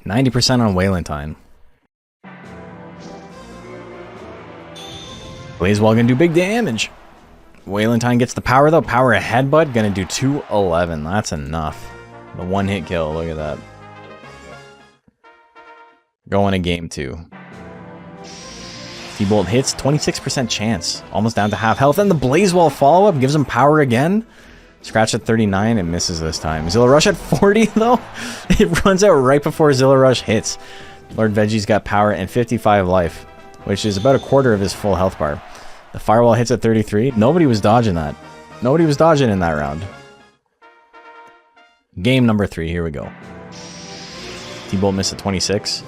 90% on Walentine. Blazewall gonna do big damage. Walentine gets the power though. Power a headbutt, gonna do 211. That's enough. The one-hit kill, look at that. Going to game 2. T-Bolt hits, 26% chance. Almost down to half health. And the Blazewall follow-up gives him power again. Scratch at 39 and misses this time. Zilla Rush at 40 though. It runs out right before Zilla Rush hits. Lord Veggie's got power and 55 life, which is about a quarter of his full health bar. The Firewall hits at 33. Nobody was dodging that. Nobody was dodging in that round. Game number 3, here we go. T-Bolt missed at 26.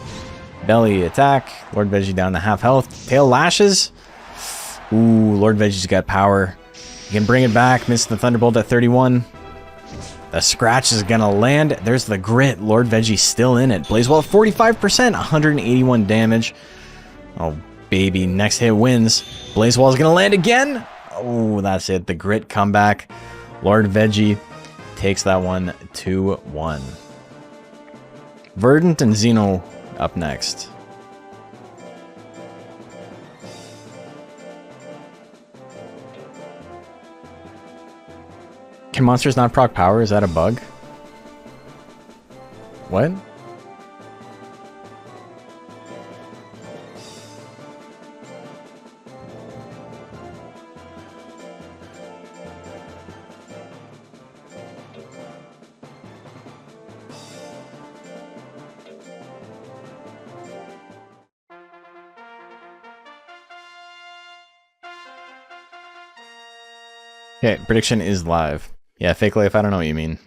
Belly attack. Lord Veggie down to half health. Tail lashes. Ooh, Lord Veggie's got power. You can bring it back. Missed the Thunderbolt at 31. The scratch is gonna land. There's the grit. Lord Veggie's still in it. Blazewall 45%. 181 damage. Oh, baby. Next hit wins. Blazewall's gonna land again. Oh, that's it. The grit comeback. Lord Veggie takes that one 2-1. Verdant and Xeno up next. Can monsters not proc power? Is that a bug? What? Okay, prediction is live. Yeah, fake life, I don't know what you mean.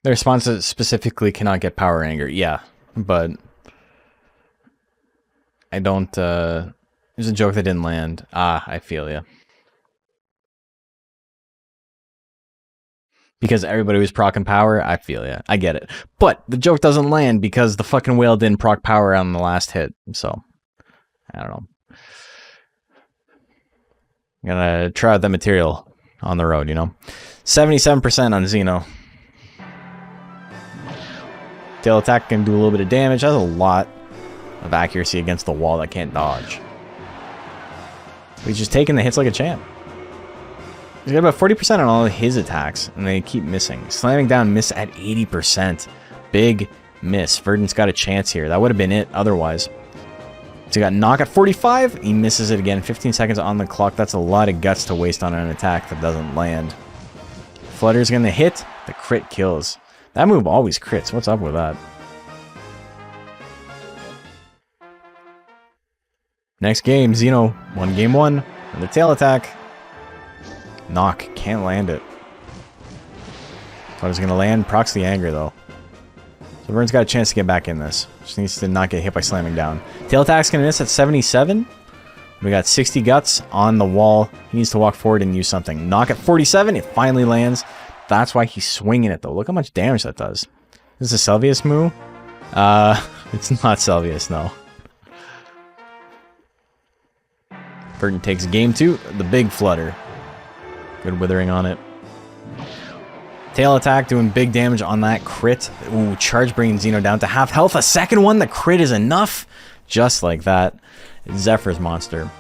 The response specifically cannot get power anger. Yeah, but I don't, there's a joke that didn't land. Ah, I feel ya. Because everybody was procking power, I feel ya. I get it. But the joke doesn't land because the fucking whale didn't proc power on the last hit. So, I don't know. I'm gonna try out that material on the road, you know. 77% on Xeno. Tail attack can do a little bit of damage. Has a lot of accuracy against the wall that can't dodge. He's just taking the hits like a champ. He's got about 40% on all of his attacks, and they keep missing. Slamming down, miss at 80%. Big miss. Verdant's got a chance here. That would have been it otherwise. So he got knock at 45. He misses it again. 15 seconds on the clock. That's a lot of guts to waste on an attack that doesn't land. Flutter's going to hit. The crit kills. That move always crits. What's up with that? Next game, Xeno won game 1. And the tail attack. Knock. Can't land it. Flutter's going to land. Procs the anger though. So So Vern's got a chance to get back in this. Just needs to not get hit by slamming down. Tail attack's going to miss at 77. We got 60 guts on the wall. He needs to walk forward and use something. Knock at 47. It finally lands. That's why he's swinging it, though. Look how much damage that does. This is a Selvius move? It's not Selvius, no. Burton takes game 2. The big flutter. Good withering on it. Tail attack doing big damage on that crit. Ooh, charge bringing Xeno down to half health. A second one. The crit is enough. Just like that. It's Zephyr's monster.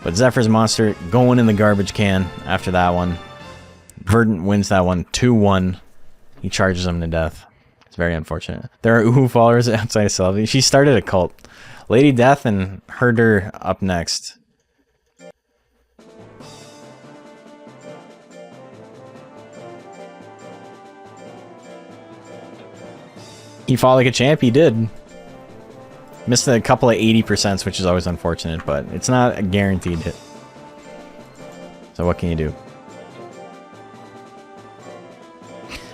But Zephyr's monster going in the garbage can after that one. Verdant wins that one 2-1. He charges him to death. It's very unfortunate. There are Uhu followers outside of Selvi. She started a cult. Lady Death and Herder up next. He fought like a champ, he did. Missed a couple of 80%, which is always unfortunate, but it's not a guaranteed hit. So what can you do?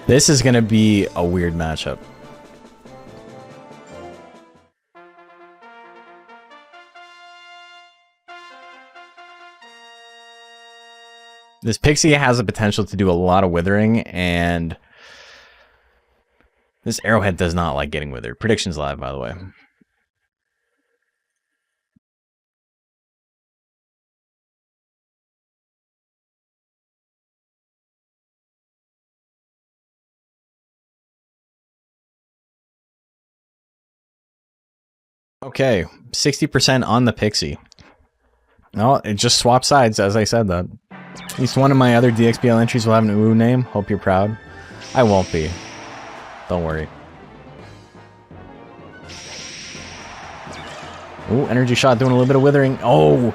This is going to be a weird matchup. This Pixie has the potential to do a lot of withering, and this Arrowhead does not like getting withered. Predictions live, by the way. Okay, 60% on the Pixie. No, it just swapped sides, as I said that. At least one of my other DXBL entries will have an UU name. Hope you're proud. I won't be. Don't worry. Ooh, energy shot doing a little bit of withering. Oh!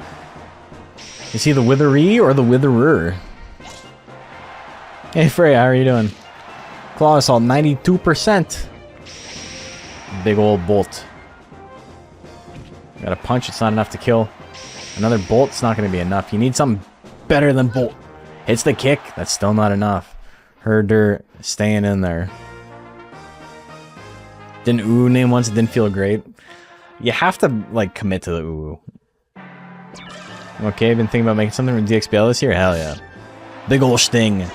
Is he the witheree or the witherer? Hey Frey, how are you doing? Claw Assault, 92%. Big old bolt. Got a punch, it's not enough to kill. Another bolt, it's not going to be enough. You need something better than bolt. Hits the kick, that's still not enough. Herder staying in there. Didn't UU name once, it didn't feel great. You have to, like, commit to the UU. Okay, been thinking about making something from DXBL this year? Hell yeah. Big ol' sting.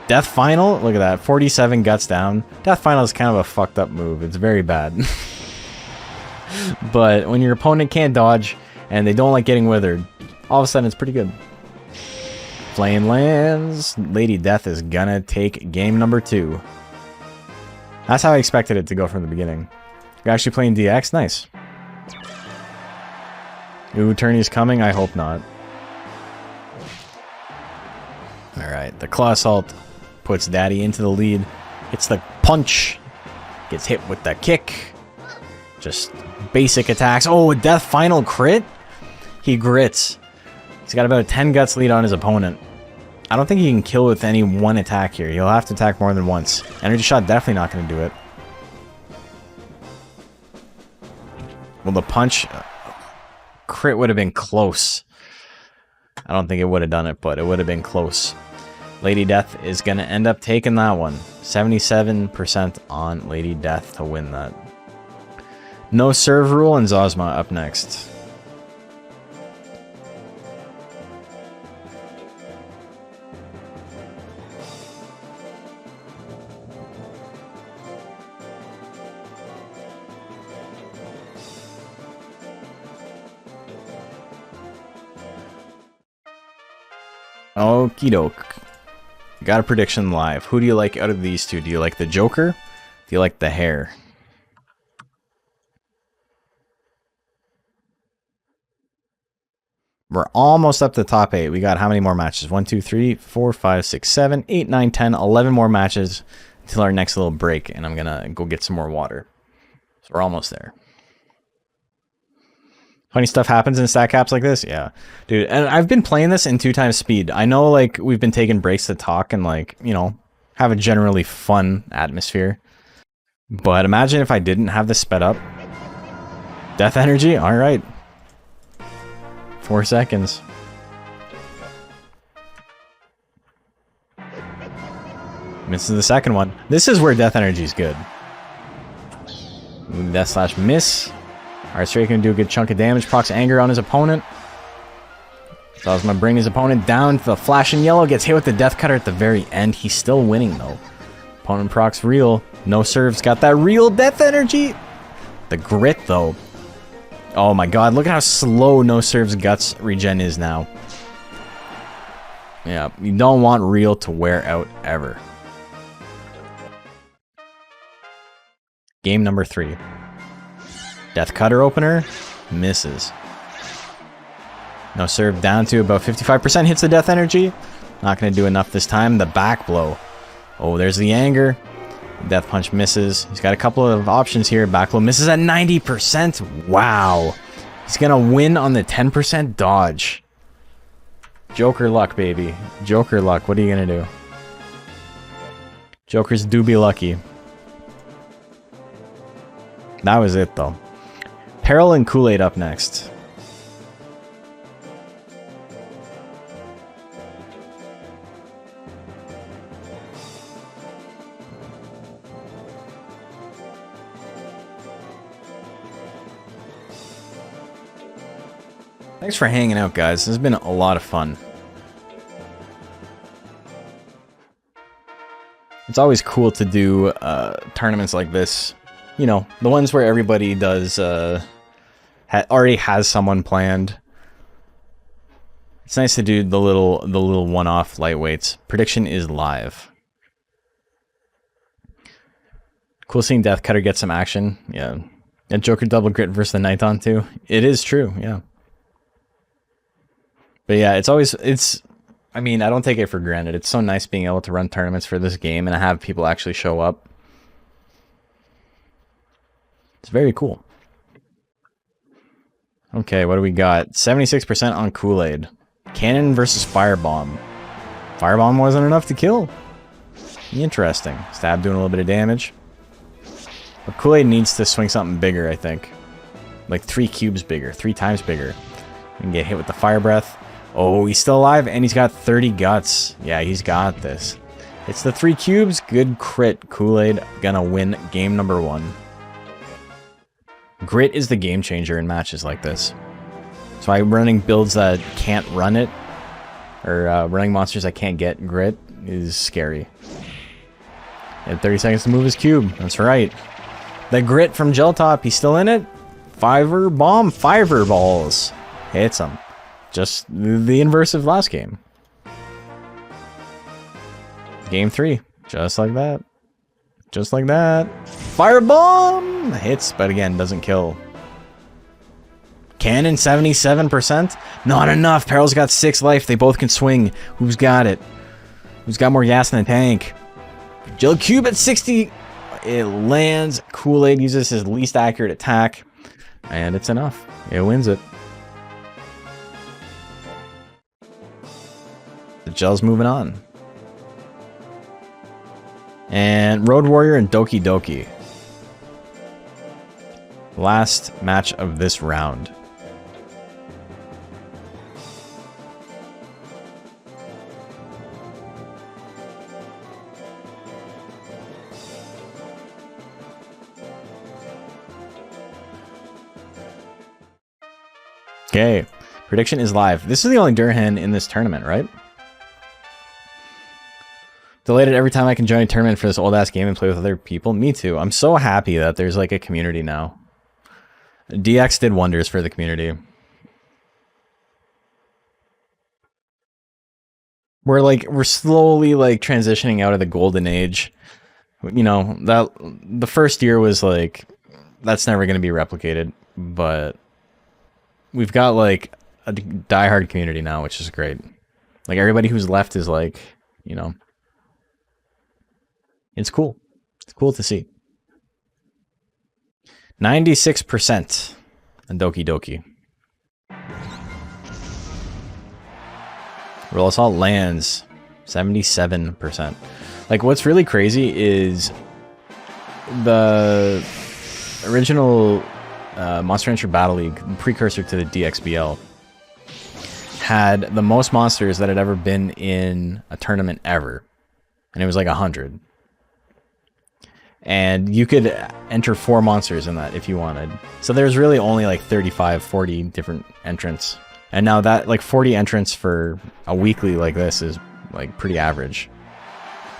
Death Final? Look at that. 47 guts down. Death Final is kind of a fucked up move. It's very bad. But when your opponent can't dodge and they don't like getting withered, all of a sudden it's pretty good. Flame lands. Lady Death is gonna take game number 2. That's how I expected it to go from the beginning. You're actually playing DX? Nice. Ooh, tourney's coming? I hope not. Alright, the Claw Assault puts Daddy into the lead. Hits the punch. Gets hit with the kick. Just basic attacks. Oh, a Death Final crit? He grits. He's got about a 10 guts lead on his opponent. I don't think he can kill with any one attack here. He'll have to attack more than once. Energy shot definitely not going to do it. Well, the punch crit would have been close. I don't think it would have done it, but it would have been close. Lady Death is going to end up taking that one. 77% on Lady Death to win that. No serve rule and Zosma up next. Okie doke. Got a prediction live. Who do you like out of these two? Do you like the Joker? Do you like the Hare? We're almost up to the top 8. We got how many more matches? 1, 2, 3, 4, 5, 6, 7, 8, 9, 10, 11 more matches until our next little break, and I'm gonna go get some more water. So we're almost there. Funny stuff happens in stat caps like this? Yeah. Dude, and I've been playing this in 2 times speed. I know, like, we've been taking breaks to talk and, like, you know, have a generally fun atmosphere. But imagine if I didn't have this sped up. Death energy? Alright. 4 seconds. Misses the second one. This is where Death Energy is good. Death slash miss. Alright, Straight can do a good chunk of damage. Procs Anger on his opponent. So I was going to bring his opponent down to the flashing yellow. Gets hit with the Death Cutter at the very end. He's still winning, though. Opponent procs real. No serves. Got that real Death Energy. The grit, though. Oh my god. Look at how slow No Serves Guts regen is now. Yeah, you don't want real to wear out ever. Game number 3. Death Cutter opener. Misses. No serve down to about 55%. Hits the Death Energy. Not going to do enough this time. The back blow. Oh, there's the anger. Death Punch misses. He's got a couple of options here. Back blow misses at 90%. Wow. He's going to win on the 10% dodge. Joker luck, baby. Joker luck. What are you going to do? Jokers do be lucky. That was it, though. Peril and Kool-Aid up next. Thanks for hanging out, guys. This has been a lot of fun. It's always cool to do tournaments like this. You know, the ones where everybody does already has someone planned. It's nice to do the little one-off lightweights. Prediction is live. Cool seeing Death Cutter get some action. Yeah, and Joker double grit versus the Nighton too. It is true. Yeah. But yeah, I mean, I don't take it for granted. It's so nice being able to run tournaments for this game and have people actually show up. It's very cool. Okay, what do we got? 76% on Kool-Aid. Cannon versus Firebomb. Firebomb wasn't enough to kill. Interesting. Stab doing a little bit of damage. But Kool-Aid needs to swing something bigger, I think. Like 3 cubes bigger. 3 times bigger. And get hit with the Fire Breath. Oh, he's still alive, and he's got 30 guts. Yeah, he's got this. It's the 3 cubes. Good crit. Kool-Aid gonna win game number 1. Grit is the game changer in matches like this. So I'm running builds that can't run it, or running monsters that can't get grit is scary. And 30 seconds to move his cube. That's right. The grit from Gel Top, he's still in it. Fiver bomb, fiver balls. Hits him. Just the inverse of last game. Game 3. Just like that. Just like that. Firebomb! Hits, but again, doesn't kill. Cannon, 77%. Not enough. Peril's got 6 life. They both can swing. Who's got it? Who's got more gas in the tank? Gel Cube at 60. It lands. Kool-Aid uses his least accurate attack. And it's enough. It wins it. The Gel's moving on. And Road Warrior and Doki Doki. Last match of this round. Okay, prediction is live. This is the only Durhan in this tournament, right? Delighted every time I can join a tournament for this old-ass game and play with other people. Me too. I'm so happy that there's like a community now. DX did wonders for the community. We're slowly like transitioning out of the golden age. You know, that the first year was like, that's never going to be replicated, but we've got like a diehard community now, which is great. Like everybody who's left is like, you know, it's cool. It's cool to see. 96% on Doki Doki. Roll Assault lands 77%. Like what's really crazy is the original Monster Rancher Battle League, precursor to the DXBL, had the most monsters that had ever been in a tournament ever. and it was like 100. And you could enter 4 monsters in that if you wanted. So there's really only like 35, 40 different entrants. And now that, like 40 entrants for a weekly like this is like pretty average.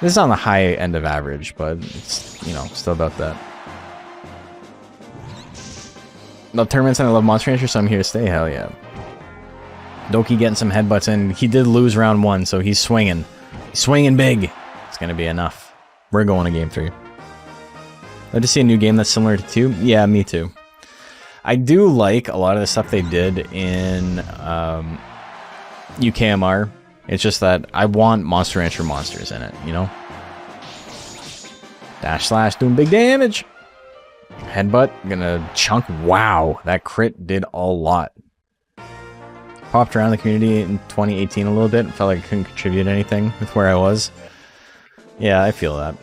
This is on the high end of average, but it's, you know, still about that. Love tournaments and I love Monster Rancher, so I'm here to stay. Hell yeah. Doki getting some headbutts in. He did lose round 1, so he's swinging. He's swinging big. It's going to be enough. We're going to game 3. I'd to see a new game that's similar to 2. Yeah, me too. I do like a lot of the stuff they did in UKMR. It's just that I want Monster Rancher monsters in it, you know? Dash slash doing big damage. Headbutt, gonna chunk. Wow, that crit did a lot. Popped around the community in 2018 a little bit. Felt like I couldn't contribute anything with where I was. Yeah, I feel that.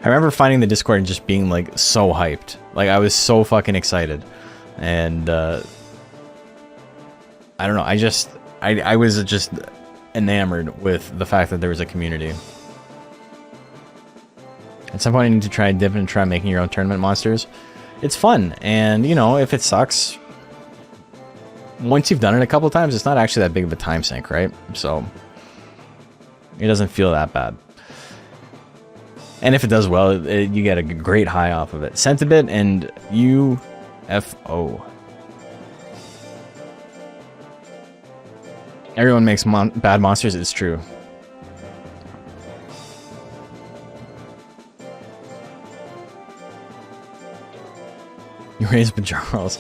I remember finding the Discord and just being like so hyped. Like I was so fucking excited. And I don't know, I was just enamored with the fact that there was a community. At some point I need to try dip and try making your own tournament monsters. It's fun, and you know, if it sucks, once you've done it a couple times, it's not actually that big of a time sink, right? So it doesn't feel that bad. And if it does well, you get a great high off of it. Centibit and UFO. Everyone makes bad monsters, it's true. You raise Bajarls.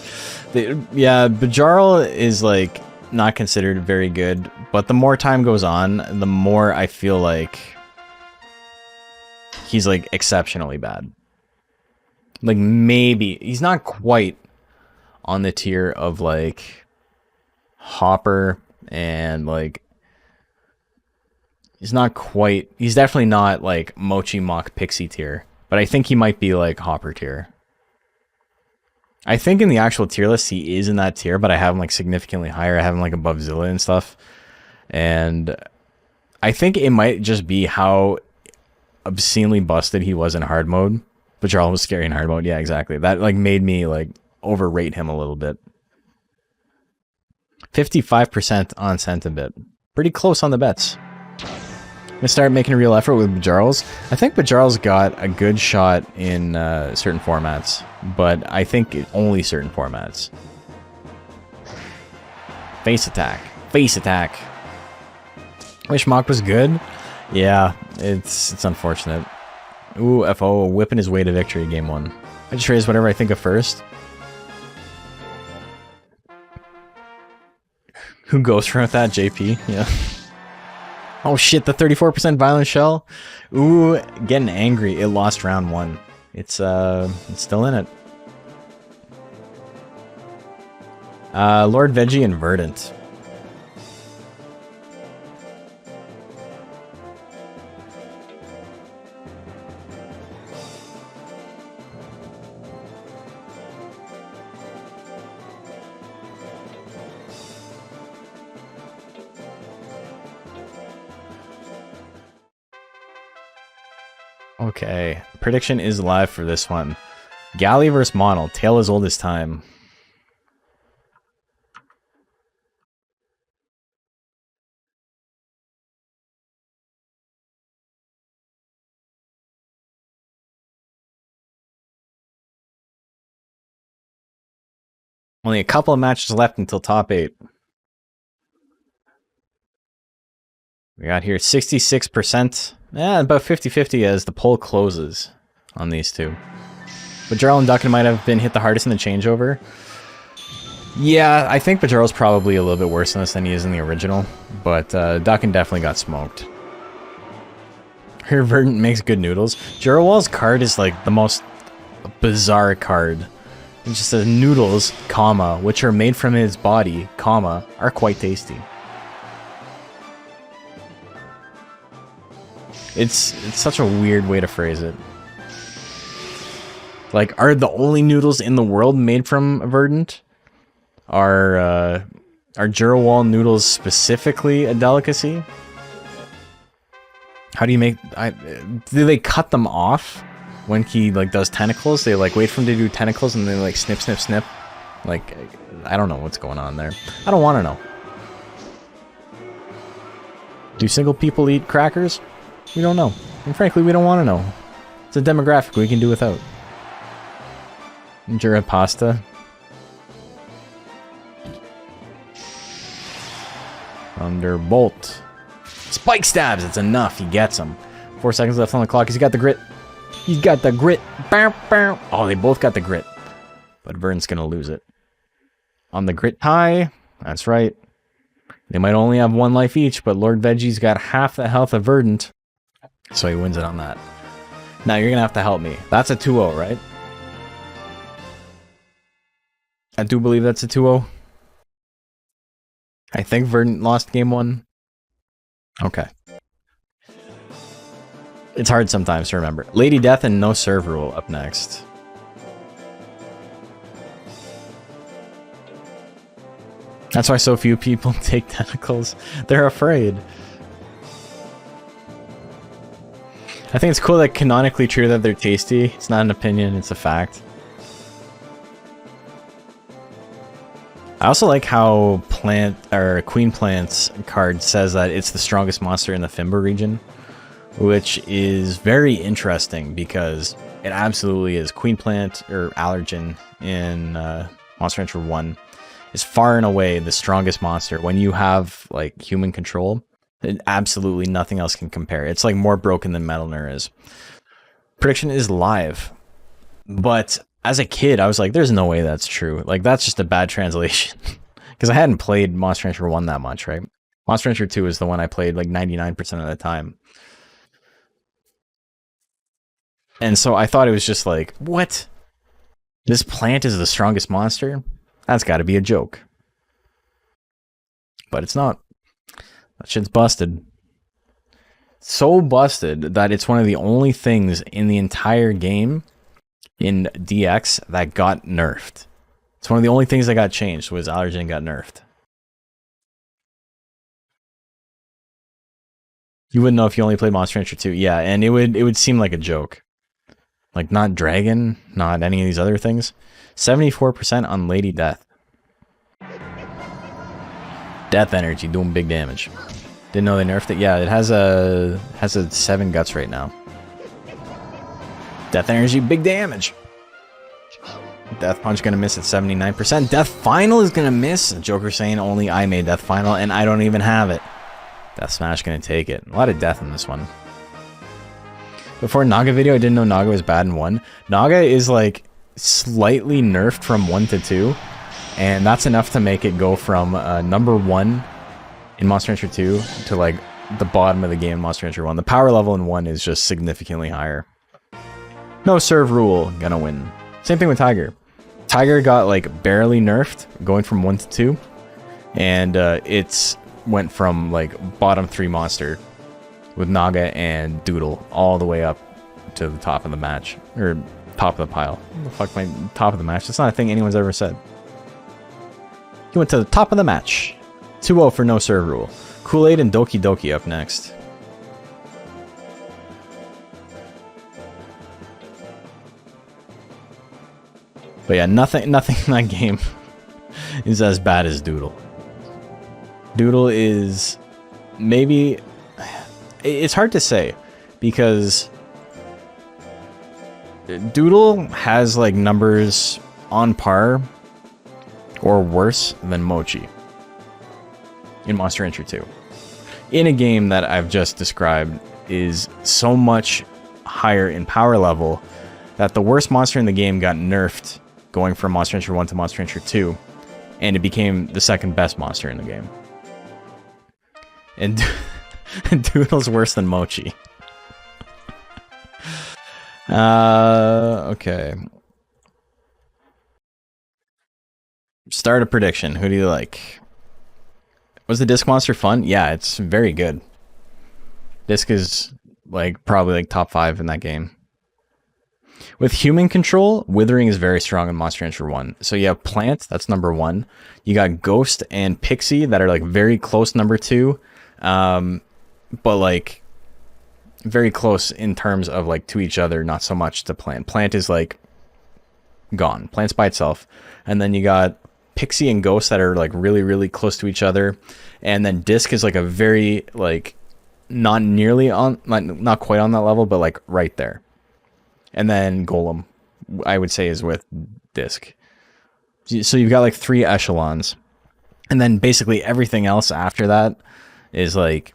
Yeah, Bajarl is like not considered very good, but the more time goes on, the more I feel like he's like exceptionally bad. Like maybe he's not quite on the tier of like Hopper and like he's not quite, he's definitely not like Mochi Mach Pixie tier, but I think he might be like Hopper tier. I think in the actual tier list he is in that tier, but I have him like significantly higher. I have him like above Zilla and stuff. And I think it might just be how obscenely busted he was in hard mode. But Jarl was scary in hard mode. Yeah, exactly. That like made me like overrate him a little bit. 55% on Centibit. Pretty close on the bets. I'm gonna start making a real effort with Bajarls. I think Bajarls got a good shot in certain formats, but I think only certain formats. Face attack. Face attack. Wish Mach was good. Yeah, it's unfortunate. Ooh, FO whipping his way to victory game 1. I just raise whatever I think of first. Who goes for with that? JP? Yeah. Oh shit, the 34% violent shell. Ooh, getting angry. It lost round 1. It's still in it. Lord Veggie and Verdant. Okay, prediction is live for this one. Galley vs. Monal, tale as old as time. Only a couple of matches left until top 8. We got here 66%. Yeah, about 50-50 as the poll closes on these two. Bajarl and Duckin might have been hit the hardest in the changeover. Yeah, I think Bajarl's probably a little bit worse in this than he is in the original, but Duckin definitely got smoked. Here, Verdant makes good noodles. Jerowall's card is like the most bizarre card. It just says noodles, comma, which are made from his body, comma, are quite tasty. It's such a weird way to phrase it. Like, are the only noodles in the world made from Verdant? Are Jerowall noodles specifically a delicacy? How do you make... do they cut them off when he, like, does tentacles? They, like, wait for him to do tentacles and then, like, snip, snip, snip? Like, I don't know what's going on there. I don't want to know. Do single people eat crackers? We don't know. And frankly, we don't want to know. It's a demographic we can do without. Endura pasta. Thunderbolt. Spike stabs! It's enough. He gets him. 4 seconds left on the clock. He's got the grit. He's got the grit. Bow, bow. Oh, they both got the grit. But Verdant's going to lose it. On the grit tie. That's right. They might only have 1 life each, but Lord Veggie's got half the health of Verdant. So he wins it on that. Now you're going to have to help me. That's a 2-0, right? I do believe that's a 2-0. I think Verdant lost game 1. Okay. It's hard sometimes to remember. Lady Death and No Serve Rule up next. That's why so few people take tentacles. They're afraid. I think it's cool that canonically true that they're tasty. It's not an opinion, it's a fact. I also like how Queen Plant's card says that it's the strongest monster in the Fimba region, which is very interesting because it absolutely is. Queen Plant or Allergen in Monster Hunter 1 is far and away the strongest monster. When you have like human control, absolutely nothing else can compare. It's like more broken than Metal Nur is. Prediction is live, but as a kid, I was like, there's no way that's true. Like, that's just a bad translation. Because I hadn't played Monster Hunter 1 that much, right? Monster Hunter 2 is the one I played like 99% of the time. And so I thought it was just like, what? This plant is the strongest monster? That's got to be a joke. But it's not. That shit's busted. So busted that it's one of the only things in the entire game in DX that got nerfed. It's one of the only things that got changed was Allergen got nerfed. You wouldn't know if you only played Monster Hunter 2. Yeah, and it would seem like a joke. Like, not Dragon, not any of these other things. 74% on Lady Death. Death Energy doing big damage. Didn't know they nerfed it. Yeah, it has a 7 guts right now. Death Energy, big damage. Death Punch gonna miss at 79%. Death Final is gonna miss. Joker saying only I made Death Final and I don't even have it. Death Smash gonna take it. A lot of death in this one. Before Naga video, I didn't know Naga was bad in 1. Naga is like slightly nerfed from 1 to 2. And that's enough to make it go from number 1 in Monster Hunter 2 to like the bottom of the game in Monster Hunter 1. The power level in 1 is just significantly higher. No serve rule, gonna win. Same thing with Tiger. Tiger got like barely nerfed, going from 1 to 2. And it's went from like bottom 3 monster with Naga and Doodle all the way up to the top of the match. Or top of the pile. What the fuck, my top of the match? That's not a thing anyone's ever said. He went to the top of the match. 2-0 for no serve rule. Kool-Aid and Doki Doki up next. But yeah, nothing in that game is as bad as Doodle. Doodle is maybe... It's hard to say because Doodle has like numbers on par or worse than Mochi in Monster Hunter 2. In a game that I've just described is so much higher in power level that the worst monster in the game got nerfed going from Monster Hunter 1 to Monster Hunter 2, and it became the second best monster in the game. And Doodle's worse than Mochi. Okay. Start a prediction. Who do you like? Was the Disc Monster fun? Yeah, it's very good. Disc is like probably like top 5 in that game. With human control, Withering is very strong in Monster Hunter 1. So you have Plant, that's number 1. You got Ghost and Pixie that are like very close number 2. But like very close in terms of like to each other, not so much to Plant. Plant is like gone. Plant's by itself. And then you got Pixie and Ghost that are like really, really close to each other. And then Disc is like a very like not nearly on, not quite on that level, but like right there. And then Golem, I would say, is with Disc. So you've got like 3 echelons. And then basically everything else after that is like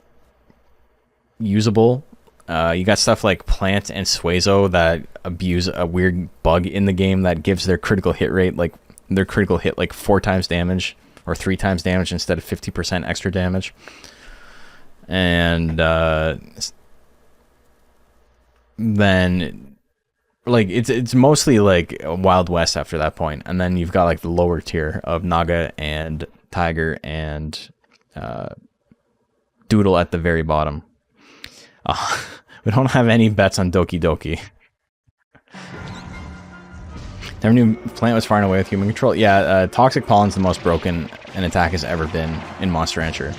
usable. You got stuff like Plant and Suezo that abuse a weird bug in the game that gives their critical hit rate, like their critical hit like 4 times damage or 3 times damage instead of 50% extra damage. And then like it's mostly like Wild West after that point. And then you've got like the lower tier of Naga and Tiger and Doodle at the very bottom. We don't have any bets on Doki Doki. Never knew Plant was far and away with human control. Yeah, Toxic Pollen's the most broken an attack has ever been in Monster Rancher.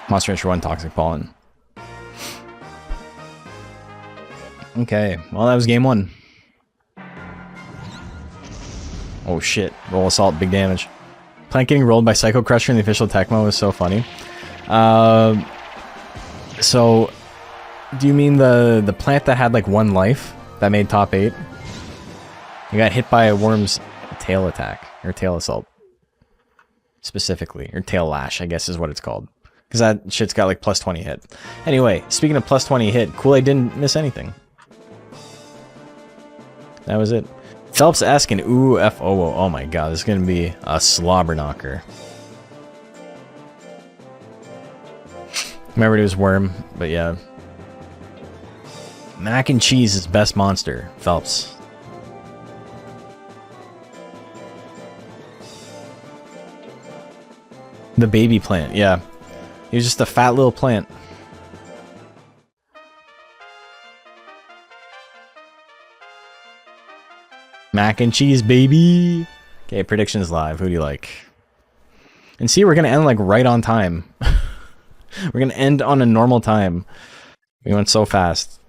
Monster Rancher 1 Toxic Pollen. Okay, well that was game 1. Oh shit, Roll Assault, big damage. Plant getting rolled by Psycho Crusher in the official Tecmo was so funny. So, do you mean the Plant that had like 1 life that made top 8? You got hit by a worm's tail attack, or tail assault. Specifically, or tail lash, I guess is what it's called. Because that shit's got like plus 20 hit. Anyway, speaking of plus 20 hit, Kool-Aid didn't miss anything. That was it. Phelps asking, ooh, F-O-O. Oh my god, this is going to be a slobber knocker. Remember it was Worm, but yeah. Mac and Cheese is best monster, Phelps. The baby plant, yeah. He was just a fat little plant. Mac and cheese, baby! Okay, predictions live. Who do you like? And see, we're gonna end like right on time. We're gonna end on a normal time. We went so fast.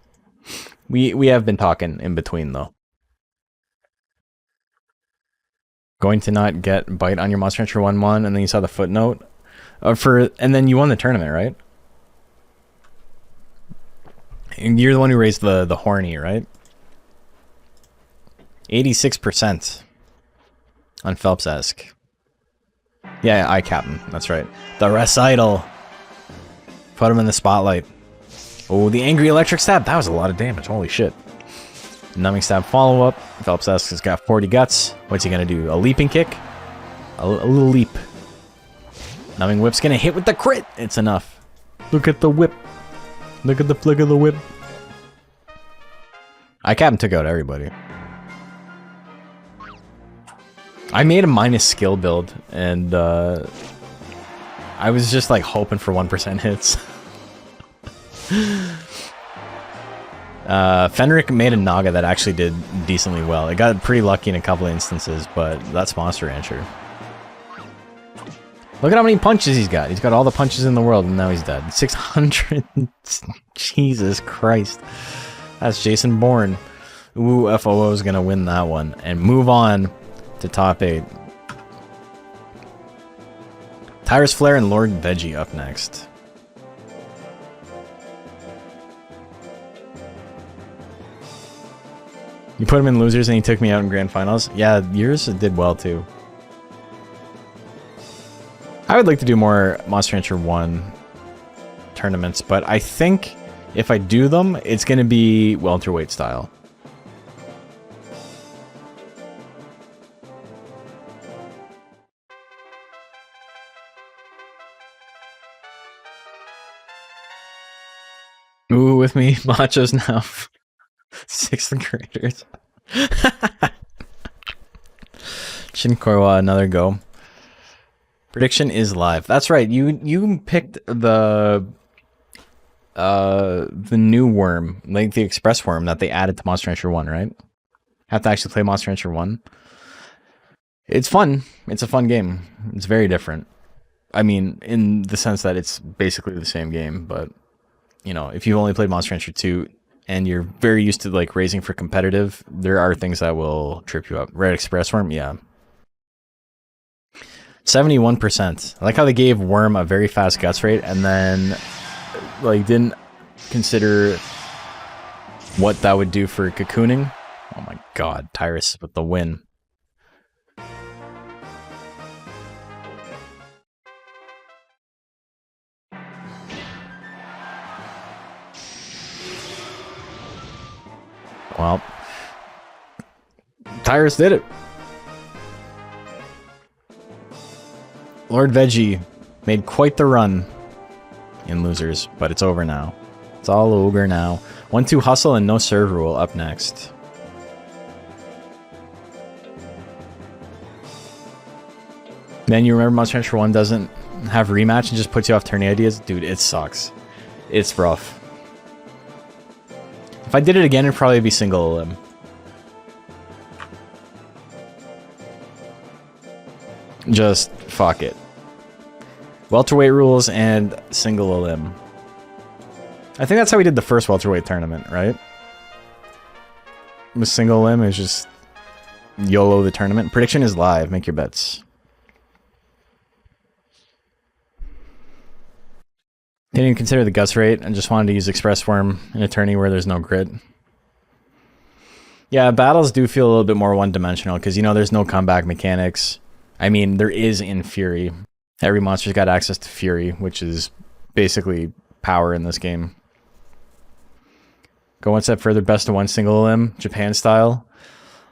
We have been talking in between though. Going to not get bite on your Monster Rancher 1-1, and then you saw the footnote. And then you won the tournament, right? And you're the one who raised the horny, right? 86% on Phelps-esque. Yeah, I Captain. That's right. The recital. Put him in the spotlight. Oh, the angry electric stab. That was a lot of damage. Holy shit. Numbing stab follow-up. Phelps-esque has got 40 guts. What's he gonna do? A leaping kick? A little leap. Numbing whip's gonna hit with the crit. It's enough. Look at the whip. Look at the flick of the whip. I Captain took out everybody. I made a minus skill build, and I was just like hoping for 1% hits. Fenric made a Naga that actually did decently well. It got pretty lucky in a couple of instances, but that's Monster Rancher. Look at how many punches he's got. He's got all the punches in the world, and now he's dead. 600. Jesus Christ. That's Jason Bourne. Ooh, FOO is going to win that one and move on to top 8. Tyrus Flare and Lord Veggie up next. You put him in losers and he took me out in grand finals? Yeah, yours did well too. I would like to do more Monster Rancher 1 tournaments, but I think if I do them, it's going to be welterweight style. Ooh, with me, machos now. 6th graders. Shinkorwa, another go. Prediction is live. That's right. You picked the new worm, like the express worm that they added to Monster Rancher 1, right? Have to actually play Monster Rancher 1. It's fun. It's a fun game. It's very different. I mean, in the sense that it's basically the same game, but you know, if you've only played Monster Rancher 2 and you're very used to like raising for competitive, there are things that will trip you up. Red Express Worm, yeah. 71%. I like how they gave Worm a very fast guts rate and then like didn't consider what that would do for cocooning. Oh my god, Tyrus with the win. Well, Tyrus did it. Lord Veggie made quite the run in losers, but it's over now. It's all ogre now. 1-2 hustle and no serve rule up next. Then you remember Monster Rancher 1 doesn't have rematch and just puts you off tourney ideas? Dude, it sucks. It's rough. If I did it again, it'd probably be single limb. Just fuck it. Welterweight rules and single limb. I think that's how we did the first welterweight tournament, right? With single limb is just YOLO the tournament. Prediction is live. Make your bets. Didn't even consider the guts rate and just wanted to use Express Worm in a tourney where there's no grit. Yeah, battles do feel a little bit more one-dimensional because, you know, there's no comeback mechanics. I mean, there is in Fury. Every monster's got access to Fury, which is basically power in this game. Go one step further, best of one single limb, Japan style.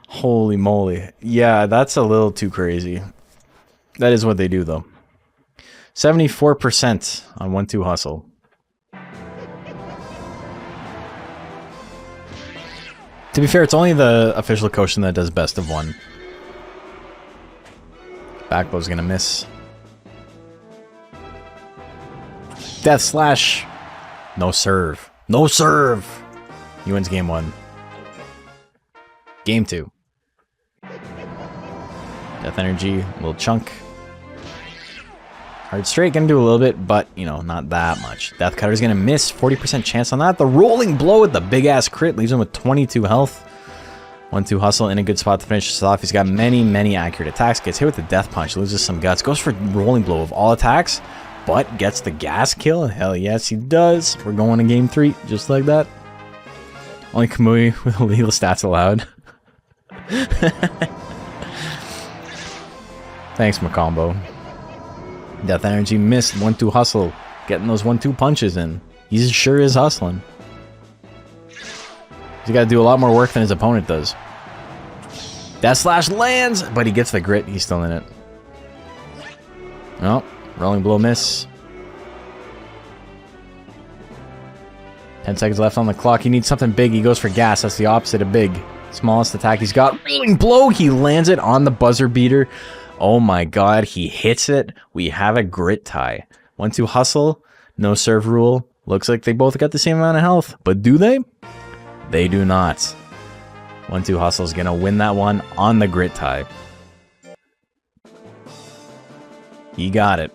Holy moly. Yeah, that's a little too crazy. That is what they do, though. 74% on 1-2 hustle. To be fair, it's only the official Koshin that does best of one. Backbow's gonna miss. Death Slash. No serve. No serve! He wins game 1. Game 2. Death Energy, little chunk. Hard Straight gonna do a little bit, but, you know, not that much. Death Cutter's gonna miss. 40% chance on that. The Rolling Blow with the big-ass crit leaves him with 22 health. 1-2 hustle in a good spot to finish this off. He's got many, many accurate attacks. Gets hit with the Death Punch, loses some guts. Goes for Rolling Blow of all attacks, but gets the gas kill. Hell yes, he does. We're going to game 3, just like that. Only Kamui with illegal stats allowed. Thanks, Macombo. Death Energy missed. 1-2 hustle. Getting those 1-2 punches in. He sure is hustling. He's got to do a lot more work than his opponent does. Death Slash lands, but he gets the grit. He's still in it. Oh, Rolling Blow miss. 10 seconds left on the clock. He needs something big. He goes for gas. That's the opposite of big. Smallest attack he's got. Rolling Blow. He lands it on the buzzer beater. Oh my god, he hits it. We have a grit tie. 1-2 hustle. No serve rule. Looks like they both got the same amount of health. But do they? They do not. 1-2 hustle is going to win that one on the grit tie. He got it.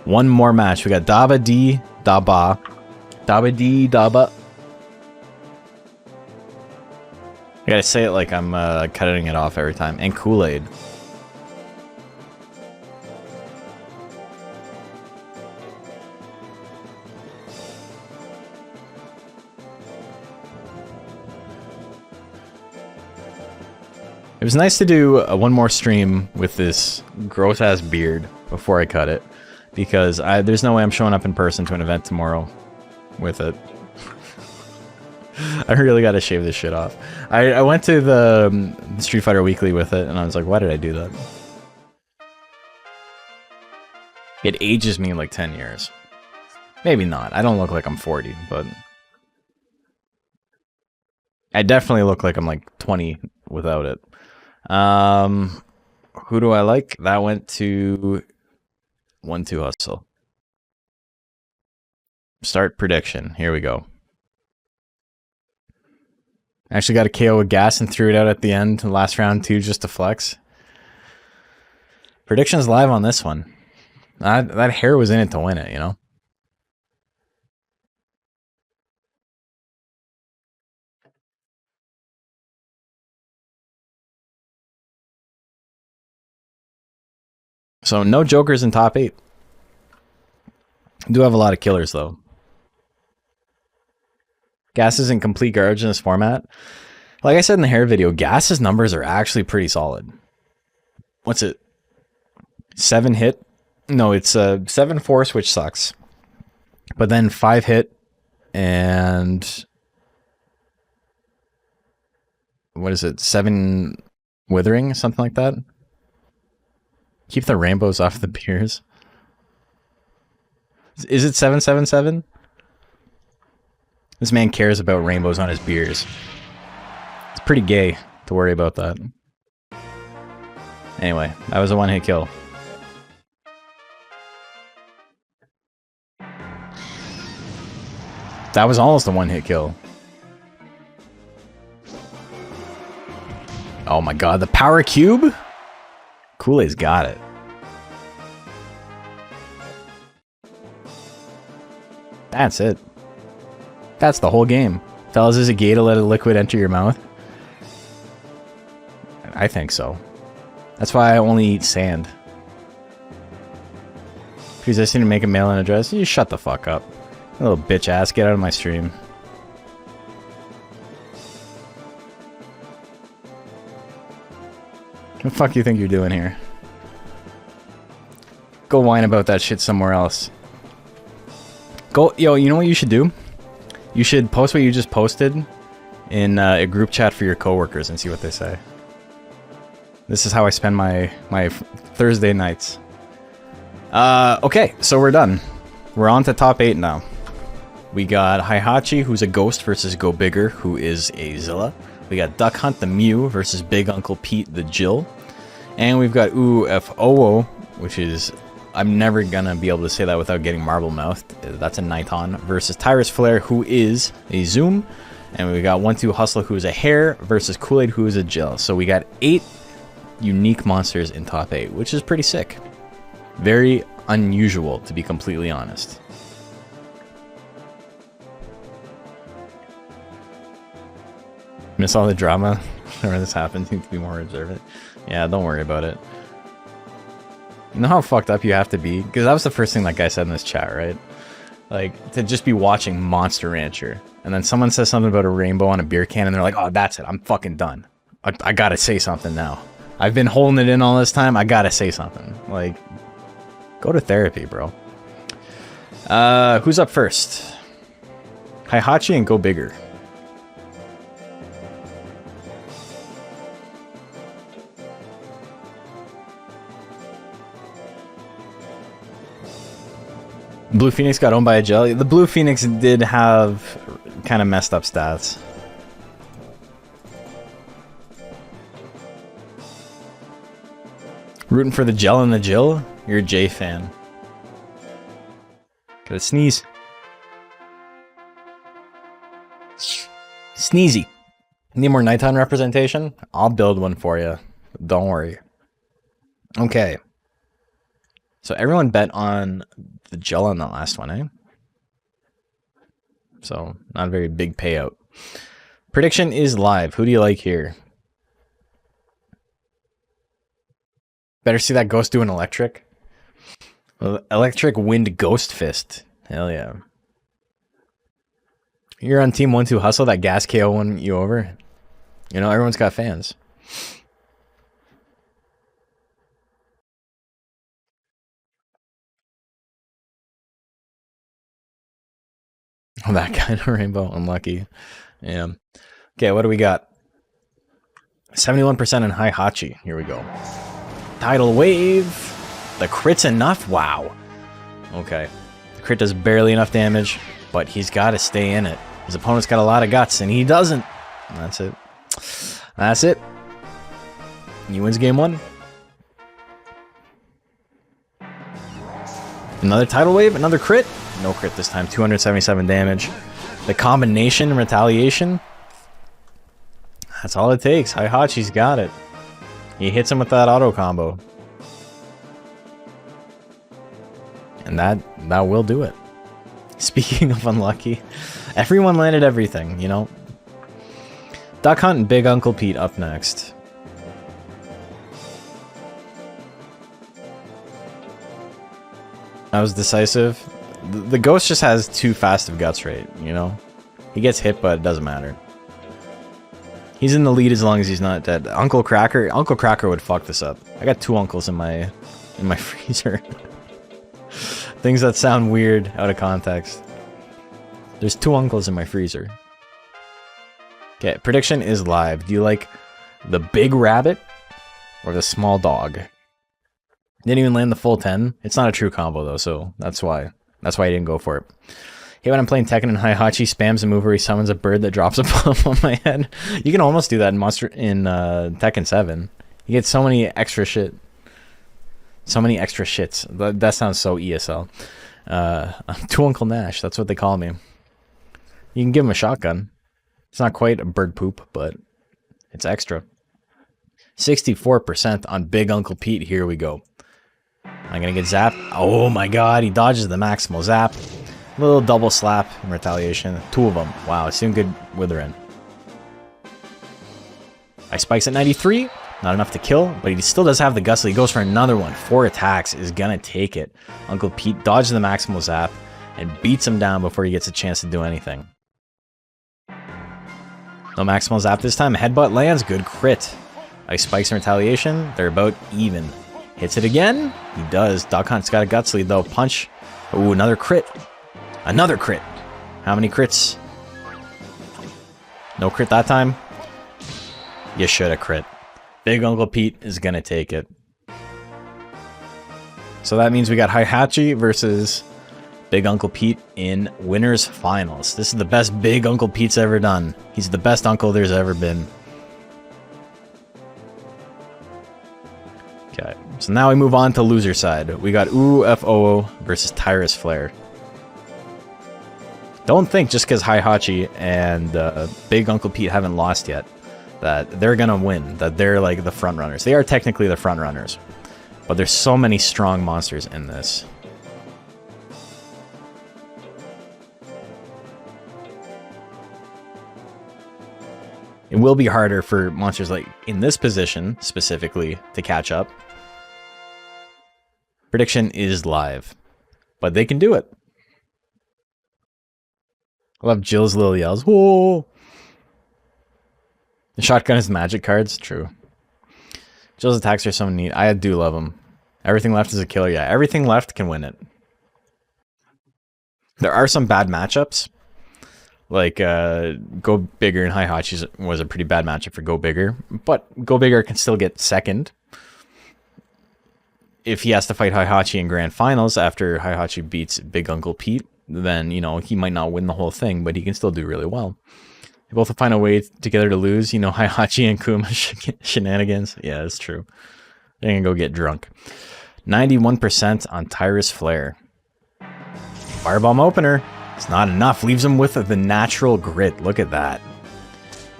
One more match. We got Daba D Daba. Daba D Daba. I gotta say it like I'm cutting it off every time. And Kool-Aid. It was nice to do one more stream with this gross-ass beard before I cut it, because there's no way I'm showing up in person to an event tomorrow with it. I really gotta shave this shit off. I went to the Street Fighter Weekly with it, and I was like, why did I do that? It ages me like 10 years. Maybe not. I don't look like I'm 40, but... I definitely look like I'm like 20 without it. Who do I like? That went to 1-2 hustle. Start prediction. Here we go. Actually got a KO with gas and threw it out at the end, last round too, just to flex. Predictions live on this one. That hair was in it to win it, you know? So no jokers in top 8. Do have a lot of killers though. Gas isn't complete garbage in this format. Like I said in the hair video, Gas's numbers are actually pretty solid. What's it? 7 hit? No, it's 7 force, which sucks. But then 5 hit and what is it? 7 withering, something like that. Keep the rainbows off the beers. Is it 777? This man cares about rainbows on his beers. It's pretty gay to worry about that. Anyway, that was a 1-hit kill. That was almost a 1-hit kill. Oh my god, the power cube? Kool-Aid's got it. That's it. That's the whole game. Fellas, is it gay to let a liquid enter your mouth? I think so. That's why I only eat sand. Preseason to make a mail-in address? You shut the fuck up. You little bitch ass, get out of my stream. What the fuck do you think you're doing here? Go whine about that shit somewhere else. Go, yo, you know what you should do? You should post what you just posted in a group chat for your coworkers and see what they say. This is how I spend my Thursday nights. Okay, so we're done. We're on to top 8 now. We got Heihachi, who's a ghost, versus Go Bigger, who is a Zilla. We got Duck Hunt the Mew versus Big Uncle Pete the Jill. And we've got UFOO, which is... I'm never gonna be able to say that without getting marble mouthed. That's a Niton versus Tyrus Flare, who is a Zoom. And we got 1-2 Hustler, who is a Hare, versus Kool-Aid, who is a Jill. So we got 8 unique monsters in top 8, which is pretty sick. Very unusual, to be completely honest. Miss all the drama whenever this happens. Need to be more observant. Yeah, don't worry about it. You know how fucked up you have to be? Because that was the first thing that guy said in this chat, right? Like, to just be watching Monster Rancher, and then someone says something about a rainbow on a beer can, and they're like, oh, that's it. I'm fucking done. I gotta say something now. I've been holding it in all this time. I gotta say something. Like, go to therapy, bro. Who's up first? Heihachi and Go Bigger. Blue Phoenix got owned by a jelly. The Blue Phoenix did have kind of messed up stats. Rooting for the gel and the Jill? You're a J fan. Gotta sneeze. Sneezy. Need more nighttime representation? I'll build one for you. Don't worry. Okay. So everyone bet on the gel on that last one, eh? So, not a very big payout. Prediction is live. Who do you like here? Better see that ghost doing electric. Electric wind ghost fist. Hell yeah. You're on team 1-2 hustle. That gas KO won you over. You know, everyone's got fans. Oh, that kind of rainbow. Unlucky. Yeah. Okay, what do we got? 71% in Heihachi. Here we go. Tidal Wave. The crit's enough? Wow. Okay. The crit does barely enough damage, but he's got to stay in it. His opponent's got a lot of guts, and he doesn't. That's it. That's it. He wins game 1. Another Tidal Wave, another crit. No crit this time, 277 damage. The combination retaliation. That's all it takes. Heihachi's got it. He hits him with that auto combo. And that will do it. Speaking of unlucky, everyone landed everything, you know. Duck Hunt and Big Uncle Pete up next. I was decisive. The Ghost just has too fast of guts rate, you know? He gets hit, but it doesn't matter. He's in the lead as long as he's not dead. Uncle Cracker would fuck this up. I got 2 uncles in my freezer. Things that sound weird out of context. There's 2 uncles in my freezer. Okay, prediction is live. Do you like the big rabbit or the small dog? Didn't even land the full 10. It's not a true combo though, so that's why I didn't go for it. Hey, when I'm playing Tekken and Heihachi spams a move where he summons a bird that drops a bomb on my head. You can almost do that in Tekken 7. You get so many extra shit. So many extra shits. That sounds so ESL. I'm 2 Uncle Nash. That's what they call me. You can give him a shotgun. It's not quite a bird poop, but it's extra. 64% on Big Uncle Pete. Here we go. I'm gonna get zapped. Oh my god, he dodges the maximal zap. Little double slap in retaliation. 2 of them. Wow, it's doing good withering. Ice spikes at 93. Not enough to kill, but he still does have the guts. He goes for another one. 4 attacks is gonna take it. Uncle Pete dodges the maximal zap and beats him down before he gets a chance to do anything. No maximal zap this time. Headbutt lands. Good crit. Ice spikes in retaliation. They're about even. Hits it again. He does. Dog Hunt's got a guts lead though. Punch. Ooh, another crit. Another crit. How many crits? No crit that time? You should have crit. Big Uncle Pete is gonna take it. So that means we got Heihachi versus Big Uncle Pete in winners finals. This is the best Big Uncle Pete's ever done. He's the best uncle there's ever been. Okay, so now we move on to loser side. We got UFO versus Tyrus Flare. Don't think just because Heihachi and Big Uncle Pete haven't lost yet that they're gonna win, that they're like the front runners. They are technically the front runners, but there's so many strong monsters in this. It will be harder for monsters like in this position specifically to catch up. Prediction is live, but they can do it. I love Jill's little yells. Whoa! The shotgun is magic cards. True. Jill's attacks are so neat. I do love them. Everything left is a killer. Yeah, everything left can win it. There are some bad matchups. Like, Go Bigger and Heihachi was a pretty bad matchup for Go Bigger. But Go Bigger can still get second. If he has to fight Heihachi in Grand Finals after Heihachi beats Big Uncle Pete, then, you know, he might not win the whole thing, but he can still do really well. They both find a way together to lose. You know, Heihachi and Kuma shenanigans. Yeah, it's true. They're going to go get drunk. 91% on Tyrus Flare. Firebomb opener. It's not enough. Leaves him with the natural grit. Look at that.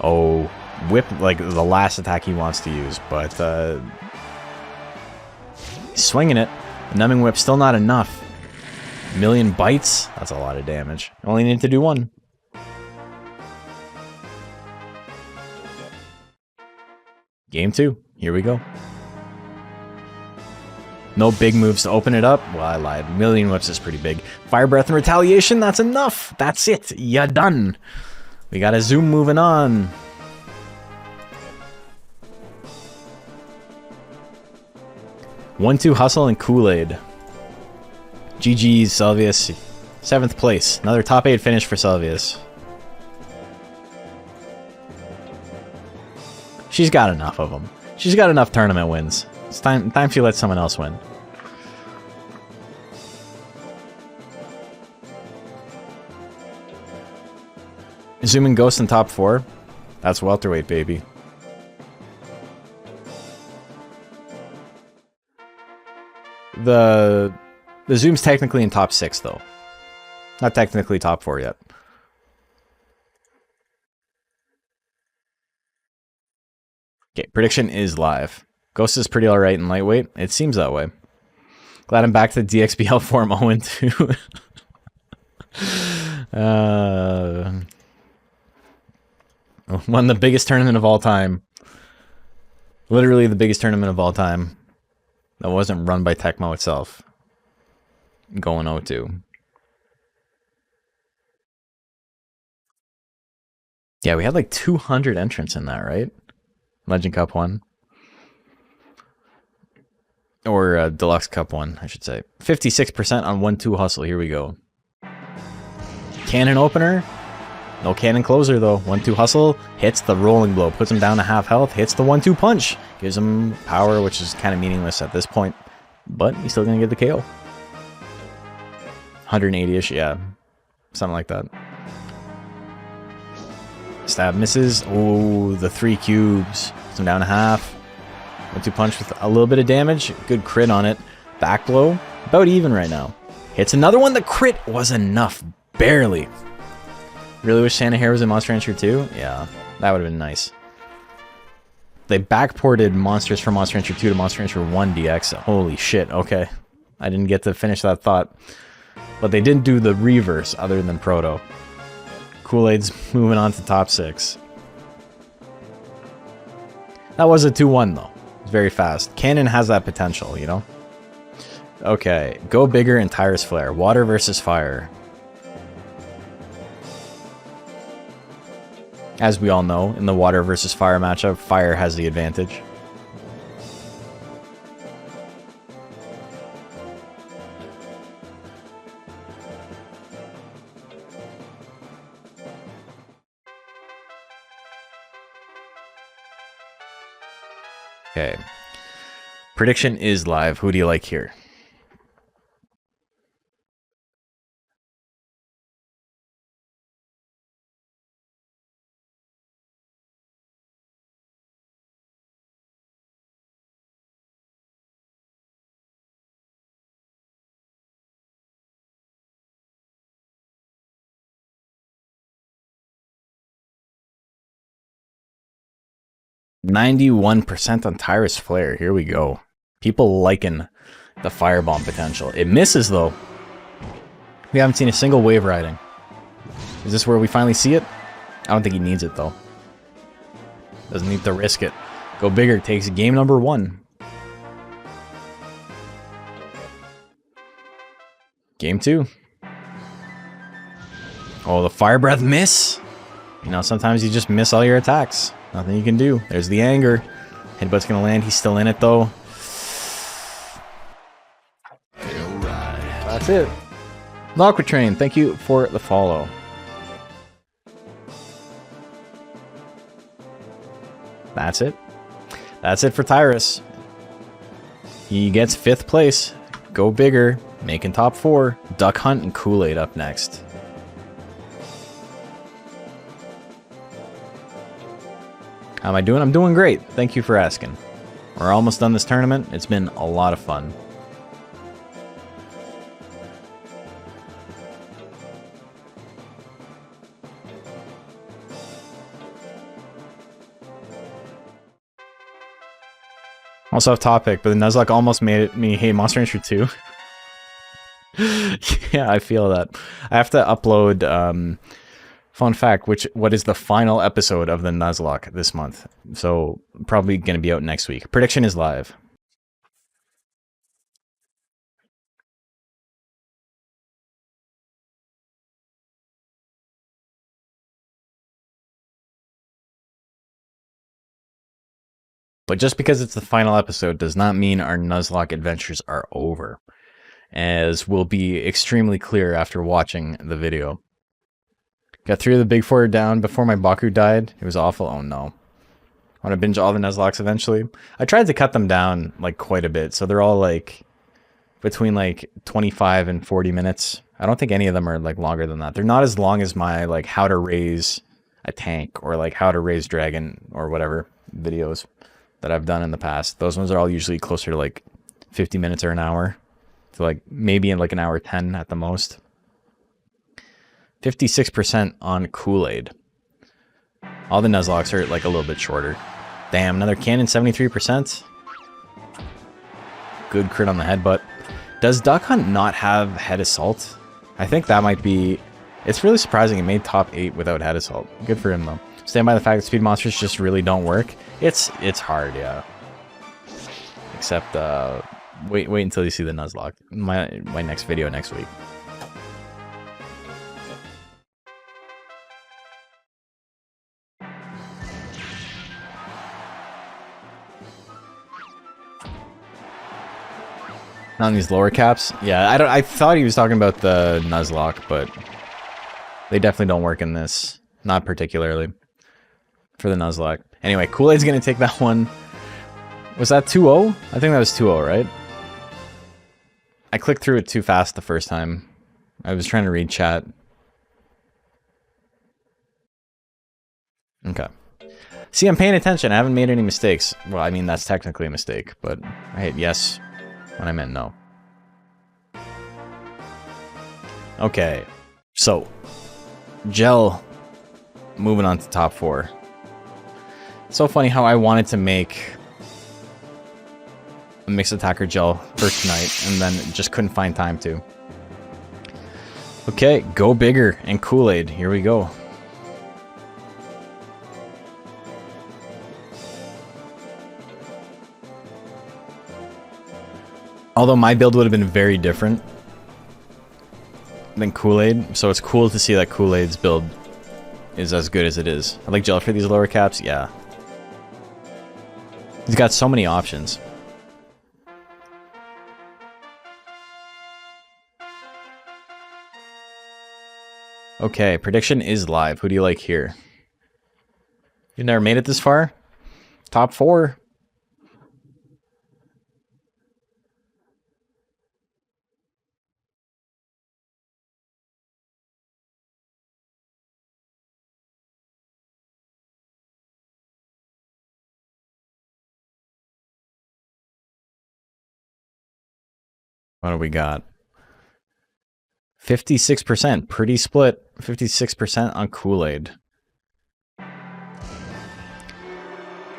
Oh, whip, like the last attack he wants to use, but he's swinging it. Numbing whip still not enough. Million bites. That's a lot of damage. Only need to do 1. Game 2. Here we go. No big moves to open it up. Well, I lied. Million whips is pretty big. Fire breath and retaliation. That's enough. That's it. Ya done. We got a zoom moving on. One-two hustle and Kool-Aid. GG's Salvius. 7th place. Another top 8 finish for Salvius. She's got enough of them. She's got enough tournament wins. It's time she lets someone else win. Zooming Ghost in top 4. That's welterweight, baby. The Zoom's technically in top 6, though. Not technically top 4 yet. Okay, prediction is live. Ghost is pretty alright in lightweight. It seems that way. Glad I'm back to the DXBL form 0-2. Won the biggest tournament of all time. Literally the biggest tournament of all time. That wasn't run by Tecmo itself. going 0-2. Yeah, we had like 200 entrants in that, right? Legend Cup 1. Or Deluxe Cup 1, I should say. 56% on 1-2 hustle. Here we go. Cannon opener. No cannon closer, though. 1-2 hustle. Hits the rolling blow. Puts him down to half health. Hits the 1-2 punch. Gives him power, which is kind of meaningless at this point. But he's still going to get the KO. 180-ish, yeah. Something like that. Stab misses. Oh, the 3 cubes. Puts him down to half. 1-2 punch with a little bit of damage. Good crit on it. Back blow. About even right now. Hits another one. The crit was enough. Barely. Really wish Santa Hair was in Monster Rancher 2? Yeah, that would have been nice. They backported monsters from Monster Rancher 2 to Monster Rancher 1 DX. Holy shit, okay. I didn't get to finish that thought. But they didn't do the reverse other than Proto. Kool-Aid's moving on to top 6. That was a 2-1 though. It's very fast. Cannon has that potential, you know? Okay, go bigger and Tyrus Flare. Water versus fire. As we all know, in the water versus fire matchup, fire has the advantage. Okay. Prediction is live. Who do you like here? %91 on Tyrus Flare. Here we go. People liking the firebomb potential. It misses though. We haven't seen a single wave riding. Is this where we finally see it? I don't think he needs it though. Doesn't need to risk it. Go bigger takes game number 1. Game 2. Oh, the fire breath miss. You know, sometimes you just miss all your attacks. Nothing you can do. There's the anger. Headbutt's gonna land. He's still in it though. That's it. Aquatrain, thank you for the follow. That's it. That's it for Tyrus. He gets 5th place. Go bigger. Making top 4. Duck Hunt and Kool-Aid up next. How am I doing? I'm doing great. Thank you for asking. We're almost done this tournament. It's been a lot of fun. Also off topic, but the Nuzlocke almost made me hate Monster Rancher 2. Yeah, I feel that. I have to upload... fun fact, what is the final episode of the Nuzlocke this month? So probably going to be out next week. Prediction is live. But just because it's the final episode does not mean our Nuzlocke adventures are over, as will be extremely clear after watching the video. Got 3 of the big 4 down before my Baku died. It was awful. Oh no. I want to binge all the Nuzlocks eventually. I tried to cut them down like quite a bit, so they're all like between like 25 and 40 minutes. I don't think any of them are like longer than that. They're not as long as my like how to raise a tank or like how to raise dragon or whatever videos that I've done in the past. Those ones are all usually closer to like 50 minutes or an hour to like maybe in like an hour 10 at the most. 56% on Kool-Aid. All the Nuzlocks are like a little bit shorter. Damn, another cannon, 73%. Good crit on the headbutt. Does Duck Hunt not have head assault? I think that might be... It's really surprising it made top 8 without head assault. Good for him though. Stand by the fact that speed monsters just really don't work. It's hard, yeah. Except Wait until you see the Nuzlocke. My next video next week. On these lower caps? Yeah, I thought he was talking about the Nuzlocke, but they definitely don't work in this. Not particularly. For the Nuzlocke. Anyway, Kool-Aid's gonna take that one. Was that 2-0? I think that was 2-0, right? I clicked through it too fast the first time. I was trying to read chat. Okay. See, I'm paying attention. I haven't made any mistakes. Well, I mean, that's technically a mistake, but I hit yes when I meant no. Okay. So, Gel moving on to top 4. It's so funny how I wanted to make a mixed attacker Gel first night and then just couldn't find time to. Okay, go bigger and Kool-Aid. Here we go. Although my build would have been very different than Kool-Aid, so it's cool to see that Kool-Aid's build is as good as it is. I like Gel for these lower caps, yeah. He's got so many options. Okay, prediction is live. Who do you like here? You've never made it this far? Top 4? What do we got? 56%, pretty split. 56% on Kool-Aid.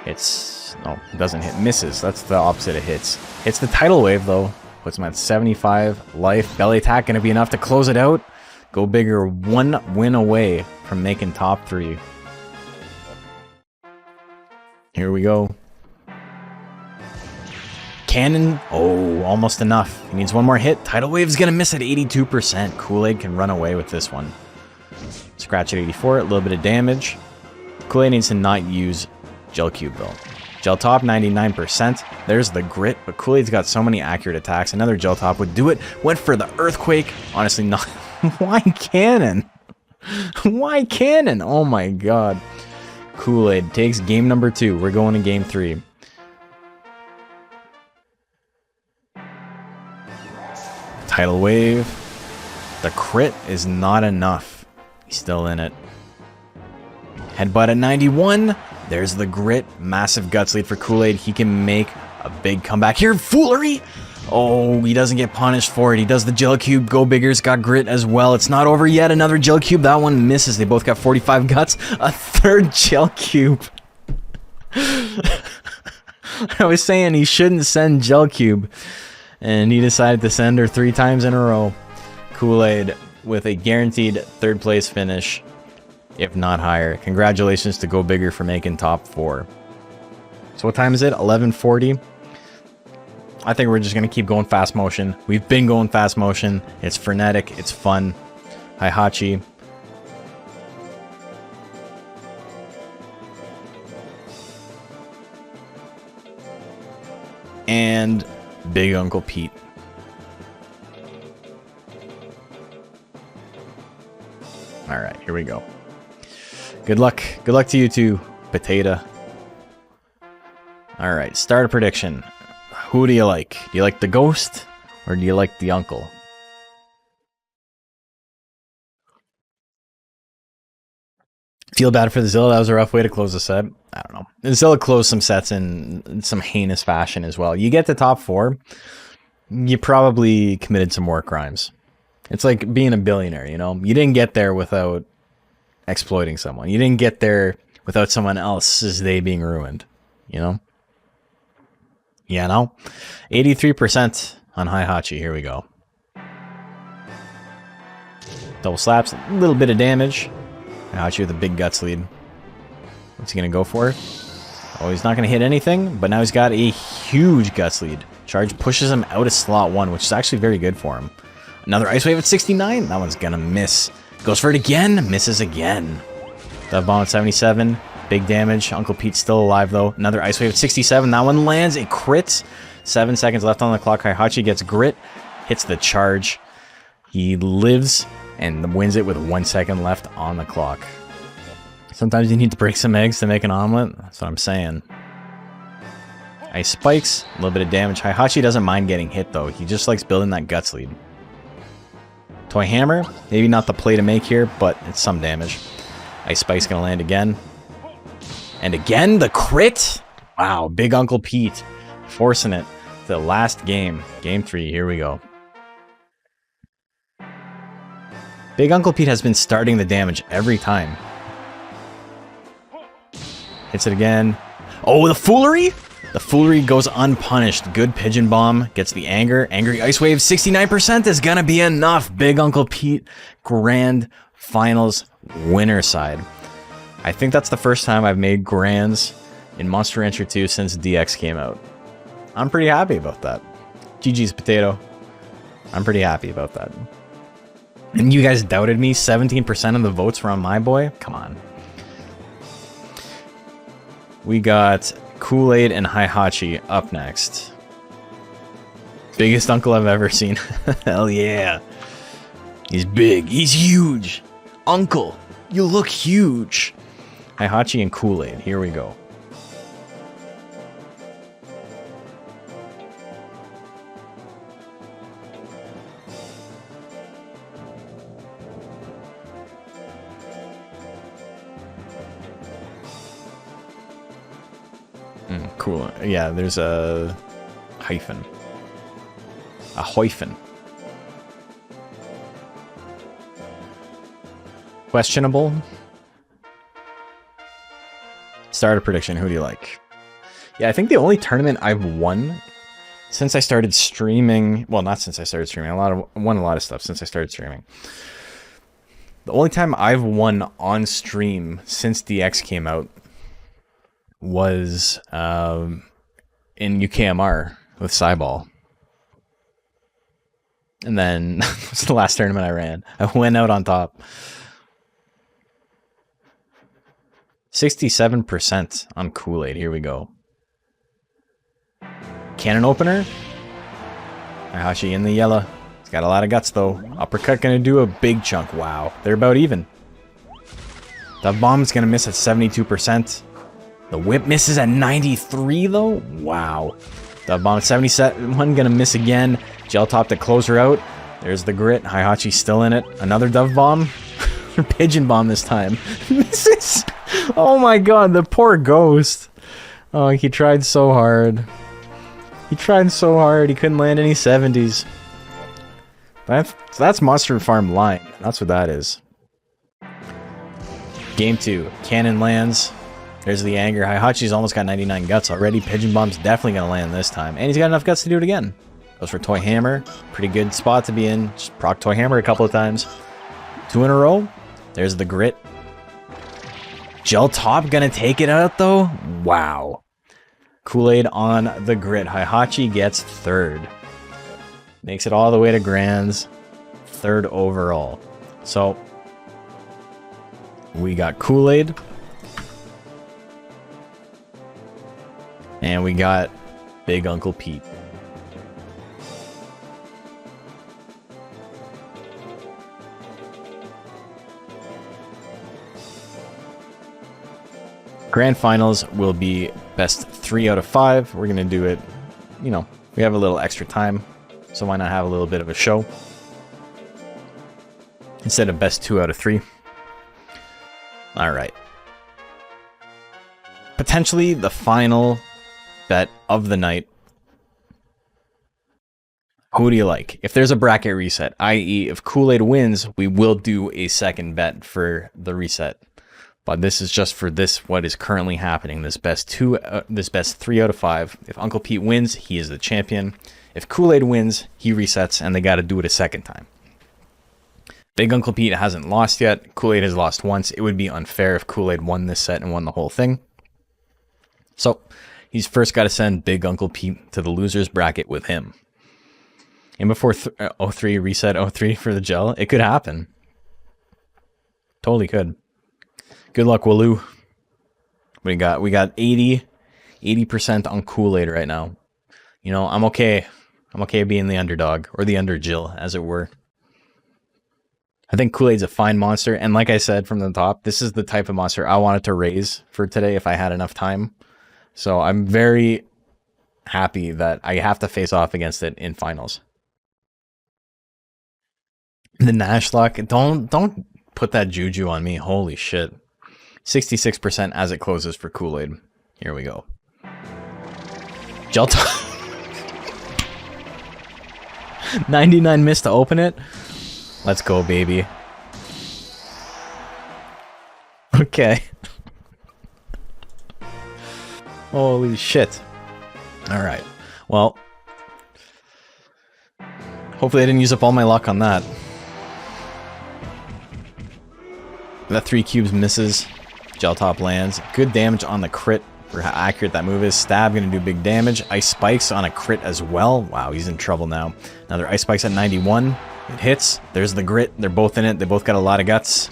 It's... no, it doesn't hit. Misses. That's the opposite of hits. Hits the tidal wave, though. Puts him at 75 life. Belly attack going to be enough to close it out. Go bigger, 1 win away from making top 3. Here we go. Cannon, oh, almost enough. He needs one more hit. Tidal Wave's gonna miss at 82%. Kool-Aid can run away with this one. Scratch at 84, a little bit of damage. Kool-Aid needs to not use Gel Cube though. Gel Top, 99%. There's the grit, but Kool-Aid's got so many accurate attacks. Another Gel Top would do it. Went for the Earthquake. Honestly, not. Why Cannon? Why Cannon? Oh my god. Kool-Aid takes game number 2. We're going to game 3. Tidal Wave. The crit is not enough. He's still in it. Headbutt at 91. There's the grit. Massive guts lead for Kool-Aid. He can make a big comeback here. Foolery! Oh, he doesn't get punished for it. He does the Gel Cube. Go Bigger's got grit as well. It's not over yet. Another Gel Cube. That one misses. They both got 45 guts. A third Gel Cube. I was saying he shouldn't send Gel Cube. And he decided to send her 3 times in a row. Kool-Aid with a guaranteed 3rd place finish, if not higher. Congratulations to Go Bigger for making top 4. So what time is it? 11:40. I think we're just going to keep going fast motion. We've been going fast motion. It's frenetic. It's fun. Hi, Hachi. And Big Uncle Pete. Alright, here we go. Good luck. Good luck to you too, Potato. Alright, start a prediction. Who do you like? Do you like the ghost? Or do you like the uncle? Feel bad for the Zilla. That was a rough way to close the set. I don't know. Zilla closed some sets in some heinous fashion as well. You get to top 4, you probably committed some more crimes. It's like being a billionaire, you know? You didn't get there without exploiting someone. You didn't get there without someone else's day being ruined, you know? Yeah, no? 83% on Hachi. Here we go. Double slaps, a little bit of damage. Hachi with a big guts lead. What's he going to go for? Oh, he's not going to hit anything, but now he's got a huge guts lead. Charge pushes him out of slot 1, which is actually very good for him. Another Ice Wave at 69. That one's gonna miss. Goes for it again. Misses again. Dove Bomb at 77. Big damage. Uncle Pete's still alive, though. Another Ice Wave at 67. That one lands. It crits. 7 seconds left on the clock. Heihachi gets grit. Hits the charge. He lives and wins it with 1 second left on the clock. Sometimes you need to break some eggs to make an omelet. That's what I'm saying. Ice Spikes. A little bit of damage. Heihachi doesn't mind getting hit, though. He just likes building that guts lead. Toy Hammer. Maybe not the play to make here, but it's some damage. Ice Spike's gonna land again. And again, the crit! Wow, Big Uncle Pete forcing it. The last game. Game 3, here we go. Big Uncle Pete has been starting the damage every time. Hits it again. Oh, the Foolery! The Foolery goes unpunished. Good Pigeon Bomb. Gets the Anger. Angry Ice Wave. 69% is gonna be enough. Big Uncle Pete Grand Finals winner side. I think that's the first time I've made Grands in Monster Rancher 2 since DX came out. I'm pretty happy about that. GG's Potato. I'm pretty happy about that. And you guys doubted me? 17% of the votes were on my boy? Come on. We got Kool-Aid and Heihachi up next. Biggest uncle I've ever seen. Hell yeah. He's big. He's huge. Uncle, you look huge. Heihachi and Kool-Aid. Here we go. Cool. Yeah, there's a hyphen. A hyphen. Questionable. Start a prediction. Who do you like? Yeah, I think the only tournament I've won since I started streaming. Well, not since I started streaming. Won a lot of stuff since I started streaming. The only time I've won on stream since DX came out was in UKMR with Cyball. And then that was the last tournament I ran. I went out on top. 67% on Kool-Aid. Here we go. Cannon opener. Heihachi in the yellow. He's got a lot of guts though. Uppercut gonna do a big chunk. Wow. They're about even. The bomb's gonna miss at 72%. The whip misses at 93 though. Wow. The bomb at 77 gonna miss again. Gel top to close her out. There's the grit. Heihachi's still in it. Another dove bomb. Pigeon bomb this time. Misses. Oh my god, the poor ghost. Oh, he tried so hard. He tried so hard. He couldn't land any 70s. That's Monster Farm line. That's what that is. Game 2. Cannon lands. There's the anger. Heihachi's almost got 99 guts already. Pigeon Bomb's definitely going to land this time. And he's got enough guts to do it again. Goes for Toy Hammer. Pretty good spot to be in. Just proc Toy Hammer a couple of times. 2 in a row. There's the grit. Gel Top going to take it out though. Wow. Kool-Aid on the grit. Heihachi gets 3rd. Makes it all the way to Grands. 3rd overall. So, we got Kool-Aid. And we got Big Uncle Pete. Grand Finals will be best 3 out of 5. We're going to do it, you know, we have a little extra time. So why not have a little bit of a show? Instead of best 2 out of 3. Alright. Potentially the final bet of the night. Who do you like? If there's a bracket reset, i.e. if Kool-Aid wins, we will do a second bet for the reset. But this is just for this, what is currently happening. This best 3 out of 5. If Uncle Pete wins, he is the champion. If Kool-Aid wins, he resets, and they got to do it a second time. Big Uncle Pete hasn't lost yet. Kool-Aid has lost once. It would be unfair if Kool-Aid won this set and won the whole thing. So, He's first got to send Big Uncle Pete to the losers bracket with him. And before 03 reset 03 for the gel, it could happen. Totally could. Good luck, Waloo. What do you got? We got 80% on Kool-Aid right now. You know, I'm okay. I'm okay being the underdog, or the under-Jill, as it were. I think Kool-Aid's a fine monster, and like I said from the top, this is the type of monster I wanted to raise for today if I had enough time. So I'm very happy that I have to face off against it in finals. The Nash luck, don't put that juju on me. Holy shit. 66% as it closes for Kool-Aid. Here we go. Gel 99 missed to open it. Let's go, baby. Okay. Holy shit. Alright. Well, hopefully I didn't use up all my luck on that. That 3 cubes misses. Gel top lands. Good damage on the crit for how accurate that move is. Stab gonna do big damage. Ice spikes on a crit as well. Wow, he's in trouble now. Another ice spikes at 91. It hits. There's the grit. They're both in it. They both got a lot of guts.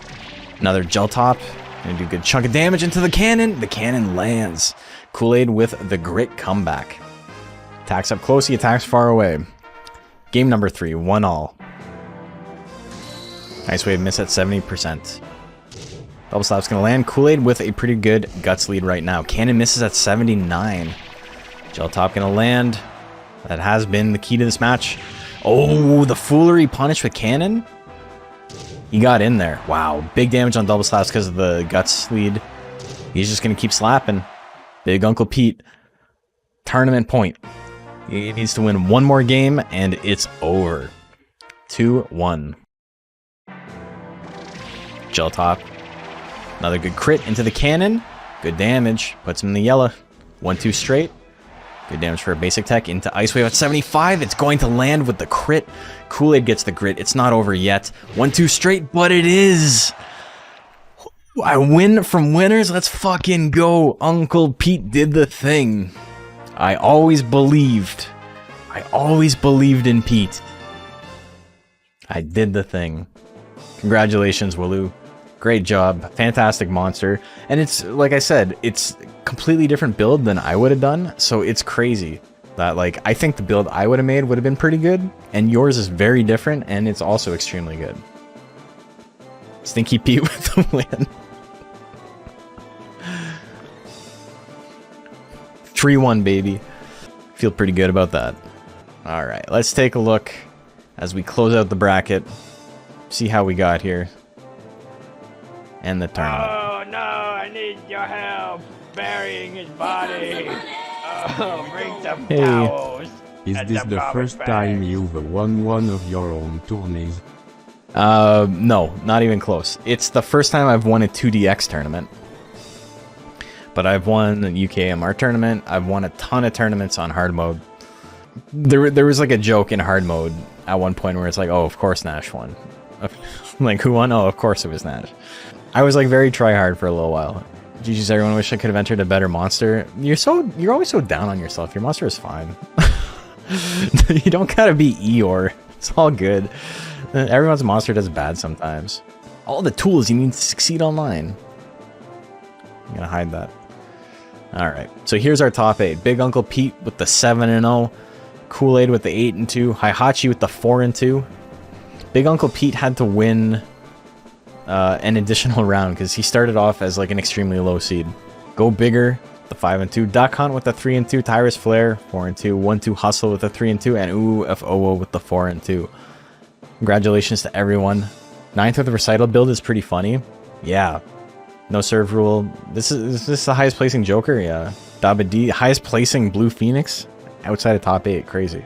Another gel top. Gonna do a good chunk of damage into the cannon. The cannon lands. Kool-Aid with the grit comeback. Attacks up close. He attacks far away. Game number 3. 1-all. Ice wave miss at 70%. Double slap's gonna land. Kool-Aid with a pretty good guts lead right now. Cannon misses at 79. Gel top gonna land. That has been the key to this match. Oh, the foolery punish with cannon. He got in there. Wow, big damage on double slaps because of the guts lead. He's just gonna keep slapping. Big Uncle Pete. Tournament point. He needs to win one more game and it's over. 2-1. Gel top. Another good crit into the cannon. Good damage. Puts him in the yellow. 1-2 straight. Good damage for a basic tech into Ice Wave at 75. It's going to land with the crit. Kool-Aid gets the grit. It's not over yet. 1-2 straight, but it is. I win from winners. Let's fucking go. Uncle Pete did the thing. I always believed in Pete. I did the thing. Congratulations, Waloo. Great job. Fantastic monster. And it's, like I said, it's completely different build than I would have done. So it's crazy that, like, I think the build I would have made would have been pretty good. And yours is very different, and it's also extremely good. Stinky Pete with the win. 3-1, baby. Feel pretty good about that. Alright, let's take a look as we close out the bracket. See how we got here. And the tournament. Oh no, I need your help burying his body. Oh, bring some towels. Is this the first time you've won one of your own tourneys? No, not even close. It's the first time I've won a 2DX tournament. But I've won the UKMR tournament. I've won a ton of tournaments on hard mode. There was like a joke in hard mode at one point where it's like, oh, of course Nash won. Like, who won? Oh, of course it was Nash. I was like very try hard for a little while. GG's everyone, wish I could have entered a better monster. You're always so down on yourself. Your monster is fine. You don't gotta be Eeyore. It's all good. Everyone's monster does bad sometimes. All the tools you need to succeed online. I'm gonna hide that. Alright, so here's our top 8. Big Uncle Pete with the 7-0. Kool-Aid with the 8-2. Hihachi with the 4-2. Big Uncle Pete had to win an additional round because he started off as like an extremely low seed. Go Bigger, the 5-2. Duck Hunt with the 3-2. Tyrus Flare, 4-2. 1-2 Hustle with the 3-2. And UFO with the 4-2. Congratulations to everyone. 9th with the Recital build is pretty funny. Yeah. No serve rule. Is this the highest placing Joker? Yeah. Daba D. Highest placing Blue Phoenix outside of top 8. Crazy.